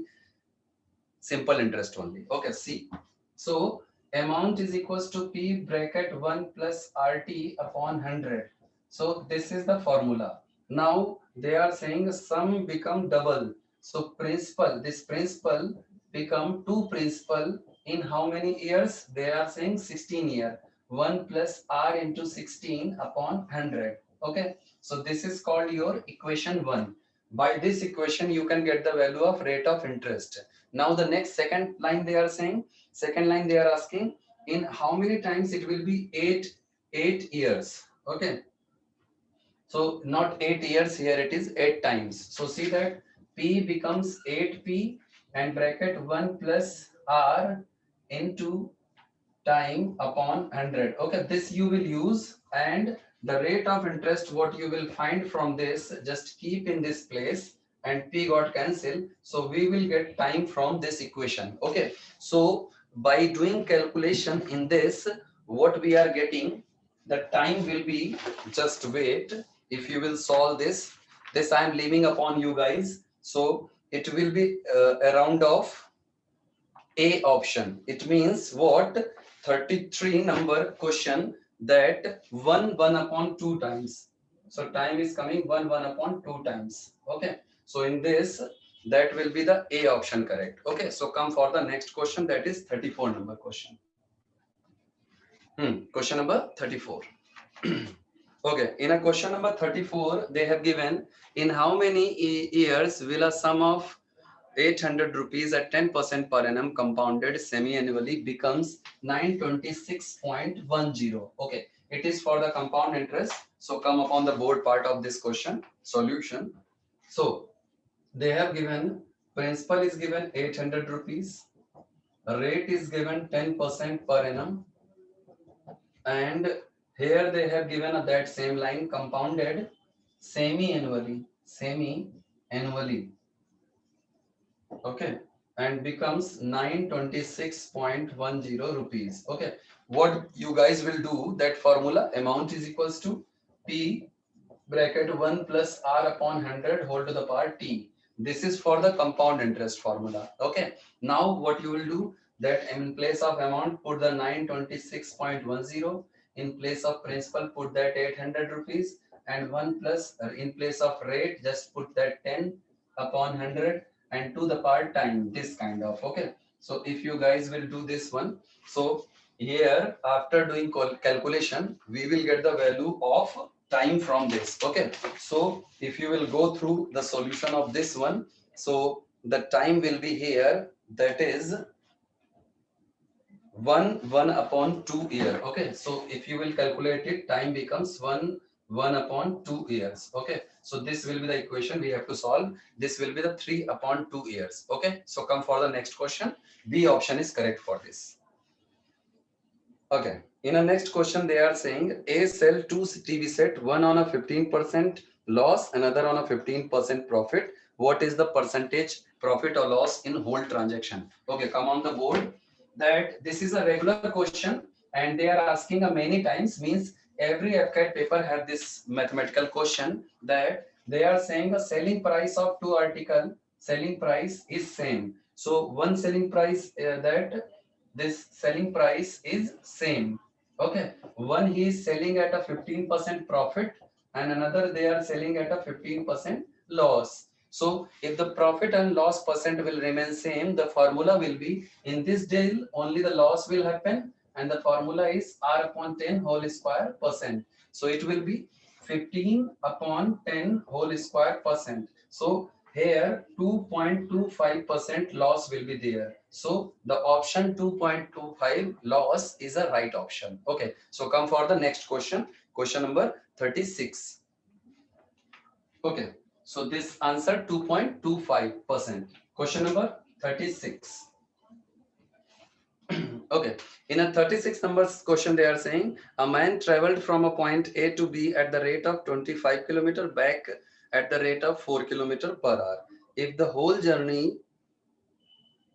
Speaker 3: simple interest only. Okay, see. So amount is equals to P bracket 1 plus RT upon 100. So this is the formula. Now they are saying sum become double. So principal, this principal become 2 principal in how many years? They are saying 16 year. 1 plus R into 16 upon 100. Okay. So this is called your equation 1. By this equation you can get the value of rate of interest. Now the next second line they are saying, second line they are asking in how many times it will be 8 years. Okay. So not 8 years, here it is 8 times. So see that P becomes 8P and bracket 1 plus R into time upon 100. Okay, this you will use, and the rate of interest what you will find from this, just keep in this place and P got cancelled. So we will get time from this equation. Okay, so by doing calculation in this, what we are getting, the time will be, just wait, if you will solve this I am leaving upon you guys. So it will be around of A option. It means what? 33 number question, that 1 upon 2 times. So time is coming 1 upon 2 times. Okay. So in this, that will be the A option correct. Okay. So come for the next question, that is 34 number question. Question number 34. Okay. In a question number 34, they have given in how many years will a sum of 800 rupees at 10% per annum compounded semi-annually becomes 926.10. Okay, it is for the compound interest. So come upon the board part of this question, solution. So they have given principal is given 800 rupees, rate is given 10% per annum, and here they have given that same line compounded semi-annually, okay, and becomes 926.10 rupees. Okay, what you guys will do, that formula amount is equals to P bracket 1 plus R upon 100 whole to the power T. This is for the compound interest formula. Okay, now what you will do, that in place of amount put the 926.10, in place of principal put that 800 rupees, and 1 plus in place of rate just put that 10 upon 100 and to the part time, this kind of. Okay, so if you guys will do this one, so here after doing calculation we will get the value of time from this. Okay, so if you will go through the solution of this one, so the time will be here, that is 1 upon 2 year. Okay, so if you will calculate it, time becomes 1 upon 2 years. Okay, so this will be the equation we have to solve. This will be the 3 upon 2 years. Okay, so come for the next question. B option is correct for this. Okay, in a next question they are saying A sell 2 TV set, one on a 15% loss, another on a 15% profit. What is the percentage profit or loss in whole transaction? Okay, come on the board. That this is a regular question and they are asking a many times, means every AFCAT paper have this mathematical question, that they are saying the selling price of 2 article, selling price is same. So one selling price that this selling price is same. Okay, one he is selling at a 15% profit and another they are selling at a 15% loss. So if the profit and loss percent will remain same, the formula will be, in this deal only the loss will happen and the formula is R upon 10 whole square percent. So it will be 15 upon 10 whole square percent. So here 2.25% loss will be there. So the option 2.25 loss is a right option. Okay, so come for the next question, question number 36. Okay, so this answer 2.25%. Question number 36. Okay, in a 36 numbers question they are saying a man traveled from a point A to B at the rate of 25 km back at the rate of 4 km per hour. If the whole journey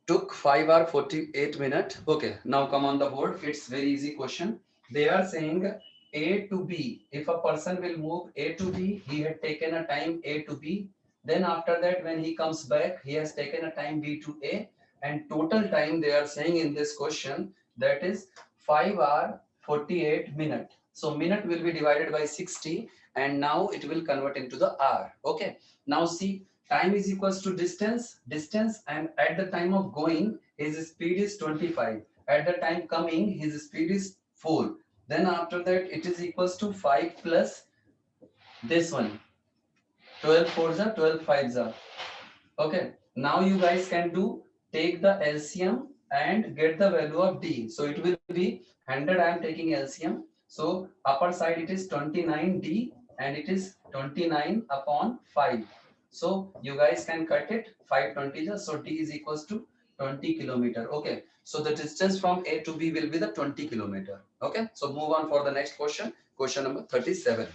Speaker 3: took 5 hour 48 minutes. Okay, now come on the board. It's very easy question. They are saying A to B. If a person will move A to B, he had taken a time A to B. Then after that, when he comes back, he has taken a time B to A. And total time they are saying in this question, that is 5 hour 48 minutes. So minute will be divided by 60 and now it will convert into the hour. Okay. Now see, time is equals to distance, and at the time of going his speed is 25, at the time coming his speed is 4, then after that it is equals to 5 plus this one, 12 fours are 12 fives are. Okay, now you guys can do, take the LCM and get the value of D. So it will be 100. I am taking LCM. So upper side it is 29D and it is 29 upon 5. So you guys can cut it 520. So D is equals to 20 kilometer. Okay. So the distance from A to B will be the 20 kilometer. Okay. So move on for the next question. Question number 37.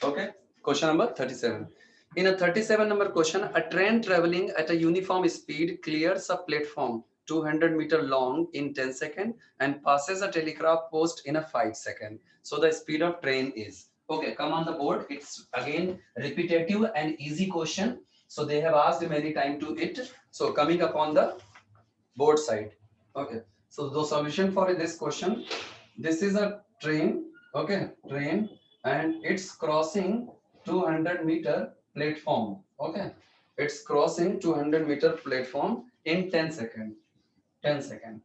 Speaker 3: Okay. Question number 37. In a 37 number question, a train traveling at a uniform speed clears a platform 200-meter long in 10 seconds and passes a telegraph post in a 5 seconds. So the speed of train is. Okay, come on the board. It's again repetitive and easy question. So they have asked many times to it. So coming up on the board side. Okay, so the solution for this question, this is a train. Okay, train, and it's crossing 200-meter platform. Okay, it's crossing 200-meter platform in 10 seconds. 10 seconds.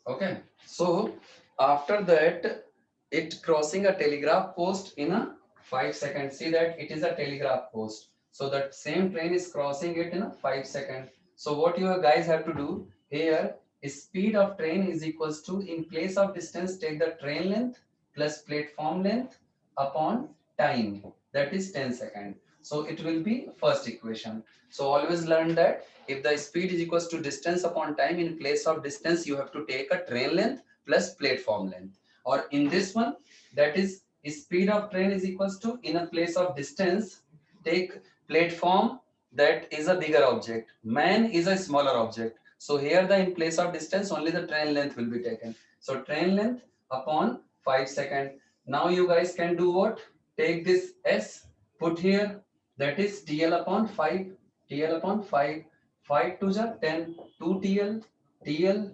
Speaker 3: Okay, so after that it crossing a telegraph post in a 5 seconds. See that it is a telegraph post, so that same train is crossing it in a 5 seconds. So what you guys have to do here is speed of train is equals to, in place of distance, take the train length plus platform length upon time, that is 10 seconds. So it will be first equation. So always learn that if the speed is equals to distance upon time, in place of distance you have to take a train length plus platform length. Or in this one, that is speed of train is equals to, in a place of distance, take platform, that is a bigger object, man is a smaller object. So here the, in place of distance, only the train length will be taken. So train length upon 5 seconds. Now you guys can do what? Take this S, put here, that is TL upon 5, TL upon 5, 5 to the 10, 2 TL, TL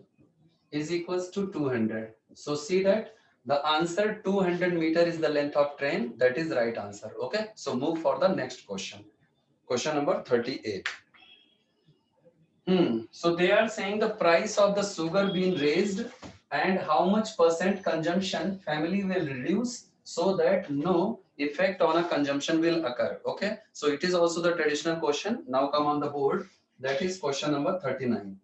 Speaker 3: is equals to 200. So see that the answer 200 meter is the length of train. That is right answer. Okay. So move for the next question. Question number 38. So they are saying the price of the sugar being raised and how much percent consumption family will reduce so that no effect on a consumption will occur. Okay. So it is also the traditional question. Now come on the board. That is question number 39.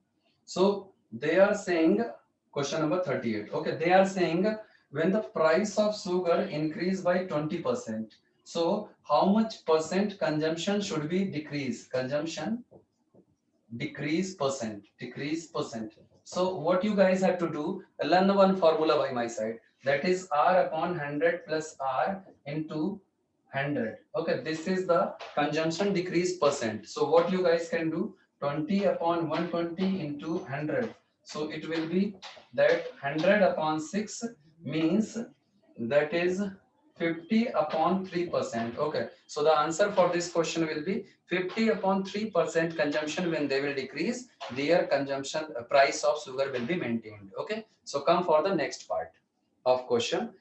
Speaker 3: So they are saying question number 38. Okay. They are saying when the price of sugar increase by 20%. So how much percent consumption should be decreased? Consumption decrease percent. So what you guys have to do, learn one formula by my side, that is R upon 100 plus R into 100. Okay, this is the consumption decrease percent. So what you guys can do, 20 upon 120 into 100. So it will be that 100 upon 6 means that is 50 upon 3%. Okay, so the answer for this question will be 50 upon 3% consumption. When they will decrease, their consumption price of sugar will be maintained. Okay, so come for the next part of question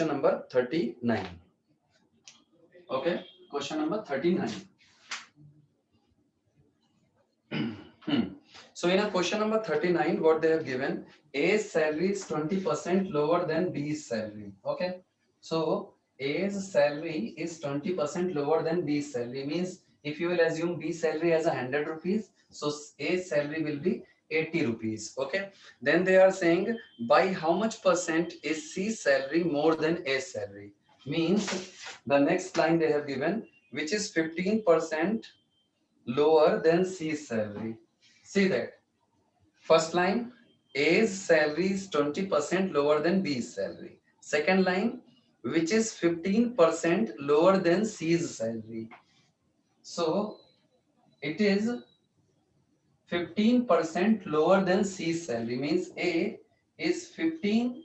Speaker 3: number 39. Okay, question number 39. So in a question number 39, what they have given, A's salary is 20% lower than B's salary. Okay, so A's salary is 20% lower than B's salary. Means if you will assume B's salary as 100 rupees, so A's salary will be 80 rupees. Okay, then they are saying by how much percent is C's salary more than A's salary? Means the next line they have given, which is 15% lower than C's salary. See that first line, A's salary is 20% lower than B's salary. Second line, which is 15% lower than C's salary. So it is 15% lower than C's salary, means A is 15%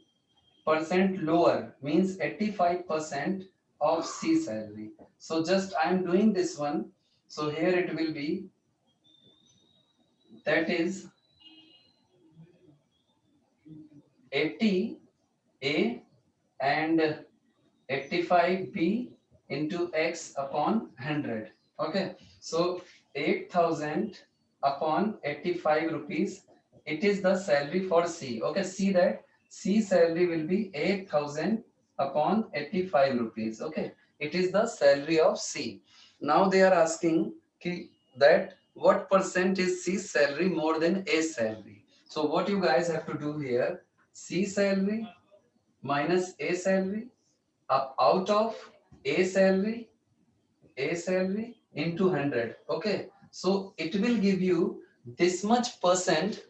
Speaker 3: lower, means 85% of C salary. So just I am doing this one. So here it will be, that is 80 A and 85 B into X upon 100. Okay, so 8,000 upon 85 rupees. It is the salary for C. Okay, see that C salary will be 8,000 upon 85 rupees. Okay, it is the salary of C. Now they are asking that what percent is C salary more than A salary. So what you guys have to do here, C salary minus A salary up out of A salary into 100. Okay, so it will give you this much percent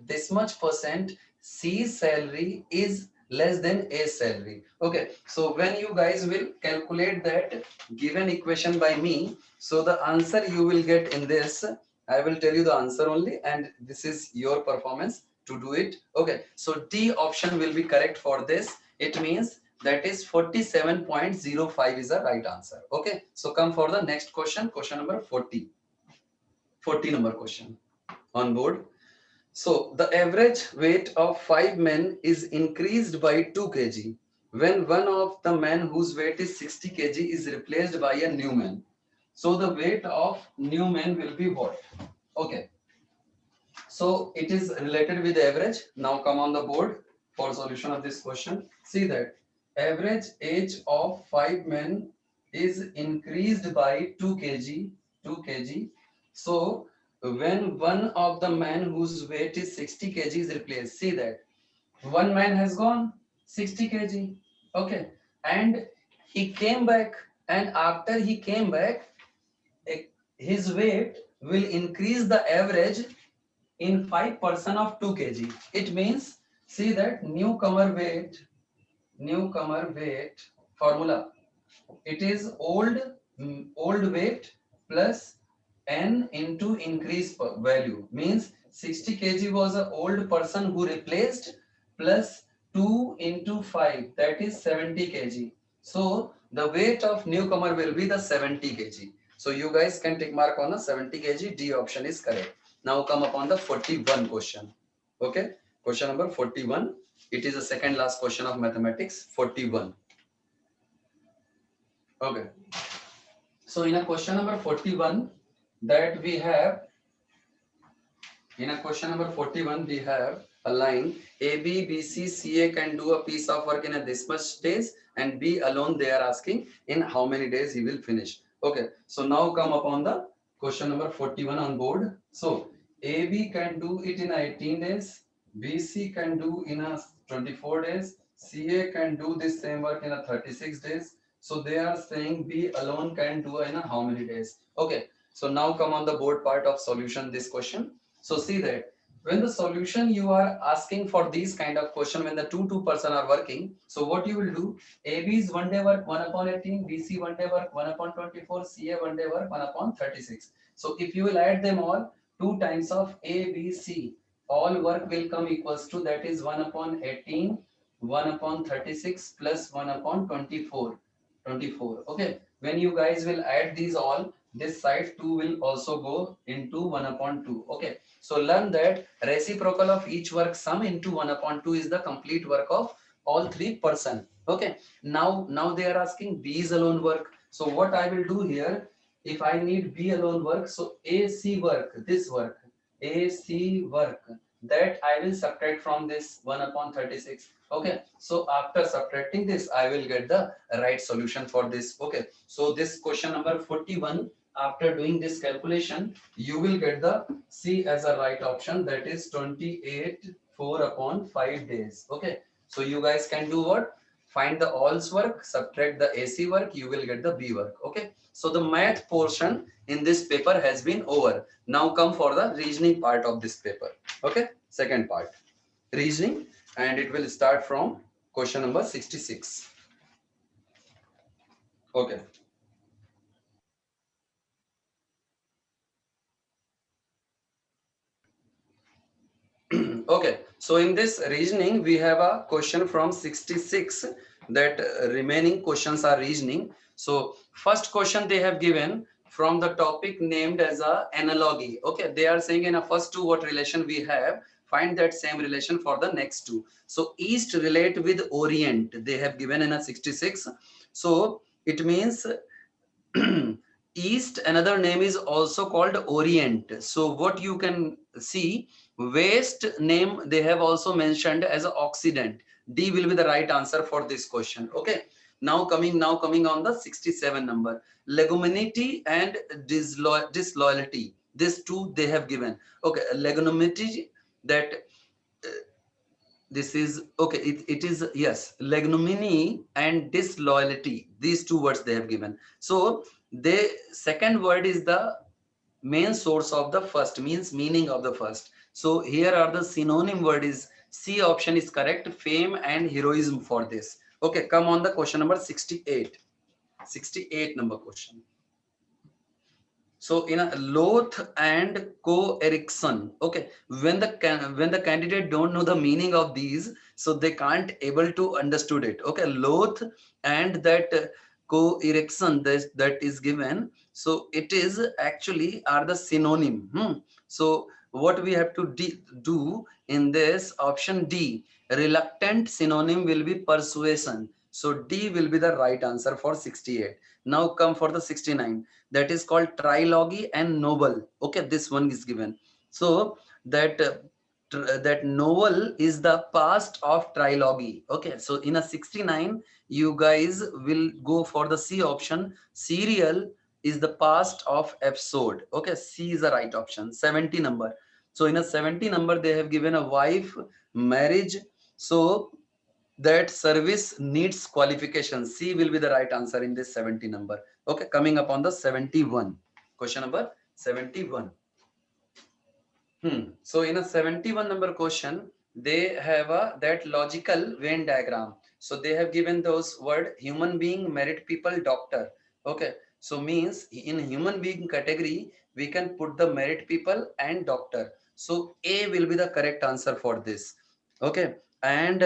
Speaker 3: C salary is less than A salary. Okay, so when you guys will calculate that given equation by me, so the answer you will get in this, I will tell you the answer only, and this is your performance to do it. Okay, so D option will be correct for this. It means that is 47.05 is the right answer. Okay, so come for the next question, question number 40 number question on board. So the average weight of 5 men is increased by 2 kg when one of the men whose weight is 60 kg is replaced by a new man. So the weight of new man will be what? Okay, so it is related with average. Now come on the board for solution of this question. See that average age of 5 men is increased by 2 kg, 2 kg. So when one of the men whose weight is 60 kg is replaced, see that one man has gone 60 kg. Okay, and he came back, and after he came back, his weight will increase the average in 5% of 2 kg. It means, see that newcomer weight formula. It is old weight plus n into increase value. Means 60 kg was an old person who replaced plus 2 into 5, that is 70 kg. So the weight of newcomer will be the 70 kg. So you guys can take mark on the 70 kg. D option is correct. Now come upon the 41 question. Okay, question number 41. It is the second last question of mathematics. 41. Okay. So in a question number 41 that we have, in a question number 41 we have a line A, B, B, C, C, A can do a piece of work in a this much days, and B alone they are asking in how many days he will finish. Okay, so now come upon the question number 41 on board. So A, B can do it in 18 days, B, C can do in a 24 days, C, A can do this same work in a 36 days. So they are saying B alone can do in a how many days. Okay, so now come on the board part of solution this question. So see that when the solution you are asking for these kind of question, when the two person are working, so what you will do, AB is 1 day work 1 upon 18, BC 1 day work 1 upon 24, CA 1 day work 1 upon 36. So if you will add them all, 2 times of A, B, C, all work will come equals to, that is 1 upon 18, 1 upon 36 plus 1 upon 24. Okay, when you guys will add these all, this side 2 will also go into 1 upon 2. Okay, so learn that reciprocal of each work sum into 1 upon 2 is the complete work of all 3 person. Okay, now they are asking B's alone work. So what I will do here, if I need B alone work, so AC work, this work, AC work, that I will subtract from this 1 upon 36. Okay, so after subtracting this, I will get the right solution for this. Okay, so this question number 41, after doing this calculation, you will get the C as a right option, that is 28 4 upon 5 days. Okay, so you guys can do what? Find the alls work, subtract the AC work, you will get the B work. Okay, so the math portion in this paper has been over. Now come for the reasoning part of this paper. Okay, second part, reasoning, and it will start from question number 66. Okay. So in this reasoning, we have a question from 66, that remaining questions are reasoning. So first question they have given from the topic named as a analogy. Okay, they are saying in a first two what relation we have, find that same relation for the next two. So East relate with Orient, they have given in a 66. So it means East, another name is also called Orient. So what you can see, West name they have also mentioned as an Occident. D will be the right answer for this question. Okay. Now coming on the 67 number, leguminity and disloyalty. These two they have given. Okay, leguminity, that this is okay, it is, yes, legnuminy and disloyalty, these two words they have given. So the second word is the main source of the first, means meaning of the first. So here are the synonym word is C option is correct, fame and heroism for this. Okay, come on the question number 68. 68 number question. So in a Loth and co-Erickson, okay, when the candidate don't know the meaning of these, so they can't able to understood it. Okay, Loth and that co-Erickson that is given. So it is actually are the synonym. So what we have to do in this option D, reluctant synonym will be persuasion. So D will be the right answer for 68. Now come for the 69, that is called trilogy and novel. Okay, this one is given. So that that novel is the past of trilogy. Okay, so in a 69 you guys will go for the C option, serial is the past of episode. Okay, C is the right option. 70 number. So in a 70 number they have given a wife, marriage. So that service needs qualification. C will be the right answer in this 70 number. Okay, coming up on the 71. Question number 71. So in a 71 number question, they have a that logical Venn diagram. So they have given those word human being, married people, doctor. Okay, so means in human being category, we can put the married people and doctor. So A will be the correct answer for this. Okay, and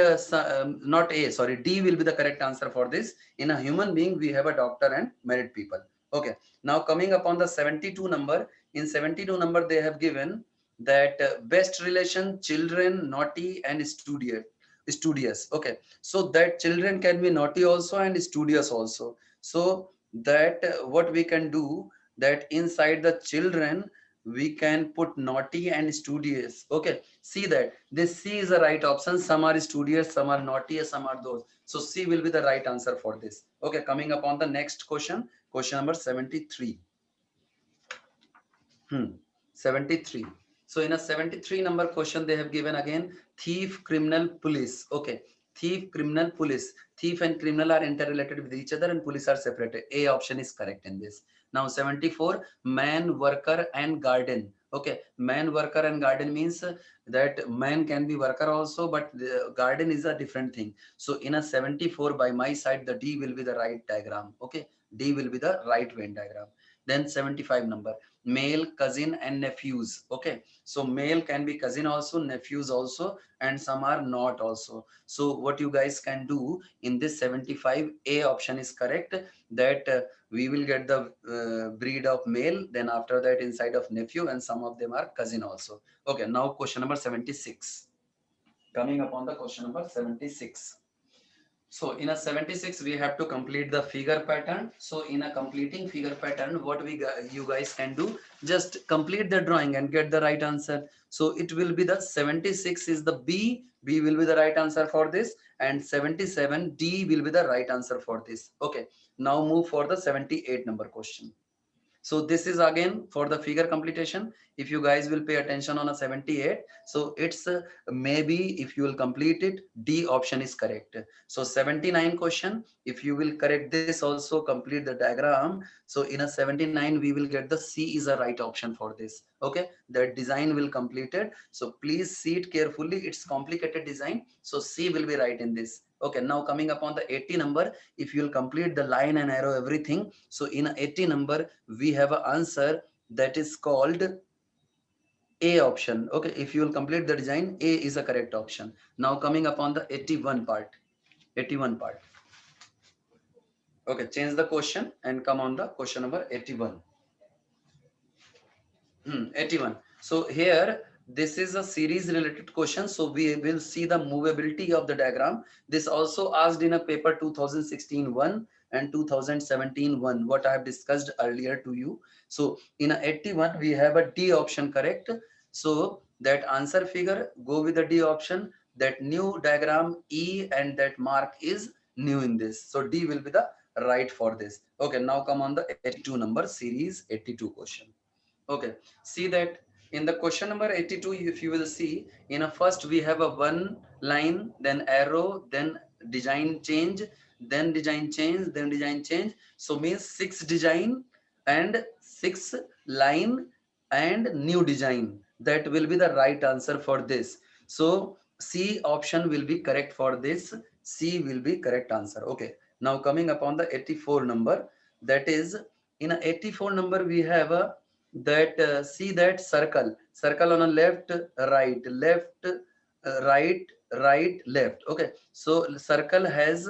Speaker 3: not A, sorry, D will be the correct answer for this. In a human being, we have a doctor and married people. Okay, now coming upon the 72 number, in 72 number, they have given that best relation, children, naughty and studious. Okay, so that children can be naughty also and studious also. So that what we can do, that inside the children we can put naughty and studious. Okay, see that this C is the right option. Some are studious, some are naughty, some are those. So C will be the right answer for this. Okay, coming upon the next question, question number 73. 73. So in a 73 number question, they have given again thief, criminal, police. Okay, thief, criminal, police. Thief and criminal are interrelated with each other and police are separated. A option is correct in this. Now 74, man, worker and garden. Okay, man, worker and garden means that man can be worker also, but the garden is a different thing. So in a 74 by my side, the D will be the right diagram. Okay, D will be the right Venn diagram. Then 75 number, male, cousin and nephews. Okay, so male can be cousin also, nephews also, and some are not also. So what you guys can do in this 75, A option is correct, that we will get the breed of male, then after that inside of nephew, and some of them are cousin also. Okay, now question number 76. Coming upon the question number 76. So in a 76, we have to complete the figure pattern. So in a completing figure pattern, what you guys can do, just complete the drawing and get the right answer. So it will be the 76 is the B will be the right answer for this, and 77 D will be the right answer for this. Okay, now move for the 78 number question. So this is again for the figure completion. If you guys will pay attention on a 78, so it's maybe if you will complete it, D option is correct. So 79 question, if you will correct this also, complete the diagram. So in a 79, we will get the C is a right option for this. Okay, the design will complete it. So please see it carefully. It's complicated design. So C will be right in this. Okay, now coming upon the 80 number, if you will complete the line and arrow, everything. So in 80 number, we have an answer that is called A option. Okay, if you will complete the design, A is a correct option. Now coming upon the 81 part. 81 part. Okay, change the question and come on the question number 81. 81. So here, this is a series related question. So we will see the movability of the diagram. This also asked in a paper 2016 one and 2017 one, what I have discussed earlier to you. So in a 81, we have a D option correct. So that answer figure, go with the D option. That new diagram E and that mark is new in this. So D will be the right for this. Okay, now come on the 82 number series 82 question. Okay, see that in the question number 82, if you will see, in a first we have a one line, then arrow, then design change, then design change, then design change. So means 6 design and 6 line and new design. That will be the right answer for this. So C option will be correct for this. C will be correct answer. Okay, now coming upon the 84 number, that is in a 84 number we have a that see that circle on a left right left. Okay, so circle has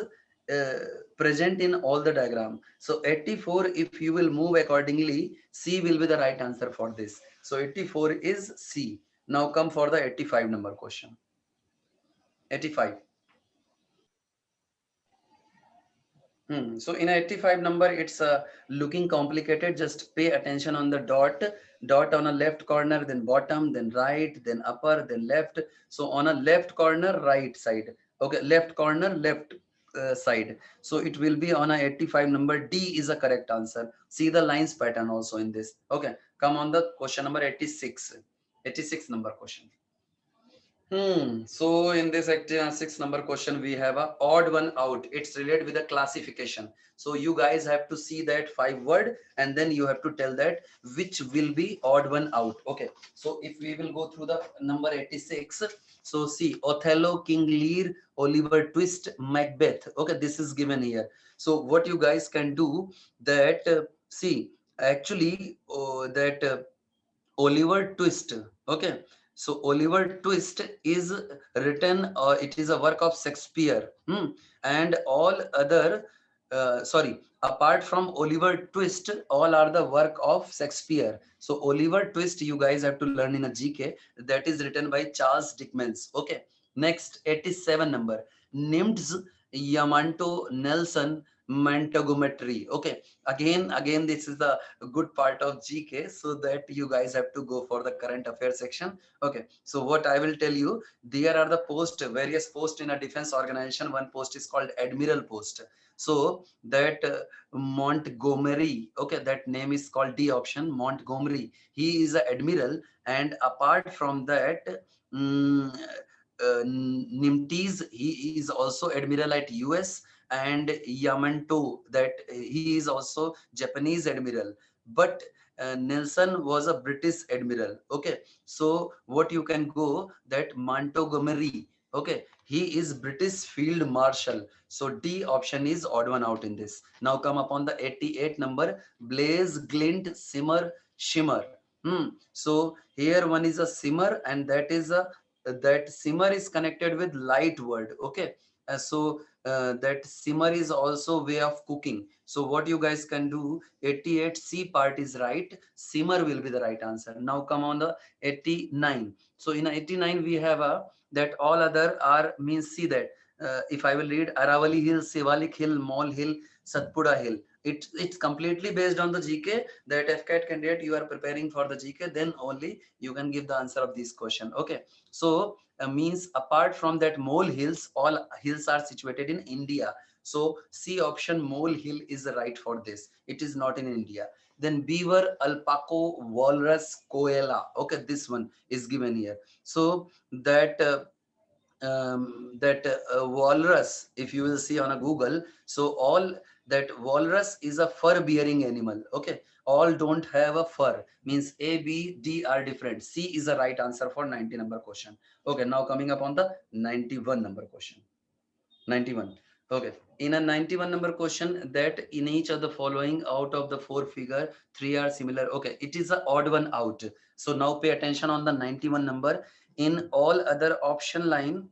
Speaker 3: present in all the diagram. So 84, if you will move accordingly, C will be the right answer for this. So 84 is C. Now come for the 85 number question. 85. So in 85 number, it's looking complicated. Just pay attention on the dot on a left corner, then bottom, then right, then upper, then left. So on a left corner, right side. Okay, left corner, left side. So it will be on a 85 number. D is a correct answer. See the lines pattern also in this. Okay, come on the question number 86. 86 number question. So in this 6 number question, we have a odd one out. It's related with the classification. So you guys have to see that 5 word and then you have to tell that which will be odd one out. Okay. So if we will go through the number 86. So see Othello, King Lear, Oliver Twist, Macbeth. Okay. This is given here. So what you guys can do that see actually that Oliver Twist. Okay. So Oliver Twist is written, it is a work of Shakespeare. And all other, sorry, apart from Oliver Twist, all are the work of Shakespeare. So Oliver Twist, you guys have to learn in a GK. That is written by Charles Dickens. Okay. Next, 87 number. Nimbs, Yamanto, Nelson, Montgomery. Okay. Again, this is the good part of GK, so that you guys have to go for the current affairs section. Okay, so what I will tell you, there are the various posts in a defense organization. One post is called admiral post. So that Montgomery, okay, that name is called D option, Montgomery. He is an admiral, and apart from that, Nimtes, he is also admiral at US, and Yamato, that he is also Japanese admiral. But Nelson was a British admiral. Okay, so what you can go that Montgomery. Okay, he is British field marshal. So D option is odd one out in this. Now come upon the 88 number. Blaze, glint, simmer, shimmer. So here one is a simmer, and that is a that simmer is connected with light word. Okay, so that simmer is also way of cooking. So what you guys can do, 88 C part is right, simmer will be the right answer. Now come on the 89. So in 89 we have a that all other are means, see that if I will read Aravali Hill, Sevalik Hill, Mall Hill, Satpura Hill, it's completely based on the GK. That FCAT candidate, you are preparing for the GK, then only you can give the answer of this question. Okay, so means apart from that mole hills, all hills are situated in India. So C option, mole hill, is right for this. It is not in India. Then beaver, alpaca, walrus, koala. Okay, this one is given here. So that walrus, if you will see on a Google, so all that walrus is a fur bearing animal. Okay, all don't have a fur, means A, B, D are different. C is the right answer for 90 number question. Okay, now coming up on the 91 number question. 91. Okay. In a 91 number question, that in each of the following out of the four figure, three are similar. Okay, it is a odd one out. So now pay attention on the 91 number. In all other option line,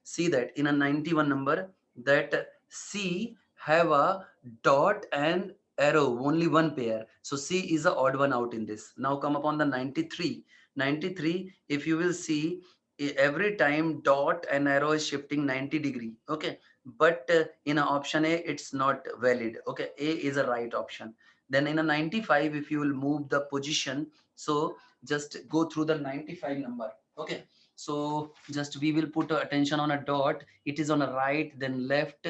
Speaker 3: see that in a 91 number that C have a dot and arrow, only one pair. So C is a odd one out in this. Now come upon the 93. 93, if you will see, every time dot and arrow is shifting 90 degree. Okay, but in a option A it's not valid. Okay, A is a right option. Then in a 95, if you will move the position, so just go through the 95 number. Okay, so just we will put attention on a dot, it is on a right then left,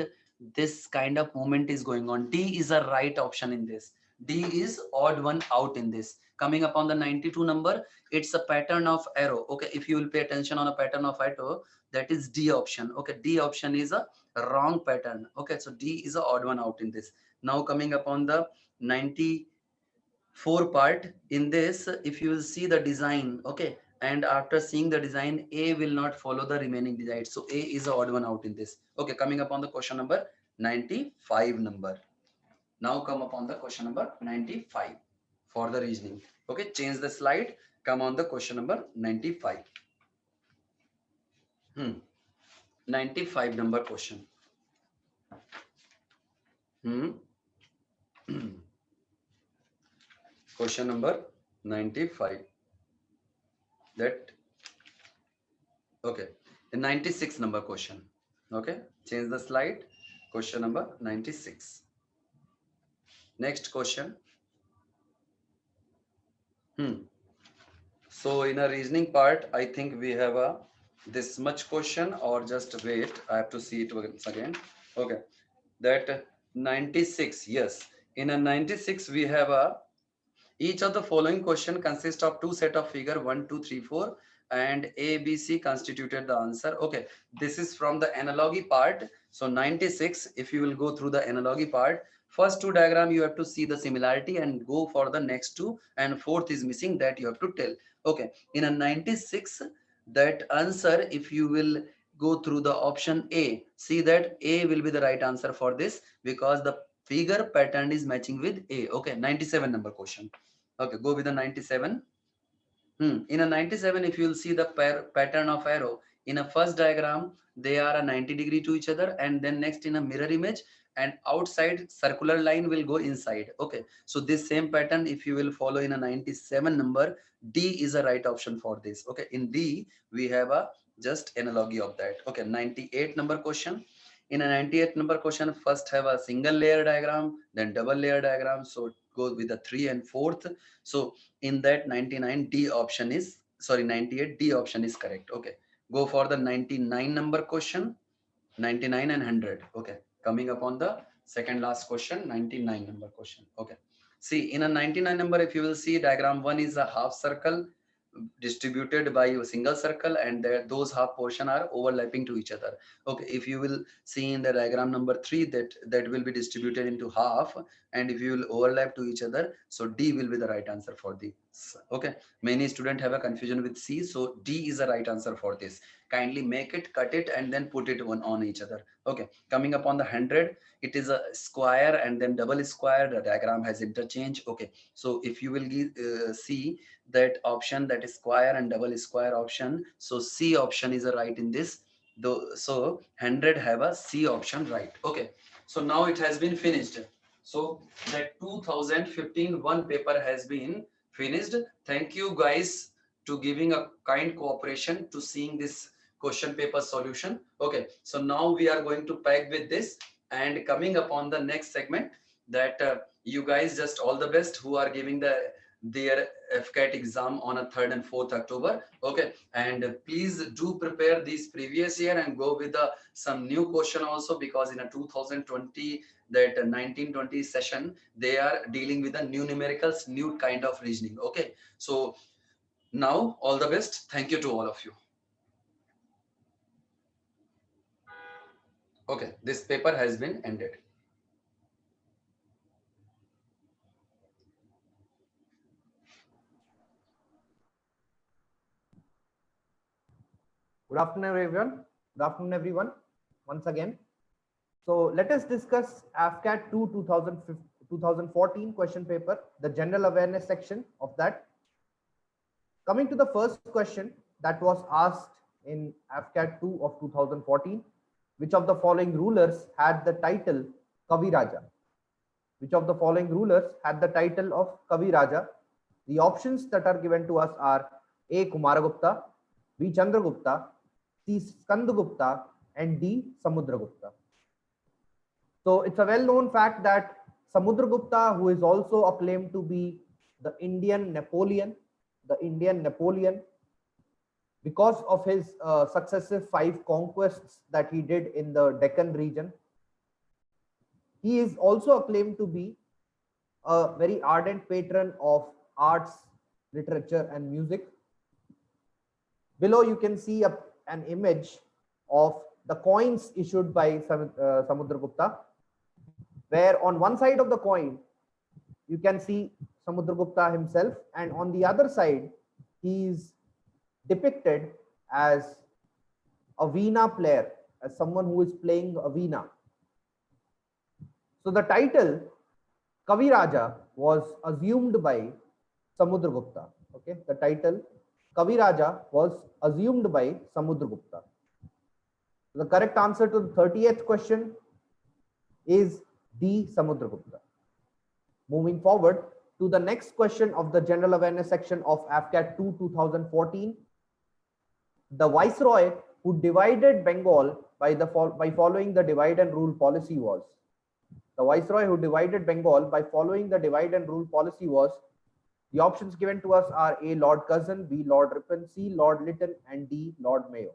Speaker 3: this kind of movement is going on. D is a right option in this. D is odd one out in this. Coming upon the 92 number, it's a pattern of arrow. Okay, if you will pay attention on a pattern of arrow, that is D option. Okay, D option is a wrong pattern. Okay, so D is a odd one out in this. Now coming upon the 94 part, in this if you will see the design, okay, and after seeing the design, A will not follow the remaining design, so A is a odd one out in this. Okay, coming upon the question number 95 number. Now come upon the question number 95 for the reasoning. Okay, change the slide, come on the question number 95. 95 number question. Question number 95. That, okay, the 96 number question. Okay, change the slide. Question number 96. Next question. So in a reasoning part, I think we have a this much question, or just wait, I have to see it once again. Okay, that 96, yes, in a 96 we have a each of the following question consists of two set of figure 1, 2, 3, 4 and A, B, C constituted the answer. Okay, this is from the analogy part. So 96, if you will go through the analogy part, first two diagram you have to see the similarity and go for the next two, and fourth is missing, that you have to tell. Okay, in a 96, that answer, if you will go through the option A, see that A will be the right answer for this because the figure pattern is matching with A. Okay, 97 number question. Okay, go with the 97. In a 97, if you will see the pattern of arrow, in a first diagram, they are a 90 degree to each other, and then next in a mirror image, and outside circular line will go inside. Okay, so this same pattern, if you will follow in a 97 number, D is a right option for this. Okay, in D, we have a just analogy of that. Okay, 98 number question. In a 98 number question, first have a single layer diagram, then double layer diagram. So go with the 3 and 4th. So in that 99, D option is, sorry, 98, D option is correct. Okay, go for the 99 number question, 99 and 100. Okay, coming upon the second last question, 99 number question. Okay, see in a 99 number, if you will see diagram 1 is a half circle distributed by a single circle, and those half portion are overlapping to each other. Okay, if you will see in the diagram number 3, that will be distributed into half, and if you will overlap to each other, so D will be the right answer for this. Okay, many students have a confusion with C, so D is the right answer for this. Kindly make it, cut it, and then put it on each other. Okay, coming upon the 100, it is a square and then double square, the diagram has interchange. Okay, so if you will see that option, that is square and double square option, so C option is a right in this, though. So 100 have a C option right. Okay, so now it has been finished. So that 2015 one paper has been finished. Thank you guys to giving a kind cooperation to seeing this question paper solution. Okay, so now we are going to pack with this, and coming upon the next segment, that you guys just all the best who are giving their AFCAT exam on a 3rd and 4th October. Okay, and please do prepare these previous year and go with some new question also, because in a 2020, that 1920 session, they are dealing with the new numericals, new kind of reasoning. Okay, so now all the best. Thank you to all of you. Okay, this paper has been ended.
Speaker 2: Good afternoon, everyone. Good afternoon, everyone. Once again, So let us discuss AFCAT 2 2014 question paper, the general awareness section of that. Coming to the first question that was asked in AFCAT 2 of 2014, which of the following rulers had the title Kavi Raja? Which of the following rulers had the title of Kavi Raja? The options that are given to us are A. Kumaragupta, B. Chandragupta, C. Skandagupta, and D. Samudragupta. So it's a well-known fact that Samudragupta, who is also acclaimed to be the Indian Napoleon, because of his successive 5 conquests that he did in the Deccan region, he is also acclaimed to be a very ardent patron of arts, literature, and music. Below you can see an image of the coins issued by Samudragupta, where on one side of the coin you can see Samudragupta himself, and on the other side he is depicted as a veena player, as someone who is playing a veena. So the title Kavi Raja was assumed by Samudragupta. Okay, the title Kavi Raja was assumed by Samudragupta. The correct answer to the 30th question is D. Samudragupta. Moving forward to the next question of the general awareness section of AFCAT 2 2014. The viceroy who divided Bengal by following the divide and rule policy was. The viceroy who divided Bengal by following the divide and rule policy was. The options given to us are A. Lord Curzon, B. Lord Ripon, C. Lord Lytton, and D. Lord Mayo.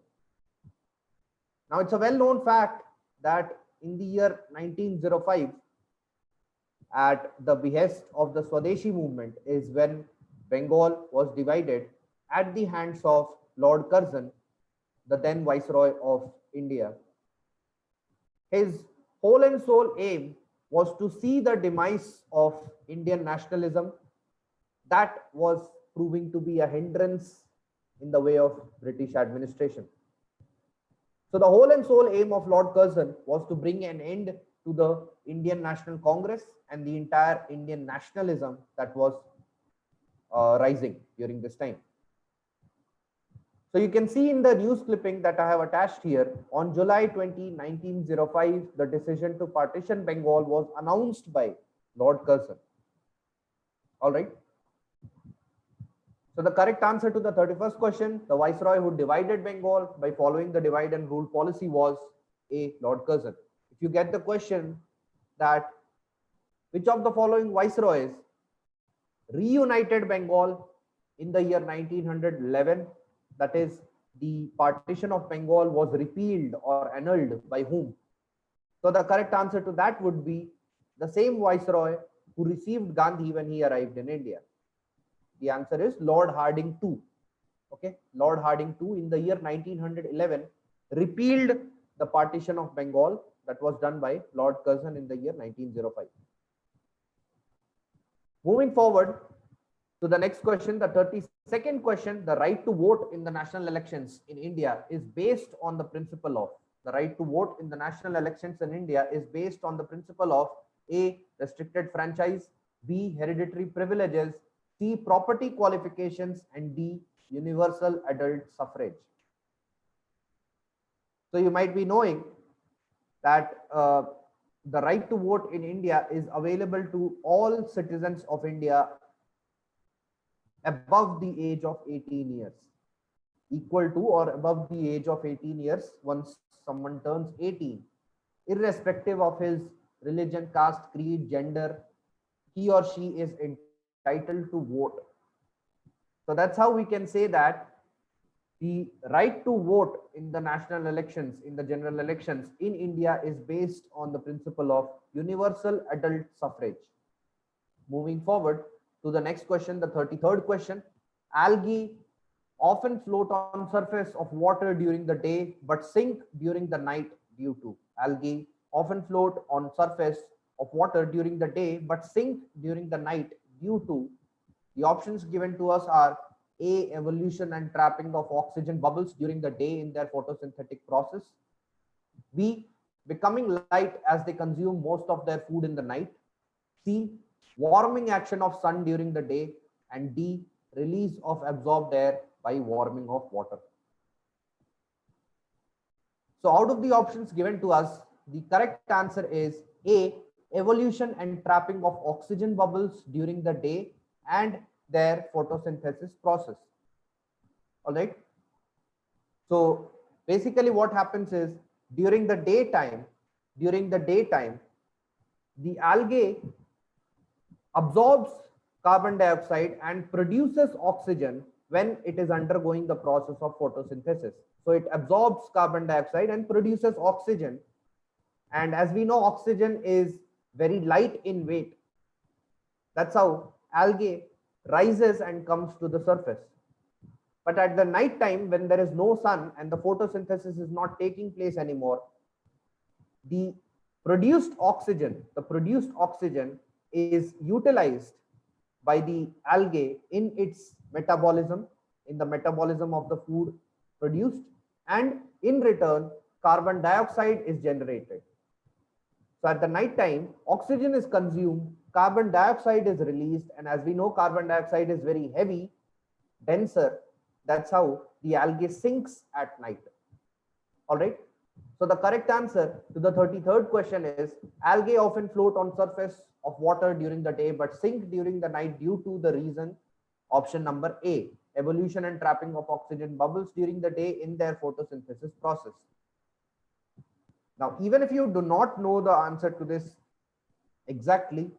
Speaker 2: Now it's a well-known fact that in the year 1905, at the behest of the Swadeshi movement, is when Bengal was divided at the hands of Lord Curzon, the then Viceroy of India. His whole and soul aim was to see the demise of Indian nationalism that was proving to be a hindrance in the way of British administration. So the whole and sole aim of Lord Curzon was to bring an end to the Indian National Congress and the entire Indian nationalism that was rising during this time. So you can see in the news clipping that I have attached here, on July 20, 1905, the decision to partition Bengal was announced by Lord Curzon. All right. So the correct answer to the 31st question, the viceroy who divided Bengal by following the divide and rule policy was A. Lord Curzon. If you get the question that which of the following viceroys reunited Bengal in the year 1911, that is, the partition of Bengal was repealed or annulled by whom? So the correct answer to that would be the same viceroy who received Gandhi when he arrived in India. The answer is Lord Hardinge II. Okay, Lord Hardinge II in the year 1911 repealed the partition of Bengal that was done by Lord Curzon in the year 1905. Moving forward to the next question, the 32nd question, the right to vote in the national elections in India is based on the principle of. The right to vote in the national elections in India is based on the principle of A. Restricted franchise, B. Hereditary privileges, C. Property qualifications, and D. Universal adult suffrage. So you might be knowing that the right to vote in India is available to all citizens of India above the age of 18 years, equal to or above the age of 18 years once someone turns 18, irrespective of his religion, caste, creed, gender, he or she is entitled to vote. So that's how we can say that the right to vote in the national elections, in the general elections in India is based on the principle of universal adult suffrage. Moving forward to the next question, the 33rd question. Algae often float on surface of water during the day but sink during the night due to. Algae often float on surface of water during the day but sink during the night due to. The options given to us are A. Evolution and trapping of oxygen bubbles during the day in their photosynthetic process, B. becoming light as they consume most of their food in the night. C, warming action of sun during the day. And D, release of absorbed air by warming of water. So out of the options given to us, the correct answer is A, evolution and trapping of oxygen bubbles during the day and their photosynthesis process. All right. So basically what happens is during the daytime, the algae absorbs carbon dioxide and produces oxygen when it is undergoing the process of photosynthesis. So it absorbs carbon dioxide and produces oxygen. And as we know, oxygen is very light in weight. That's how algae rises and comes to the surface. But at the night time, when there is no sun and the photosynthesis is not taking place anymore, the produced oxygen is utilized by the algae in its metabolism, in the metabolism of the food produced, and in return, carbon dioxide is generated. So at the night time, oxygen is consumed, carbon dioxide is released, and as we know, carbon dioxide is very heavy, denser. That's how the algae sinks at night. All right. So the correct answer to the 33rd question is algae often float on surface of water during the day but sink during the night due to the reason option number A, evolution and trapping of oxygen bubbles during the day in their photosynthesis process. Now, even if you do not know the answer to this exactly,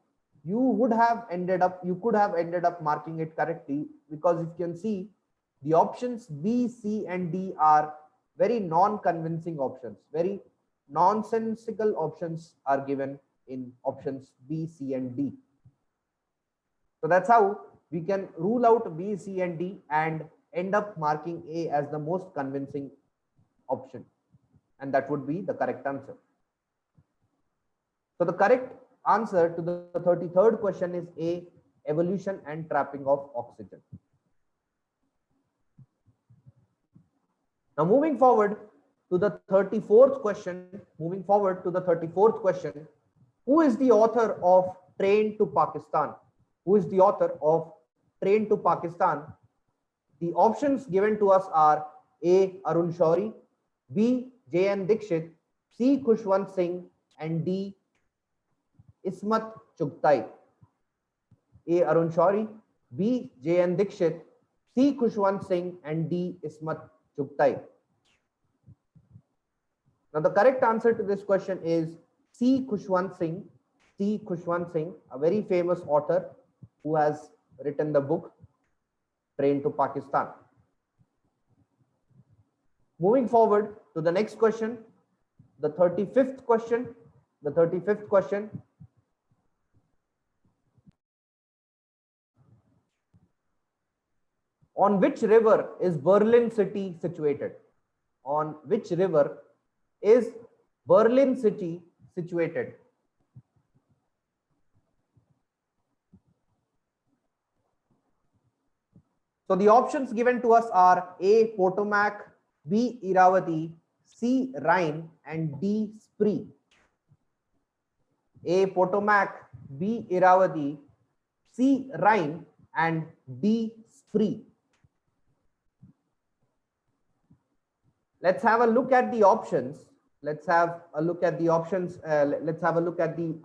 Speaker 2: you could have ended up marking it correctly, because if you can see, the options B, C, and D are very non-convincing options. Very nonsensical options are given in options B, C, and D. So that's how we can rule out B, C, and D and end up marking A as the most convincing option. And that would be the correct answer. So the correct answer to the 33rd question is A, evolution and trapping of oxygen. Now moving forward to the 34th question, who is the author of Train to Pakistan? Who is the author of Train to Pakistan? The options given to us are A, Arun Shourie, B, J.N. Dixit, C, Khushwant Singh, and D, Ismat Chugtai. A, Arun Shourie, B, J.N. Dixit, C, Khushwant Singh, and D, Ismat Chugtai. Now the correct answer to this question is C, Khushwant Singh. C, Khushwant Singh, a very famous author who has written the book Train to Pakistan. Moving forward to the next question, the 35th question. On which river is Berlin city situated? On which river is Berlin city situated? So the options given to us are A, Potomac, B, Irrawaddy, C, Rhine, and D, Spree. A, Potomac, B, Irrawaddy, C, Rhine, and D, Spree. Let's have a look at the options. Let's have a look at the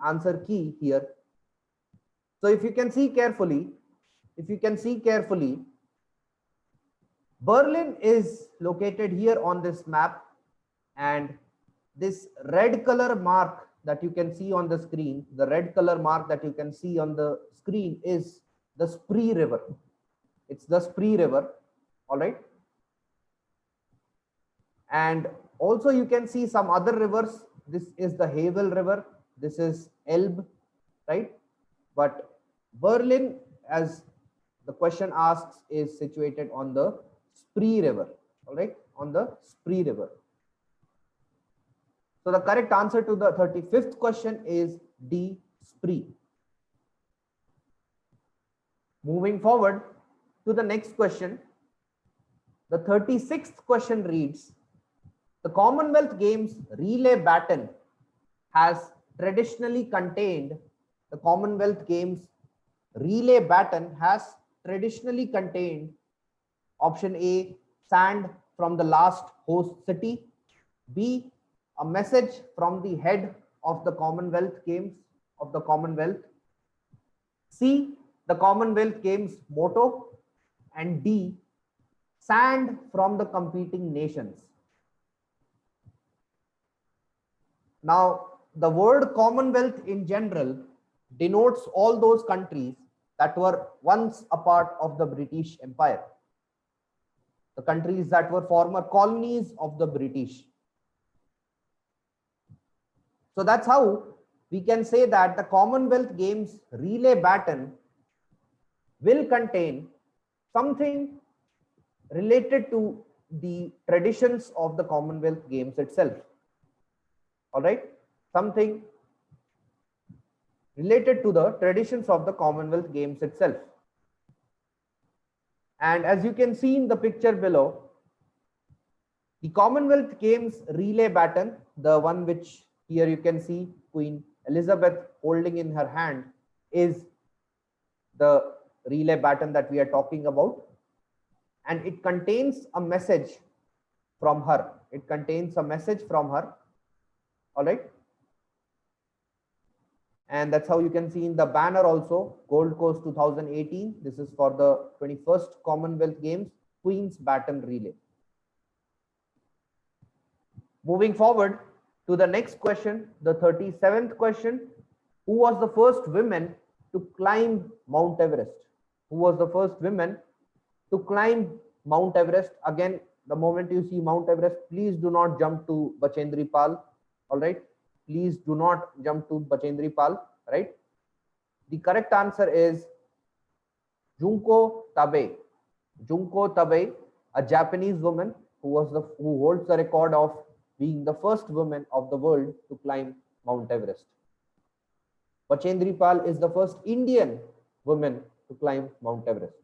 Speaker 2: answer key here. So if you can see carefully, Berlin is located here on this map, and this red color mark that you can see on the screen, is the Spree River. It's the Spree River, all right. And also you can see some other rivers. This is the Havel River. This is Elbe, right? But Berlin, as the question asks, is situated on the Spree River, all right, on the Spree River. So the correct answer to the 35th question is D, Spree. Moving forward to the next question, the 36th question reads, the Commonwealth Games relay baton has traditionally contained, the Commonwealth Games relay baton has traditionally contained option A, sand from the last host city, B, a message from the head of the Commonwealth Games of the Commonwealth, C, the Commonwealth Games motto, and D, sand from the competing nations. Now, the word Commonwealth in general denotes all those countries that were once a part of the British Empire, the countries that were former colonies of the British. So that's how we can say that the Commonwealth Games relay baton will contain something related to the traditions of the Commonwealth Games itself. All right, something related to the traditions of the Commonwealth Games itself. And as you can see in the picture below, the Commonwealth Games relay baton, the one which here you can see Queen Elizabeth holding in her hand, is the relay baton that we are talking about. And it contains a message from her. It contains a message from her. All right. And that's how you can see in the banner also, Gold Coast 2018. This is for the 21st Commonwealth Games, Queen's Baton Relay. Moving forward to the next question, the 37th question. Who was the first woman to climb Mount Everest? Who was the first woman to climb Mount Everest? Again, the moment you see Mount Everest, please do not jump to Bachendri Pal. All right. Please do not jump to Bachendri Pal, right? The correct answer is Junko Tabei. Junko Tabei, a Japanese woman who holds the record of being the first woman of the world to climb Mount Everest. Bachendri Pal is the first Indian woman to climb Mount Everest.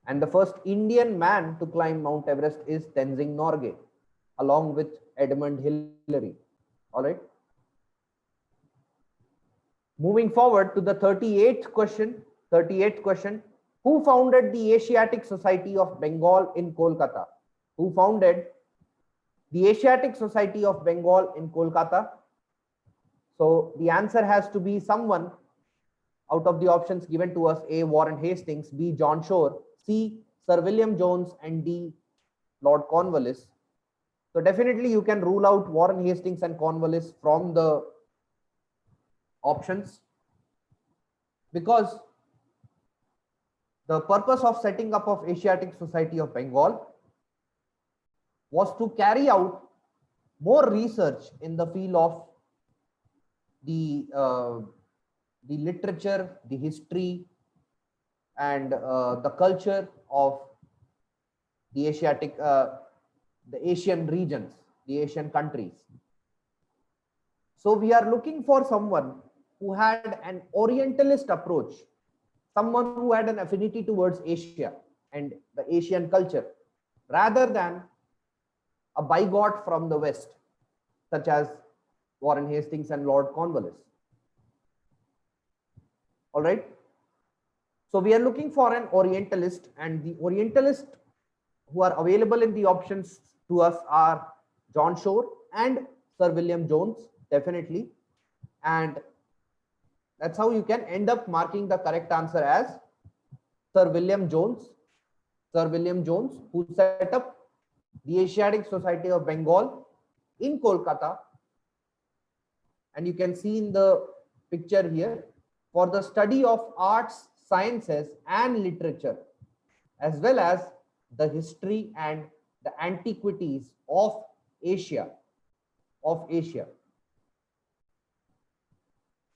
Speaker 2: And the first Indian man to climb Mount Everest is Tenzing Norgay, along with Edmund Hillary. All right. Moving forward to the 38th question. 38th question. Who founded the Asiatic Society of Bengal in Kolkata? Who founded the Asiatic Society of Bengal in Kolkata? So the answer has to be someone out of the options given to us: A, Warren Hastings, B, John Shore, C, Sir William Jones, and D, Lord Cornwallis. So definitely you can rule out Warren Hastings and Cornwallis from the options, because the purpose of setting up of Asiatic Society of Bengal was to carry out more research in the field of the literature, the history, and the culture of the Asian regions, the Asian countries. So we are looking for someone who had an Orientalist approach, someone who had an affinity towards Asia and the Asian culture, rather than a bigot from the West, such as Warren Hastings and Lord Cornwallis. All right. So we are looking for an Orientalist, and the Orientalists who are available in the options to us are John Shore and Sir William Jones, definitely. And that's how you can end up marking the correct answer as Sir William Jones. Sir William Jones, who set up the Asiatic Society of Bengal in Kolkata. And you can see in the picture here, for the study of arts, sciences, and literature, as well as the history and the antiquities of Asia.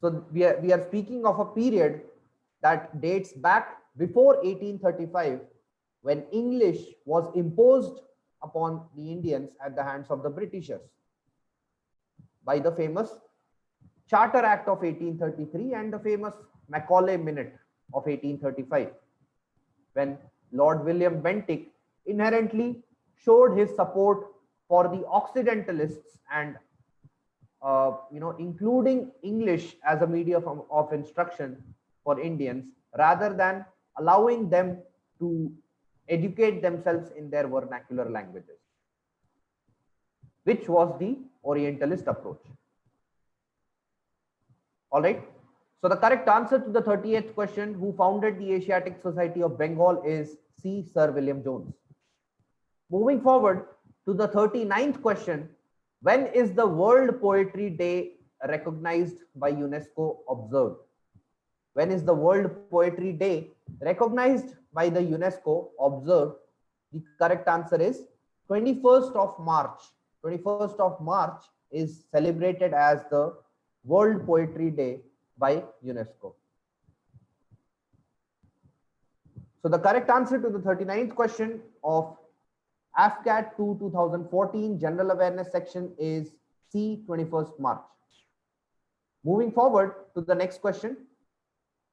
Speaker 2: So we are speaking of a period that dates back before 1835, when English was imposed upon the Indians at the hands of the Britishers by the famous Charter Act of 1833 and the famous Macaulay Minute of 1835, when Lord William Bentinck inherently showed his support for the Occidentalists and including English as a medium of instruction for Indians, rather than allowing them to educate themselves in their vernacular languages, which was the Orientalist approach. All right. So the correct answer to the 38th question, who founded the Asiatic Society of Bengal, is C. Sir William Jones. Moving forward to the 39th question, when is the World Poetry Day recognized by UNESCO observed? When is the World Poetry Day recognized by the UNESCO observed? The correct answer is 21st of March. 21st of March is celebrated as the World Poetry Day by UNESCO. So the correct answer to the 39th question of AFCAT 2 2014 General Awareness section is C, 21st March. Moving forward to the next question.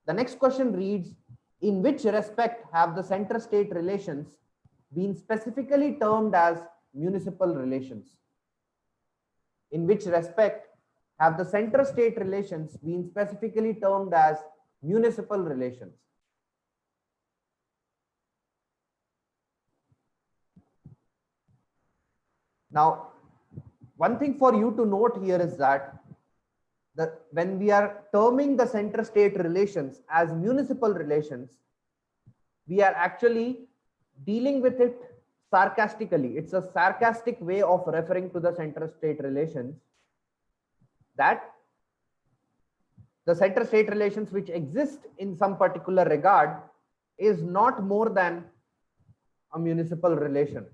Speaker 2: The next question reads, in which respect have the center-state relations been specifically termed as municipal relations? In which respect have the center-state relations been specifically termed as municipal relations? Now, one thing for you to note here is that when we are terming the center-state relations as municipal relations, we are actually dealing with it sarcastically. It's a sarcastic way of referring to the center-state relations, that the center-state relations which exist in some particular regard is not more than a municipal relation.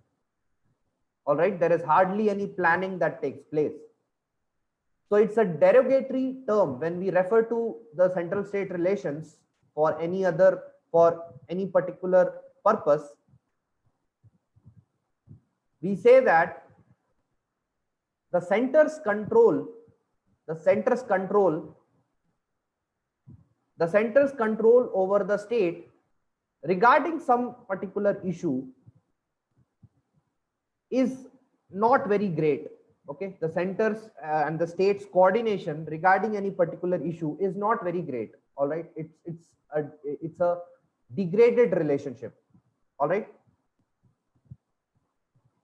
Speaker 2: All right, there is hardly any planning that takes place. So it's a derogatory term when we refer to the central state relations for any particular purpose. We say that the center's control over the state regarding some particular issue is not very great. Okay, the centers and the state's coordination regarding any particular issue is not very great. All right, it's a degraded relationship. All right,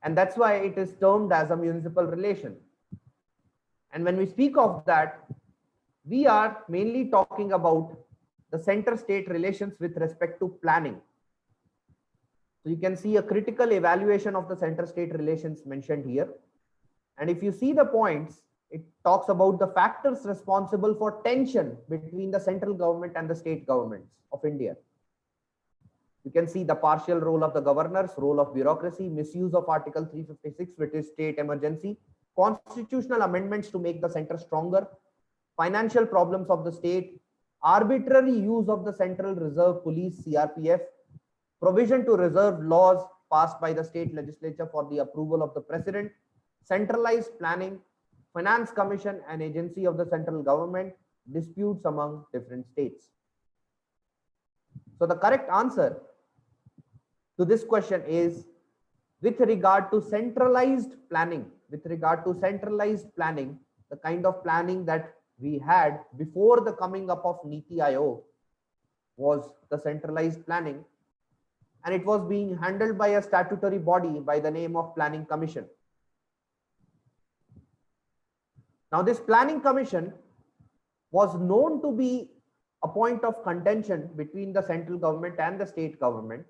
Speaker 2: and that's why it is termed as a municipal relation. And when we speak of that, we are mainly talking about the center-state relations with respect to planning. So you can see a critical evaluation of the center-state relations mentioned here. And if you see the points, it talks about the factors responsible for tension between the central government and the state governments of India. You can see the partial role of the governors, role of bureaucracy, misuse of Article 356, which is state emergency, constitutional amendments to make the center stronger, financial problems of the state, arbitrary use of the Central Reserve Police, CRPF, provision to reserve laws passed by the state legislature for the approval of the president, centralized planning, finance commission and agency of the central government, disputes among different states. So the correct answer to this question is with regard to centralized planning. With regard to centralized planning, the kind of planning that we had before the coming up of Niti Aayog was the centralized planning, and it was being handled by a statutory body by the name of Planning Commission. Now, this Planning Commission was known to be a point of contention between the central government and the state government.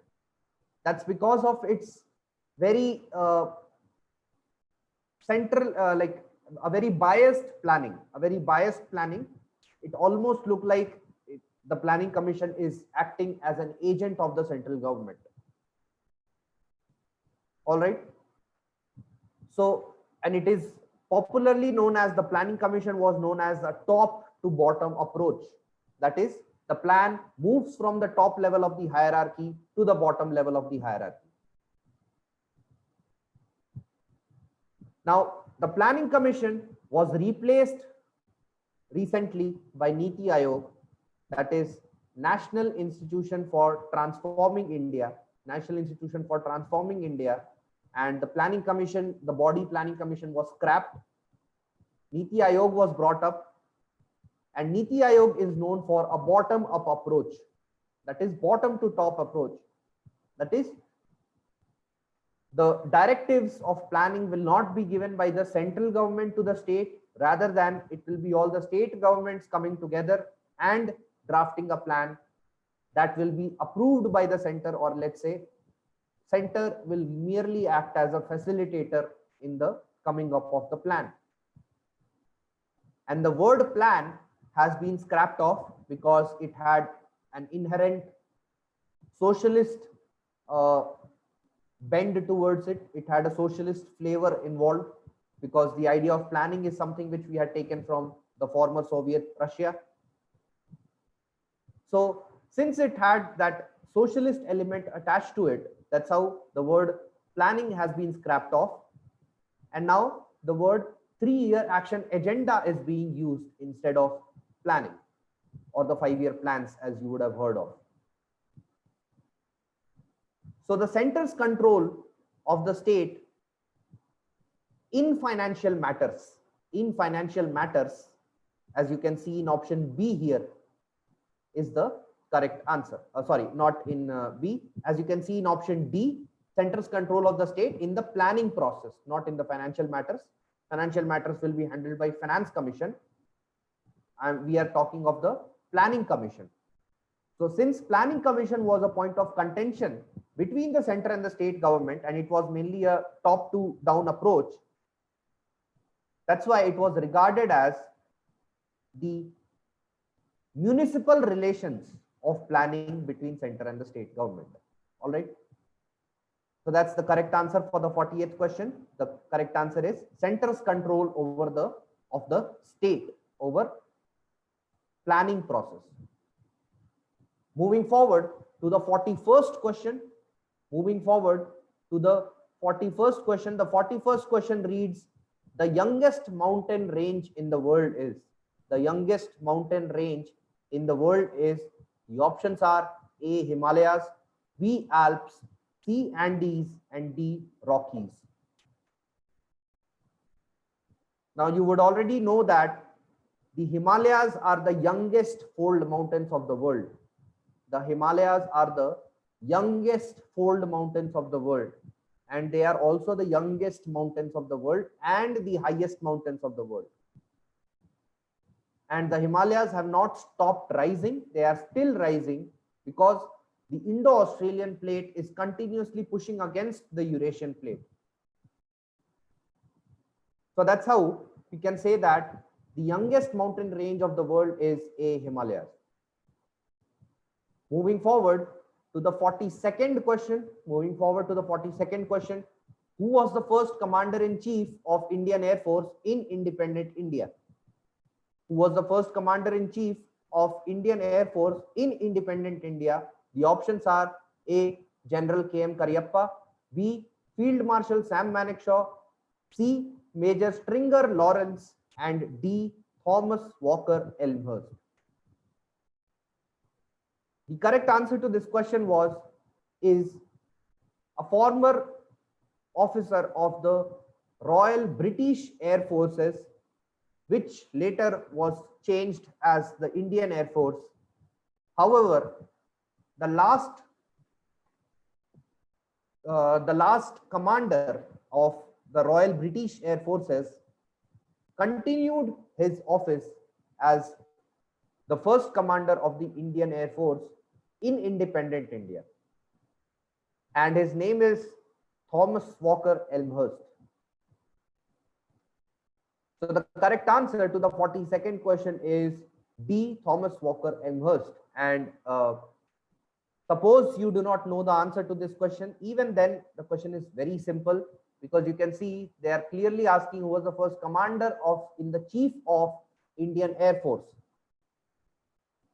Speaker 2: That's because of its very like a very biased planning. It almost looked like the Planning Commission is acting as an agent of the central government. All right. So, and it is popularly known as, the Planning Commission was known as a top to bottom approach. That is, the plan moves from the top level of the hierarchy to the bottom level of the hierarchy. Now, the Planning Commission was replaced recently by Niti Aayog, that is National Institution for Transforming India, and the planning commission, the body planning commission was scrapped. Niti Aayog was brought up, and Niti Aayog is known for a bottom up approach, that is bottom to top approach. That is, the directives of planning will not be given by the central government to the state, rather than it will be all the state governments coming together and drafting a plan that will be approved by the center, or let's say center will merely act as a facilitator in the coming up of the plan. And the word plan has been scrapped off because it had an inherent socialist bend towards it. It had a socialist flavor involved, because the idea of planning is something which we had taken from the former Soviet Russia. So since it had that socialist element attached to it, that's how the word planning has been scrapped off. And now the word 3-year action agenda is being used instead of planning, or the 5-year plans as you would have heard of. So the center's control of the state in financial matters, as you can see in option B here, is the correct answer. Sorry, not in B. As you can see in option D, center's control of the state in the planning process, not in the financial matters. Financial matters will be handled by Finance Commission, and we are talking of the Planning Commission. So since Planning Commission was a point of contention between the center and the state government, and it was mainly a top to down approach, that's why it was regarded as the municipal relations of planning between center and the state government. All right. So that's the correct answer for the 48th question. The correct answer is center's control over the state over planning process. Moving forward to the 41st question. The 41st question reads, the youngest mountain range in the world is. The youngest mountain range in the world is. The options are A, Himalayas, B, Alps, C, Andes, and D, Rockies. Now you would already know that the Himalayas are the youngest fold mountains of the world. The Himalayas are the youngest fold mountains of the world, and they are also the youngest mountains of the world and the highest mountains of the world. And the Himalayas have not stopped rising. They are still rising because the Indo-Australian plate is continuously pushing against the Eurasian plate. So that's how we can say that the youngest mountain range of the world is a Himalayas. Moving forward to the 42nd question. Who was the first commander-in-chief of Indian Air Force in independent India? Who was the first commander-in-chief of Indian Air Force in independent India? The options are A, General K.M. Cariappa, B, Field Marshal Sam Manekshaw, C, Major Stringer Lawrence, and D, Thomas Walker Elmhurst. The correct answer to this question is a former officer of the Royal British Air Forces, which later was changed as the Indian Air Force. However, the last commander of the Royal British Air Forces continued his office as the first commander of the Indian Air Force in independent India, and his name is Thomas Walker Elmhurst. So the correct answer to the 42nd question is D, Thomas Walker Elmhurst. And suppose you do not know the answer to this question, even then the question is very simple, because you can see they are clearly asking who was the first commander in the chief of Indian Air Force.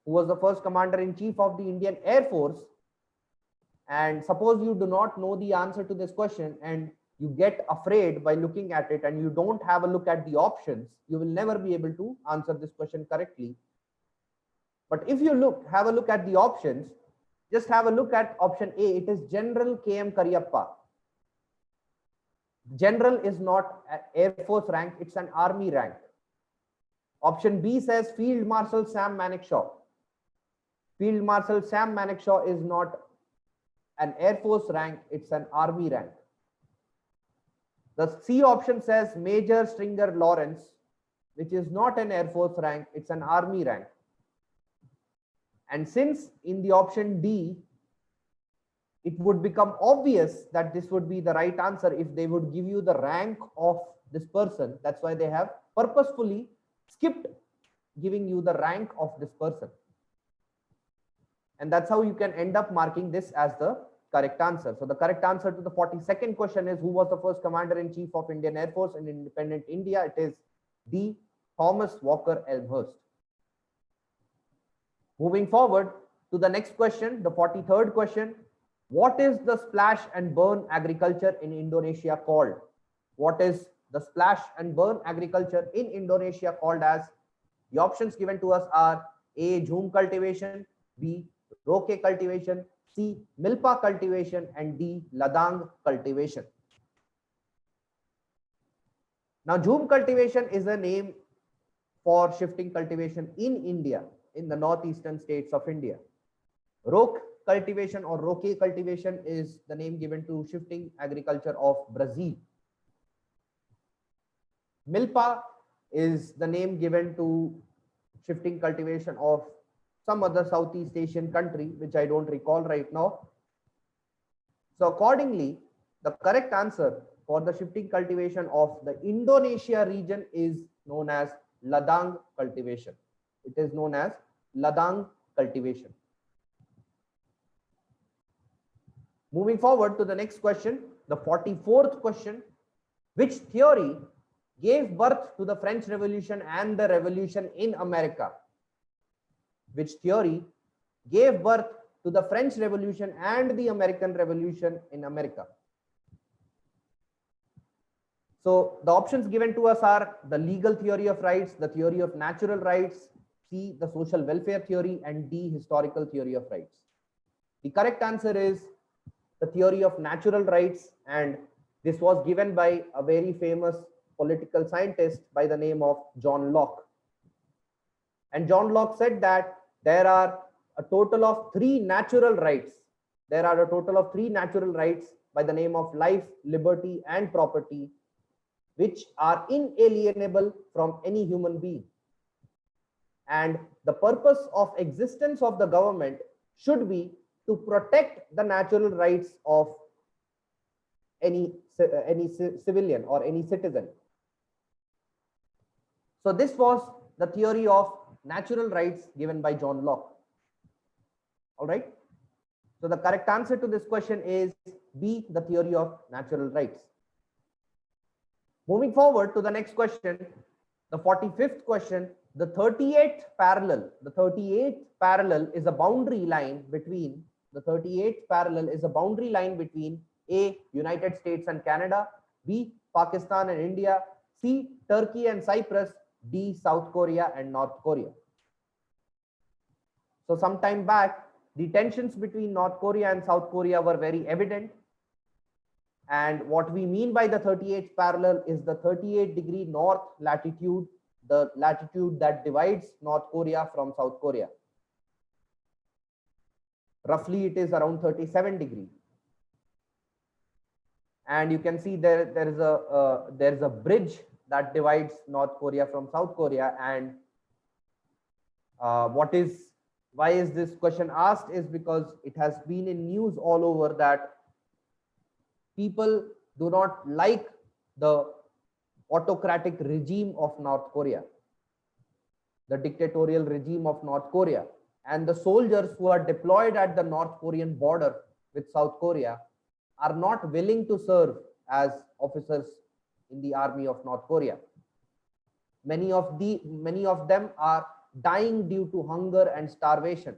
Speaker 2: Who was the first commander-in-chief of the Indian Air Force? And suppose you do not know the answer to this question and you get afraid by looking at it and you don't have a look at the options, you will never be able to answer this question correctly. But if you have a look at the options, just have a look at option A. It is General K.M. Cariappa. General is not an Air Force rank, it's an Army rank. Option B says Field Marshal Sam Manekshaw. Field Marshal Sam Manekshaw is not an Air Force rank, it's an Army rank. The C option says Major Stringer Lawrence, which is not an Air Force rank, it's an Army rank. And since in the option D, it would become obvious that this would be the right answer if they would give you the rank of this person. That's why they have purposefully skipped giving you the rank of this person. And that's how you can end up marking this as the correct answer. So the correct answer to the 42nd question is, who was the first commander-in-chief of Indian Air Force in independent India? It is D. Thomas Walker Elmhurst. Moving forward to the next question, the 43rd question. What is the splash and burn agriculture in Indonesia called? What is the splash and burn agriculture in Indonesia called as? The options given to us are A. Jhum cultivation, B. Roke cultivation, C. Milpa cultivation, and D. Ladang cultivation. Now, Jhum cultivation is a name for shifting cultivation in India, in the northeastern states of India. Roke cultivation or Roque cultivation is the name given to shifting agriculture of Brazil. Milpa is the name given to shifting cultivation of some other Southeast Asian country, which I don't recall right now. So accordingly, the correct answer for the shifting cultivation of the Indonesia region is known as Ladang cultivation. It is known as Ladang cultivation. Moving forward to the next question, the 44th question. Which theory gave birth to the French Revolution and the Revolution in America? Which theory gave birth to the French Revolution and the American Revolution in America? So the options given to us are the legal theory of rights, the theory of natural rights, C, the social welfare theory, and D, historical theory of rights. The correct answer is the theory of natural rights, and this was given by a very famous political scientist by the name of John Locke. And John Locke said that there are a total of 3 natural rights. There are a total of 3 natural rights by the name of life, liberty, and property, which are inalienable from any human being. And the purpose of existence of the government should be to protect the natural rights of any civilian or any citizen. So this was the theory of natural rights given by John Locke. All right. So the correct answer to this question is B, the theory of natural rights. Moving forward to the next question, the 45th question, the 38th parallel. The 38th parallel is a boundary line between A, United States and Canada, B, Pakistan and India, C, Turkey and Cyprus, D, South Korea and North Korea. So some time back, the tensions between North Korea and South Korea were very evident. And what we mean by the 38th parallel is the 38-degree north latitude, the latitude that divides North Korea from South Korea. Roughly, it is around 37 degrees. And you can see there is a bridge that divides North Korea from South Korea. And why is this question asked is because it has been in news all over that people do not like the autocratic regime of North Korea, the dictatorial regime of North Korea. And the soldiers who are deployed at the North Korean border with South Korea are not willing to serve as officers in the army of North Korea. Many of them are dying due to hunger and starvation.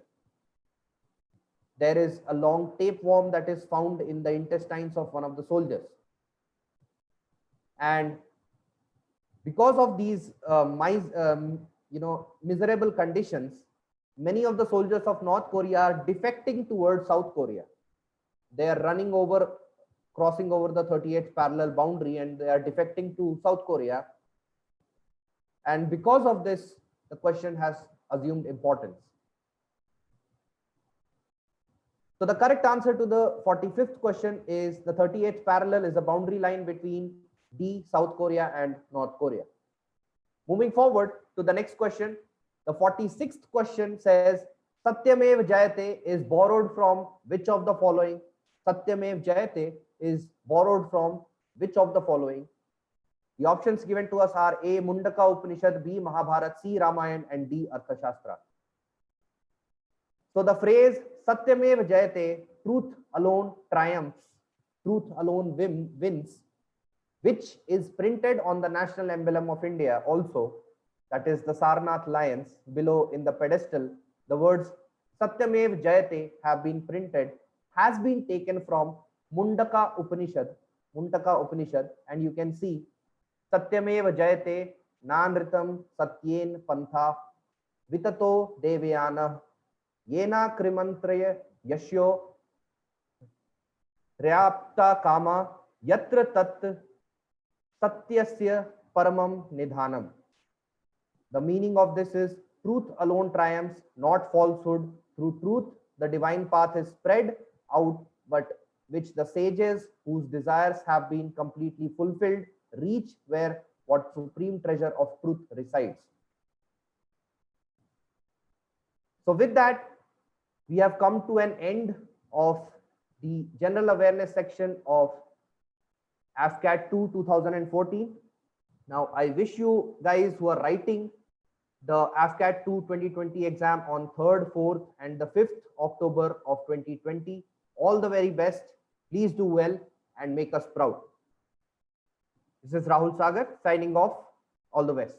Speaker 2: There is a long tapeworm that is found in the intestines of one of the soldiers. And because of these miserable conditions, many of the soldiers of North Korea are defecting towards South Korea. They are running over crossing over the 38th parallel boundary and they are defecting to South Korea. And because of this, the question has assumed importance. So the correct answer to the 45th question is the 38th parallel is a boundary line between D, South Korea and North Korea. Moving forward to the next question, the 46th question says, Satyamev Jayate is borrowed from which of the following? Satyamev Jayate is borrowed from which of the following? The options given to us are A, Mundaka Upanishad, B, Mahabharata, C, Ramayana, and D, Arthashastra. So the phrase Satyamev Jayate, truth alone triumphs, truth alone wins, which is printed on the national emblem of India also, that is the Sarnath lions. Below in the pedestal, the words Satyamev Jayate have been printed, has been taken from Mundaka Upanishad, and you can see Satyamev Jayate Nanritam Satyen Pantha Vitato Devyana Yena Krimantraya Yashyo Ryapta Kama Yatra Tat Satyasya Paramam Nidhanam. The meaning of this is truth alone triumphs, not falsehood. Through truth, the divine path is spread out, but which the sages whose desires have been completely fulfilled reach where what supreme treasure of truth resides. So with that, we have come to an end of the general awareness section of AFCAT 2 2014. Now I wish you guys who are writing the AFCAT 2 2020 exam on 3rd, 4th and the 5th October of 2020 all the very best. Please do well and make us proud. This is Rahul Sagar signing off. All the best.